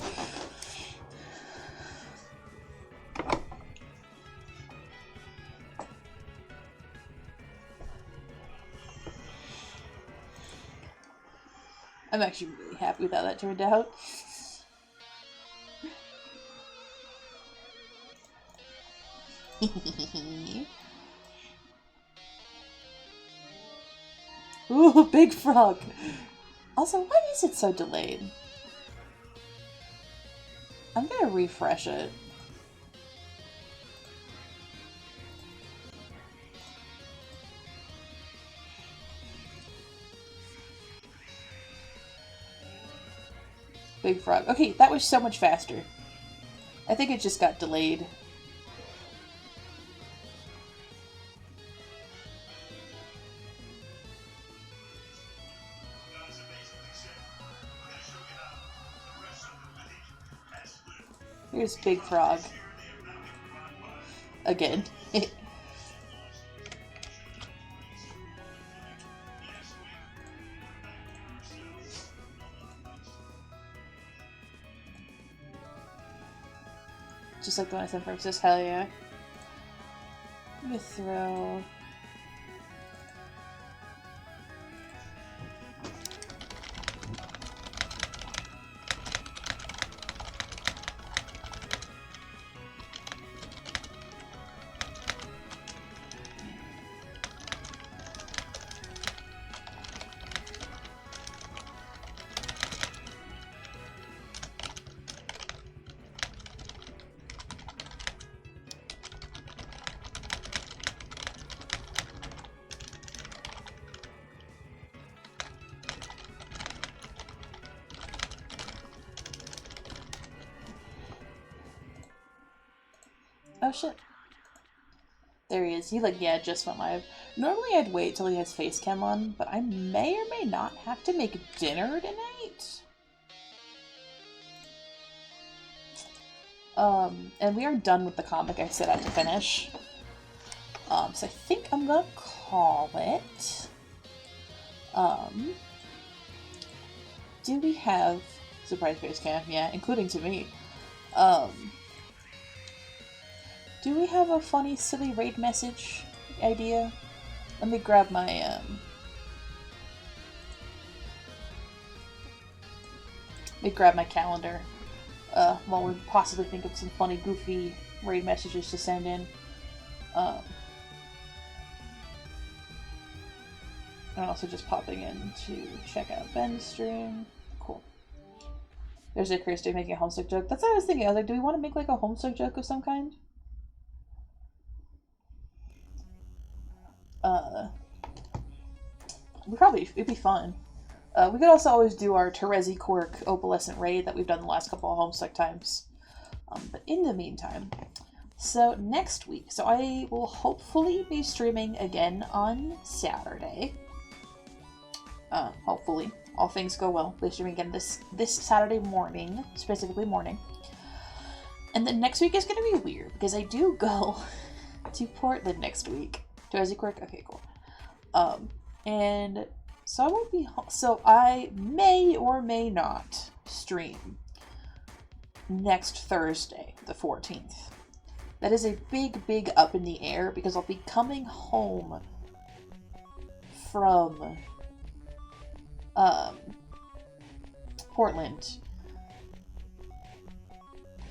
I'm actually really happy with how that turned out. Ooh, big frog! Also, why is it so delayed? I'm gonna refresh it. Big frog. Okay, that was so much faster. I think it just got delayed. Here's Big Frog. Again. Just like the one I sent for Sis, hell yeah. I'm gonna throw... Oh shit. There he is. He like, yeah, just went live. Normally I'd wait till he has face cam on, but I may or may not have to make dinner tonight. And we are done with the comic I set out to finish. So I think I'm gonna call it. Do we have surprise face cam? Yeah, including to me. Do we have a funny, silly raid message idea? Let me grab my, let me grab my calendar, while we possibly think of some funny, goofy raid messages to send in. And also just popping in to check out Ben's stream. Cool. There's a Kirsty making a Homestuck joke. That's what I was thinking. I was like, do we want to make like a Homestuck joke of some kind? It'd be fun. We could also always do our Terezi Quirk Opalescent raid that we've done the last couple of Homestuck times. But in the meantime, so next week, so I will hopefully be streaming again on Saturday. Hopefully, all things go well. We'll be streaming again this Saturday morning, specifically morning. And then next week is going to be weird because I do go to Portland next week. Terezi Quirk? Okay, cool. And so I won't be home. So I may or may not stream next Thursday, the 14th. That is a big up in the air because I'll be coming home from Portland.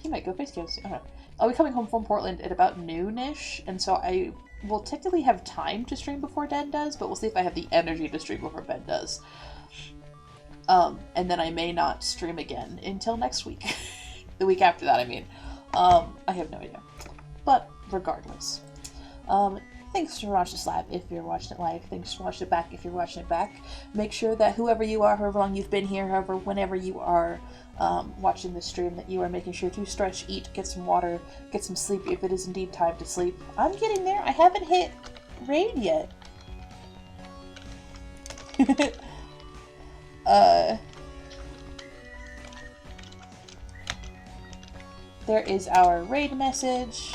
He might go face cams. I don't know. I'll be coming home from Portland at about noonish, and so I will technically have time to stream before Den does, but we'll see if I have the energy to stream before Ben does. And then I may not stream again until next week. The week after that, I mean. I have no idea. But regardless. Thanks for watching this live if you're watching it live. Thanks for watching it back if you're watching it back. Make sure that whoever you are, however long you've been here, whenever you are watching this stream, that you are making sure to stretch, eat, get some water, get some sleep if it is indeed time to sleep. I'm getting there. I haven't hit raid yet. There is our raid message.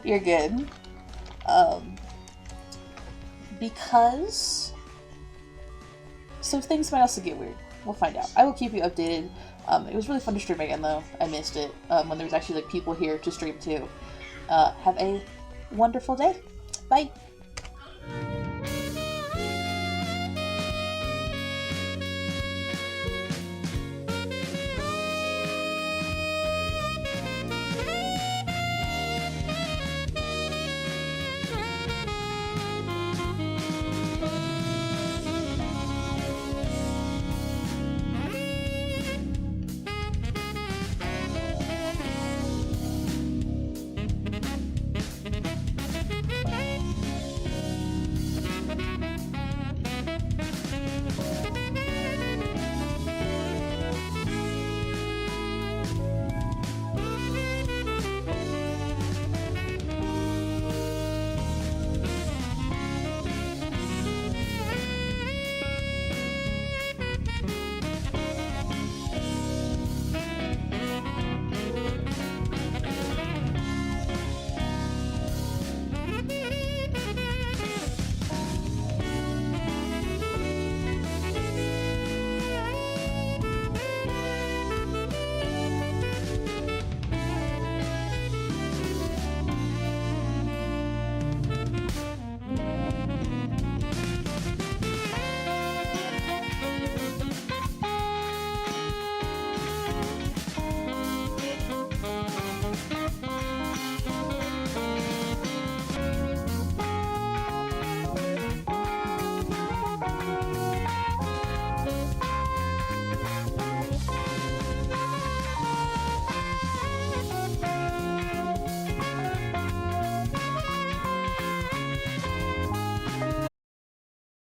You're good. Because some things might also get weird. We'll find out. I will keep you updated. It was really fun to stream again, though. I missed it when there was actually like people here to stream too. Have a wonderful day. Bye.